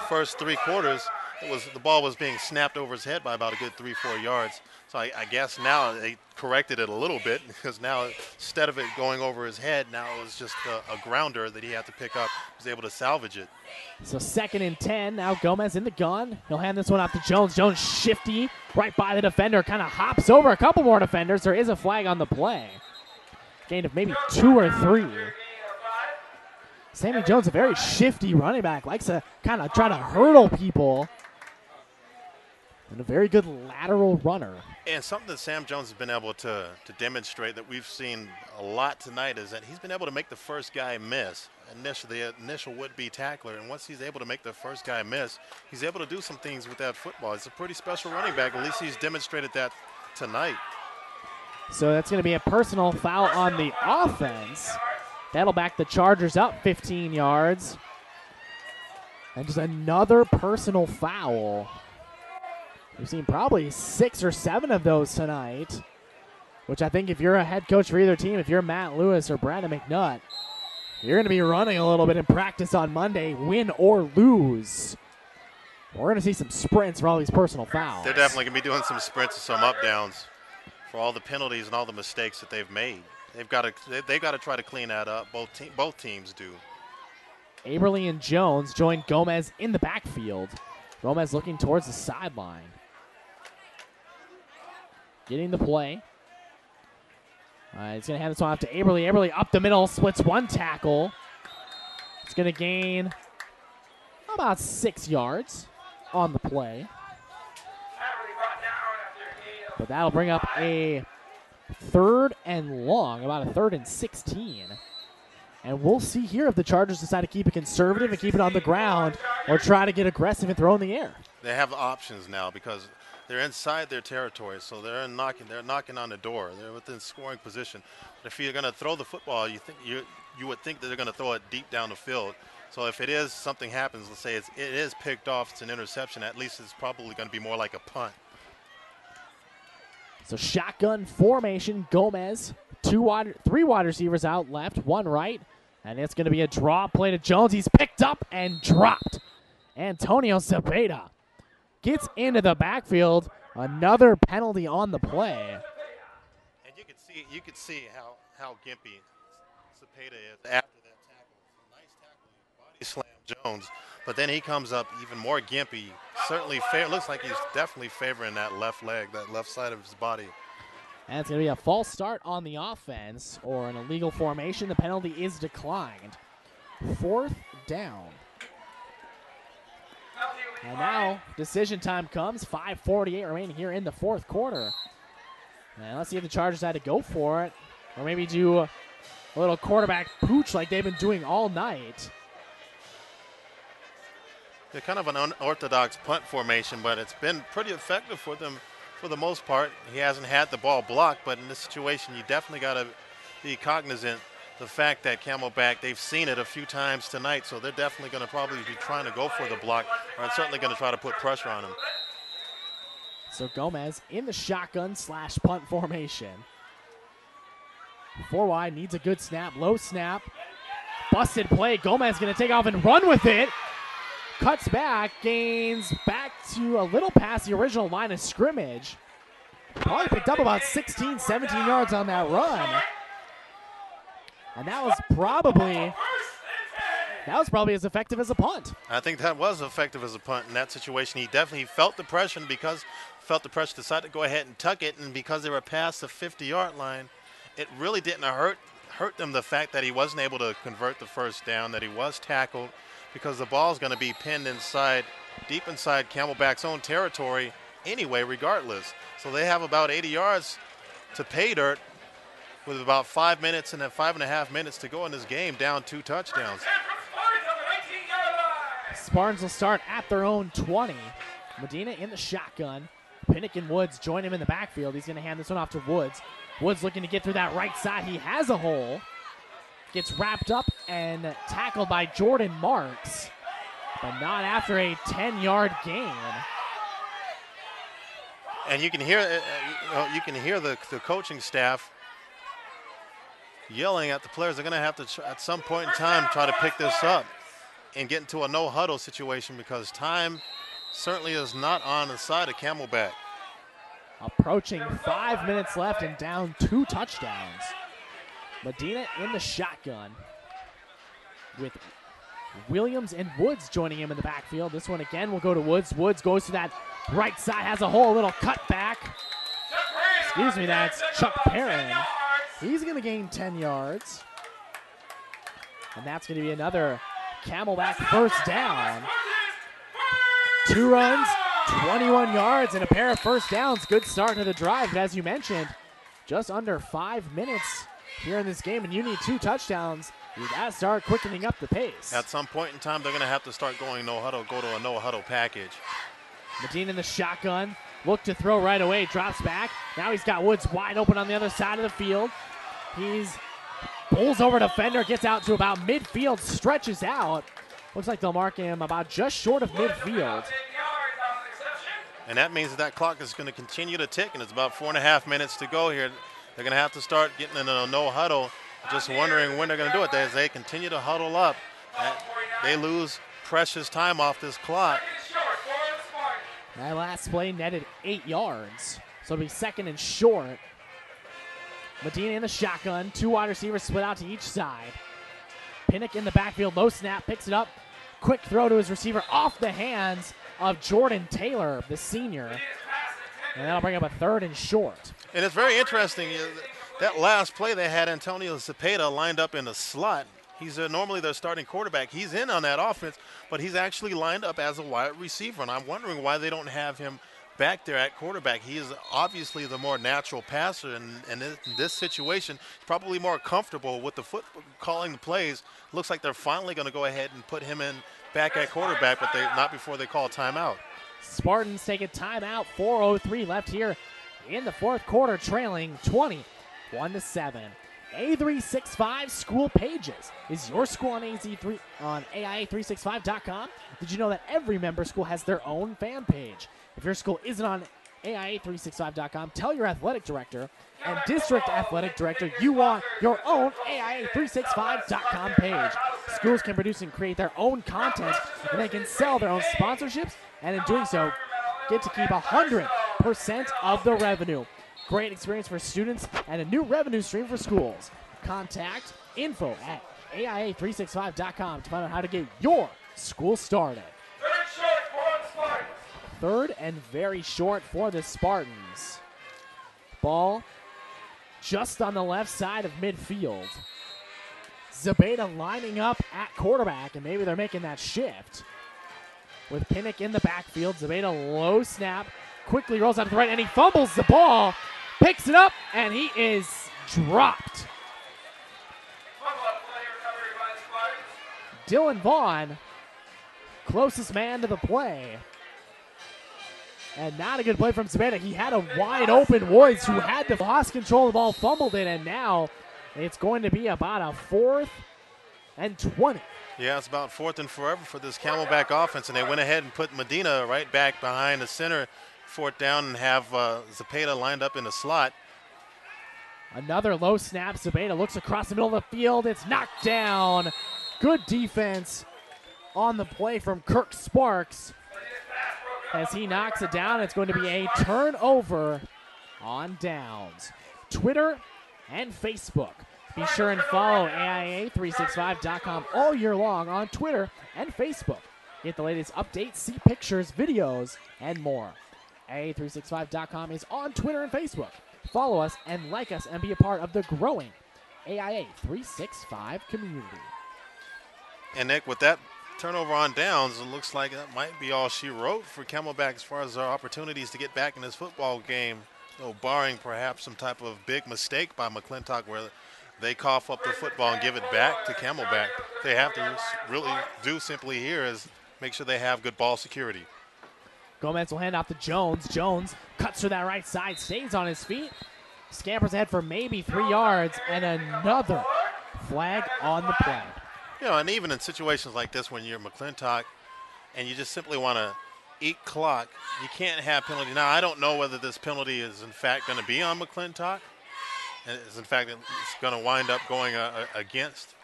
First 3 quarters, the ball was being snapped over his head by about a good 3-4 yards. So I guess now they corrected it a little bit because now instead of it going over his head, now it was just a grounder that he had to pick up. He was able to salvage it. So 2nd and 10. Now Gomez in the gun. He'll hand this one off to Jones. Jones shifty right by the defender, kind of hops over a couple more defenders. There is a flag on the play. Gain of maybe 2 or 3. Sammy Jones, a very shifty running back, likes to kind of try to hurdle people. And a very good lateral runner. And something that Sam Jones has been able to demonstrate that we've seen a lot tonight is that he's been able to make the first guy miss, the initial would-be tackler. And once he's able to make the first guy miss, he's able to do some things with that football. He's a pretty special running back. At least he's demonstrated that tonight. So that's going to be a personal foul on the offense. That'll back the Chargers up 15 yards. And just another personal foul. We've seen probably 6 or 7 of those tonight, which I think if you're a head coach for either team, if you're Matt Lewis or Brandon McNutt, you're going to be running a little bit in practice on Monday, win or lose. We're going to see some sprints for all these personal fouls. They're definitely going to be doing some sprints and some up-downs for all the penalties and all the mistakes that they've made. They've got to try to clean that up. Both teams do. Aberly and Jones join Gomez in the backfield. Gomez looking towards the sideline. Getting the play. He's going to hand this one off to Aberly. Aberly up the middle, splits one tackle. It's going to gain about 6 yards on the play. But that'll bring up a 3rd and long, about a 3rd and 16. And we'll see here if the Chargers decide to keep it conservative and keep it on the ground or try to get aggressive and throw in the air. They have options now because they're inside their territory, so they're knocking on the door. They're within scoring position. But if you're going to throw the football, you would think that they're going to throw it deep down the field. So if it is something happens, let's say it is picked off, it's an interception, at least it's probably going to be more like a punt. So shotgun formation, Gomez, 3 wide receivers out left, 1 right, and it's going to be a draw play to Jones. He's picked up and dropped. Antonio Cepeda gets into the backfield. Another penalty on the play. And you could see how gimpy Cepeda is after that tackle. Nice tackle, body slam Jones, but then he comes up even more gimpy. Certainly looks like he's definitely favoring that left leg, that left side of his body. And it's going to be a false start on the offense or an illegal formation. The penalty is declined. 4th down. And now decision time comes. 5:48 remaining here in the 4th quarter. And let's see if the Chargers had to go for it or maybe do a little quarterback pooch like they've been doing all night. They're kind of an unorthodox punt formation, but it's been pretty effective for them for the most part. He hasn't had the ball blocked, but in this situation, you definitely got to be cognizant the fact that Camelback, they've seen it a few times tonight, so they're definitely going to probably be trying to go for the block, or certainly going to try to put pressure on him. So Gomez in the shotgun / punt formation. 4 wide, needs a good snap, low snap. Busted play, Gomez going to take off and run with it. Cuts back, gains back to a little past the original line of scrimmage. Probably picked up about 16, 17 yards on that run. And that was probably as effective as a punt. I think that was effective as a punt in that situation. He definitely felt the pressure, and because felt the pressure, decided to go ahead and tuck it, and because they were past the 50-yard line, it really didn't hurt them the fact that he wasn't able to convert the first down, that he was tackled, because the ball's going to be pinned inside, deep inside Camelback's own territory anyway, regardless. So they have about 80 yards to pay dirt with about 5 minutes and then 5.5 minutes to go in this game, down 2 touchdowns. Spartans will start at their own 20. Medina in the shotgun. Pinnock and Woods join him in the backfield. He's going to hand this one off to Woods. Woods looking to get through that right side. He has a hole. Gets wrapped up and tackled by Jordan Marks, but not after a 10-yard gain. And you can hear the coaching staff yelling at the players. They're going to have to, at some point in time, try to pick this up and get into a no-huddle situation because time certainly is not on the side of Camelback. Approaching 5 minutes left and down 2 touchdowns. Medina in the shotgun with Williams and Woods joining him in the backfield. This one again will go to Woods. Woods goes to that right side, has a hole, a little cut back. Excuse me, that's Chuck Perrin. He's going to gain 10 yards. And that's going to be another Camelback first down. 2 runs, 21 yards, and a pair of first downs. Good start to the drive, but as you mentioned, just under 5 minutes here in this game, and you need 2 touchdowns. You got to start quickening up the pace. At some point in time, they're going to have to start going no huddle, go to a no huddle package. Medina in the shotgun, look to throw right away, drops back. Now he's got Woods wide open on the other side of the field. He's pulls over defender, gets out to about midfield, stretches out. Looks like they'll mark him about just short of midfield. And that means that clock is going to continue to tick, and it's about 4.5 minutes to go here. They're going to have to start getting in a no huddle. Just wondering when they're going to do it. As they continue to huddle up, they lose precious time off this clock. That last play netted 8 yards, so it'll be 2nd and short. Medina in the shotgun, 2 wide receivers split out to each side. Pinnock in the backfield, low snap, picks it up. Quick throw to his receiver off the hands of Jordan Taylor, the senior. And that'll bring up a 3rd and short. And it's very interesting. That last play, they had Antonio Cepeda lined up in the slot. He's normally their starting quarterback. He's in on that offense, but he's actually lined up as a wide receiver. And I'm wondering why they don't have him back there at quarterback. He is obviously the more natural passer, and in this situation, probably more comfortable with the foot calling the plays. Looks like they're finally going to go ahead and put him in back at quarterback, but not before they call timeout. Spartans take a timeout. 4:03 left here in the 4th quarter, trailing 21-7. A365 School Pages is your school on AIA365.com. Did you know that every member school has their own fan page? If your school isn't on AIA365.com, tell your athletic director and district athletic director you want your own AIA365.com page. Schools can produce and create their own content, and they can sell their own sponsorships, and in doing so, get to keep 100% of the revenue. Great experience for students and a new revenue stream for schools. Contact info@AIA365.com to find out how to get your school started. 3rd and very short for the Spartans. Ball just on the left side of midfield. Cepeda lining up at quarterback, and maybe they're making that shift. With Pinnock in the backfield, Cepeda low snap, quickly rolls out to the right, and he fumbles the ball. Picks it up, and he is dropped. Dylan Vaughn, closest man to the play. And not a good play from Cepeda. He had a wide open Woods who had to lost control of the ball, fumbled it, and now it's going to be about a 4th and 20. Yeah, it's about 4th and forever for this Camelback offense, and they went ahead and put Medina right back behind the center. 4th down, and have Cepeda lined up in the slot. Another low snap. Cepeda looks across the middle of the field. It's knocked down. Good defense on the play from Kirk Sparks. As he knocks it down, it's going to be a turnover on downs. Twitter and Facebook. Be sure and follow AIA365.com all year long on Twitter and Facebook. Get the latest updates, see pictures, videos, and more. AIA365.com is on Twitter and Facebook. Follow us and like us and be a part of the growing AIA365 community. And Nick, with that turnover on downs, it looks like that might be all she wrote for Camelback as far as our opportunities to get back in this football game. So barring perhaps some type of big mistake by McClintock where they cough up the football and give it back to Camelback. They have to really do simply here is make sure they have good ball security. Gomez will hand off to Jones. Jones cuts to that right side, stays on his feet, scampers ahead for maybe 3 yards, and another flag on the play. You know, and even in situations like this when you're McClintock and you just simply want to eat clock, you can't have penalty. Now, I don't know whether this penalty is in fact going to be on McClintock, and is in fact it's going to wind up going against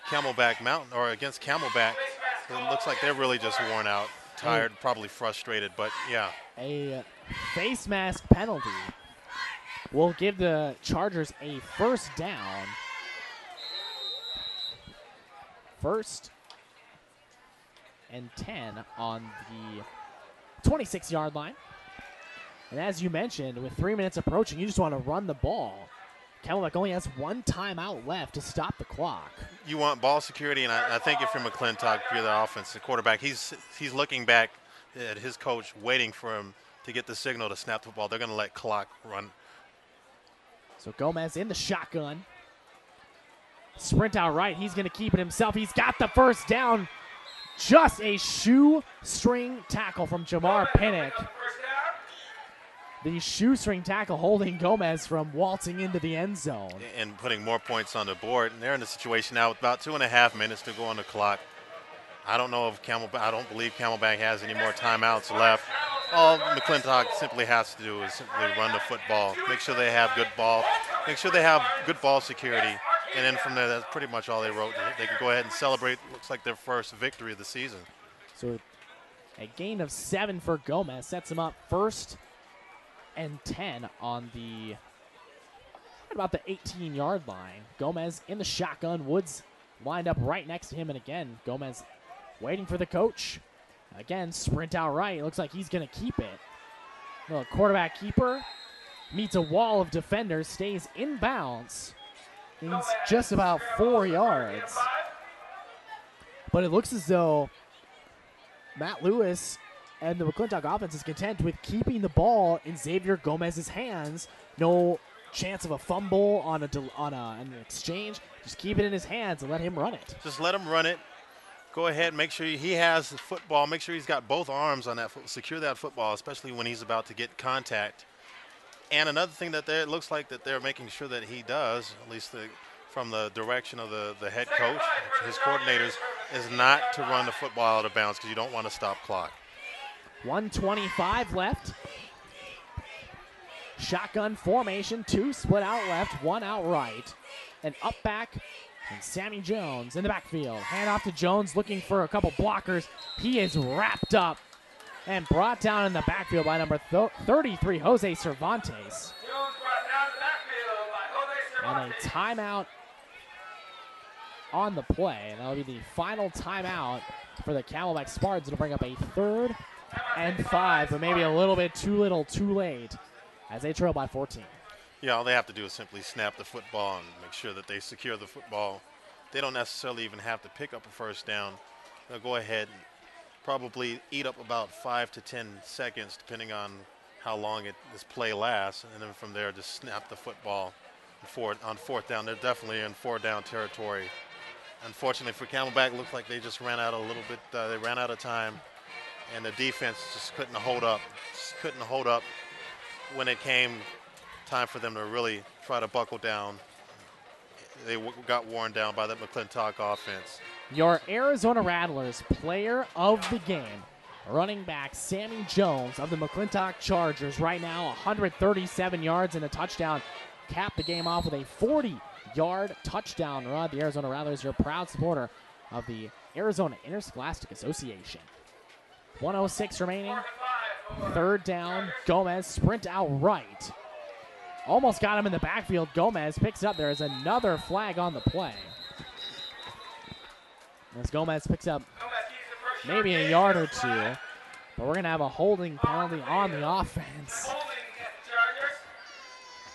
Camelback Mountain or against Camelback. It looks like they're really just worn out. Tired, probably frustrated, but yeah. A face mask penalty will give the Chargers a first down. 1st and 10 on the 26-yard line. And as you mentioned, with 3 minutes approaching, you just want to run the ball. Camelback only has 1 timeout left to stop the clock. you want ball security, and I think if you're McClintock, if you're the offensive quarterback, he's looking back at his coach, waiting for him to get the signal to snap the ball. They're going to let clock run. So Gomez in the shotgun. Sprint out right. He's going to keep it himself. He's got the first down. Just a shoestring tackle from Jamar Pinnock. The shoestring tackle holding Gomez from waltzing into the end zone. And putting more points on the board. And they're in a situation now with about 2.5 minutes to go on the clock. I don't know if I don't believe Camelback has any more timeouts left. All McClintock simply has to do is simply run the football, make sure they have good ball, make sure they have good ball security. And then from there, that's pretty much all they wrote. They can go ahead and celebrate, looks like their first victory of the season. So a gain of 7 for Gomez sets him up 1st and 10 on about the 18-yard line. Gomez in the shotgun. Woods lined up right next to him. And again, Gomez waiting for the coach. Again, sprint out right. It looks like he's going to keep it. The quarterback keeper meets a wall of defenders, stays in bounds. Gains just about 4 yards. But it looks as though Matt Lewis and the McClintock offense is content with keeping the ball in Xavier Gomez's hands. No chance of a fumble on an exchange. Just keep it in his hands and let him run it. Just let him run it. Go ahead, make sure he has the football. Make sure he's got both arms on that, secure that football, especially when he's about to get contact. And another thing that it looks like that they're making sure that he does, at least from the direction of the head coach, his coordinators, is not to run the football out of bounds because you don't want to stop clock. 1:25 left. Shotgun formation, 2 split out left, 1 out right. And up back, and Sammy Jones in the backfield. Hand off to Jones, looking for a couple blockers. He is wrapped up and brought down in the backfield by number 33, Jose Cervantes. And a timeout on the play. And that'll be the final timeout for the Camelback Spartans. It'll bring up a 3rd and 5, but maybe a little bit too little, too late, as they trail by 14. Yeah, all they have to do is simply snap the football and make sure that they secure the football. They don't necessarily even have to pick up a first down. They'll go ahead and probably eat up about 5 to 10 seconds, depending on how long this play lasts. And then from there, just snap the football on 4th down. They're definitely in 4-down territory. Unfortunately for Camelback, looks like they just ran out a little bit. They ran out of time. And the defense just couldn't hold up. When it came time for them to really try to buckle down. They got worn down by the McClintock offense. Your Arizona Rattlers player of the game, running back Sammy Jones of the McClintock Chargers. Right now, 137 yards and a touchdown. Capped the game off with a 40-yard touchdown run. The Arizona Rattlers, your proud supporter of the Arizona Interscholastic Association. 1:06 remaining. 3rd down. Gomez sprint out right. Almost got him in the backfield. Gomez picks it up. There is another flag on the play. As Gomez picks up maybe a yard or 2. But we're going to have a holding penalty on the offense.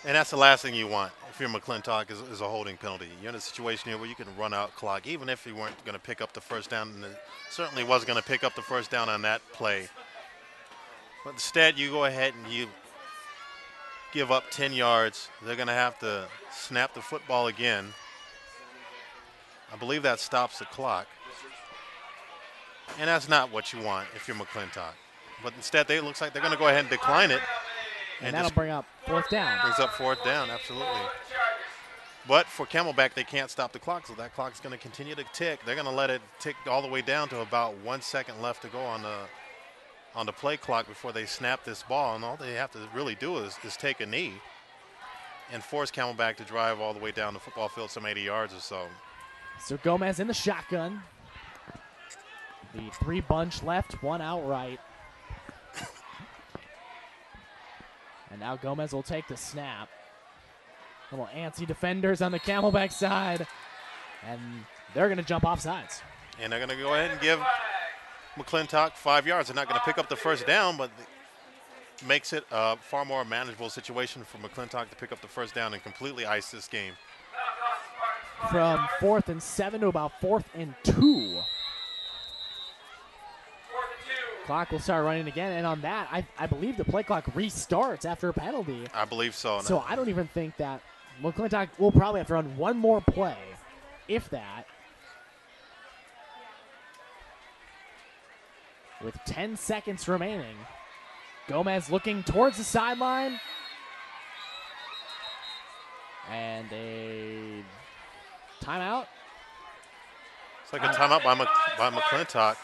And that's the last thing you want if you're McClintock is a holding penalty. You're in a situation here where you can run out clock, even if you weren't going to pick up the first down. And it certainly wasn't going to pick up the first down on that play. But instead, you go ahead and you give up 10 yards. They're going to have to snap the football again. I believe that stops the clock. And that's not what you want if you're McClintock. But instead, it looks like they're going to go ahead and decline it. And that'll bring up 4th down. Brings up 4th down, absolutely. But for Camelback, they can't stop the clock, so that clock's going to continue to tick. They're going to let it tick all the way down to about 1 second left to go on the play clock before they snap this ball. And all they have to really do is take a knee and force Camelback to drive all the way down the football field some 80 yards or so. So Gomez in the shotgun. The 3 bunch left, 1 out right. And now Gomez will take the snap. Little antsy defenders on the Camelback side. And they're going to jump off sides. And they're going to go ahead and give McClintock 5 yards. They're not going to pick up the first down, but it makes it a far more manageable situation for McClintock to pick up the first down and completely ice this game. from 4th and 7 to about 4th and 2. Clock will start running again, and on that, I believe the play clock restarts after a penalty. I believe so. So I don't even think that McClintock will probably have to run one more play, if that. With 10 seconds remaining. Gomez looking towards the sideline. And a timeout. It's like a timeout by McClintock.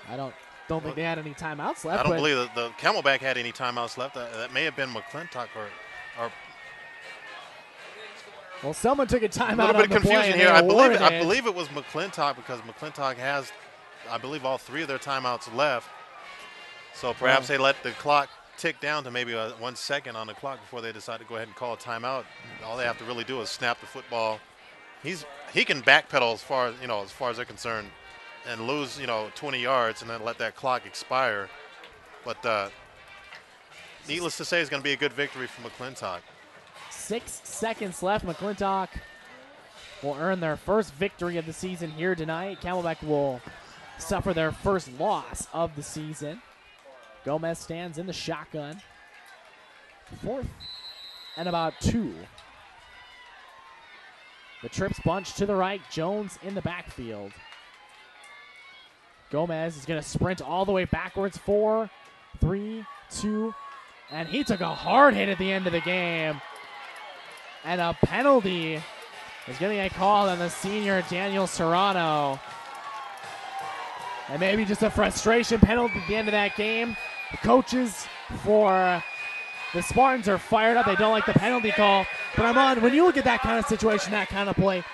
I don't think they had any timeouts left. I don't believe that the Camelback had any timeouts left. That may have been McClintock or well, someone took a timeout. A little bit of confusion here. I believe it was McClintock, because McClintock has, I believe, all 3 of their timeouts left. So perhaps they let the clock tick down to maybe 1 second on the clock before they decide to go ahead and call a timeout. All they have to really do is snap the football. He can backpedal as far as they're concerned, and lose 20 yards and then let that clock expire. But needless to say, it's going to be a good victory for McClintock. 6 seconds left. McClintock will earn their first victory of the season here tonight. Camelback will suffer their first loss of the season. Gomez stands in the shotgun. 4th and about 2. The trips bunch to the right. Jones in the backfield. Gomez is going to sprint all the way backwards. 4, 3, 2, and he took a hard hit at the end of the game. And a penalty is going to get called on the senior Daniel Serrano. And maybe just a frustration penalty at the end of that game. The coaches for the Spartans are fired up. They don't like the penalty call. But Armand, when you look at that kind of situation, that kind of play,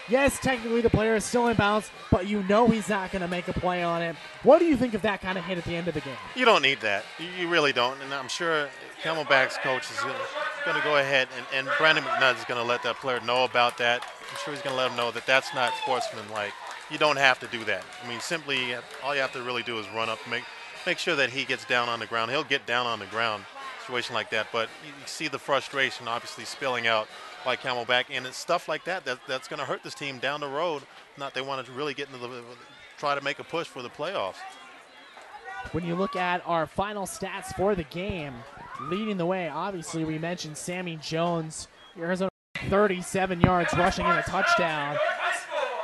yes, technically the player is still in bounds, but you know he's not going to make a play on it. What do you think of that kind of hit at the end of the game? You don't need that. You really don't. And I'm sure Camelback's coach is going to go ahead, and Brandon McNutt is going to let that player know about that. I'm sure he's going to let him know that that's not sportsmanlike. You don't have to do that. I mean, simply all you have to really do is run up, make sure that he gets down on the ground. He'll get down on the ground, situation like that. But you see the frustration obviously spilling out by Camelback, and it's stuff like that's going to hurt this team down the road. Not they want to really get into try to make a push for the playoffs. When you look at our final stats for the game, leading the way, obviously we mentioned Sammy Jones, Arizona 37 yards rushing in a touchdown.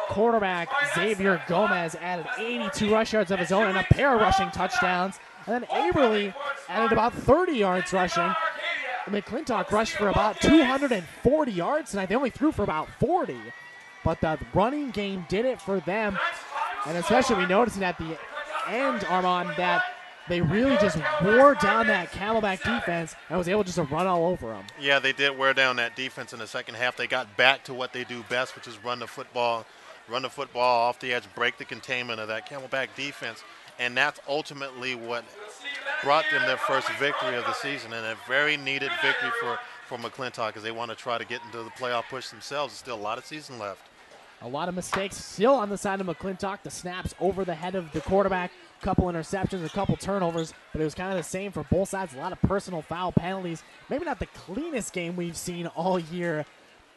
Quarterback Xavier Gomez added 82 rush yards of his own and a pair of rushing touchdowns. And then Aberly added about 30 yards rushing. McClintock rushed for about 240 yards tonight. They only threw for about 40. But the running game did it for them. And especially we noticed at the end, Armand, that they really just wore down that Camelback defense and was able just to run all over them. Yeah, they did wear down that defense in the second half. They got back to what they do best, which is run the football off the edge, break the containment of that Camelback defense. And that's ultimately what brought them their first victory of the season, and a very needed victory for McClintock as they want to try to get into the playoff push themselves. There's still a lot of season left. A lot of mistakes still on the side of McClintock. The snaps over the head of the quarterback, a couple interceptions, a couple turnovers, but it was kind of the same for both sides. A lot of personal foul penalties. Maybe not the cleanest game we've seen all year,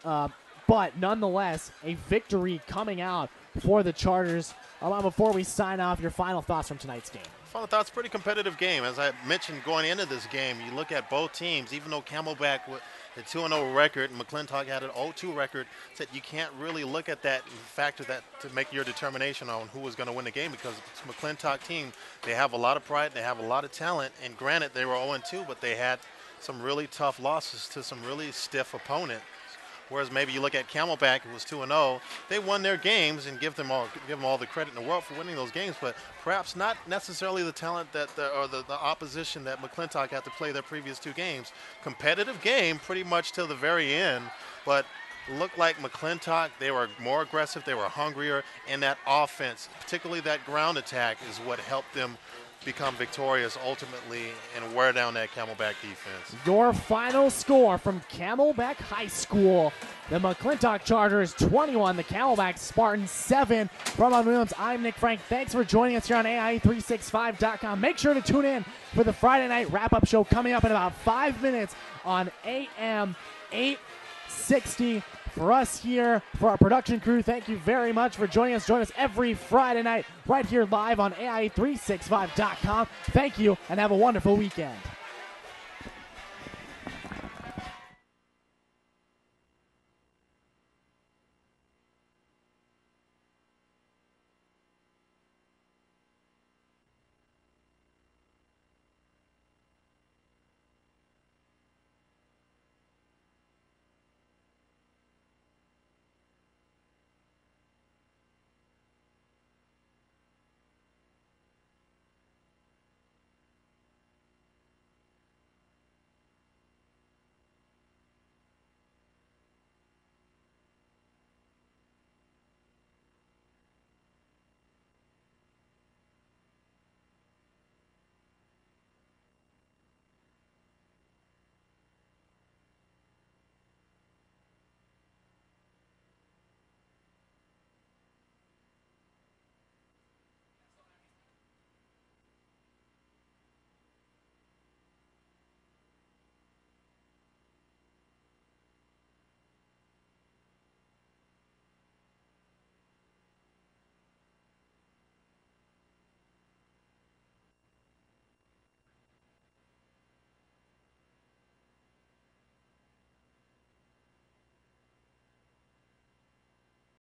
but nonetheless, a victory coming out for the Chargers. Before we sign off, your final thoughts from tonight's game. Final thoughts, pretty competitive game. As I mentioned going into this game, you look at both teams, even though Camelback with a 2-0 record and McClintock had an 0-2 record, that you can't really look at that and factor that to make your determination on who was going to win the game, because it's a McClintock team. They have a lot of pride, they have a lot of talent, and granted they were 0-2, but they had some really tough losses to some really stiff opponents. Whereas maybe you look at Camelback, who was 2-0, they won their games and give them all the credit in the world for winning those games, but perhaps not necessarily the talent that the opposition that McClintock had to play their previous 2 games. Competitive game pretty much till the very end, but looked like McClintock, they were more aggressive, they were hungrier, and that offense, particularly that ground attack, is what helped them become victorious ultimately and wear down that Camelback defense. Your final score from Camelback High School: the McClintock Chargers 21, the Camelback Spartans 7. From Ron Williams, I'm Nick Frank. Thanks for joining us here on AIA365.com. Make sure to tune in for the Friday night wrap-up show coming up in about 5 minutes on AM 860. For us here, for our production crew, thank you very much for joining us. Join us every Friday night right here live on AIA365.com. Thank you, and have a wonderful weekend.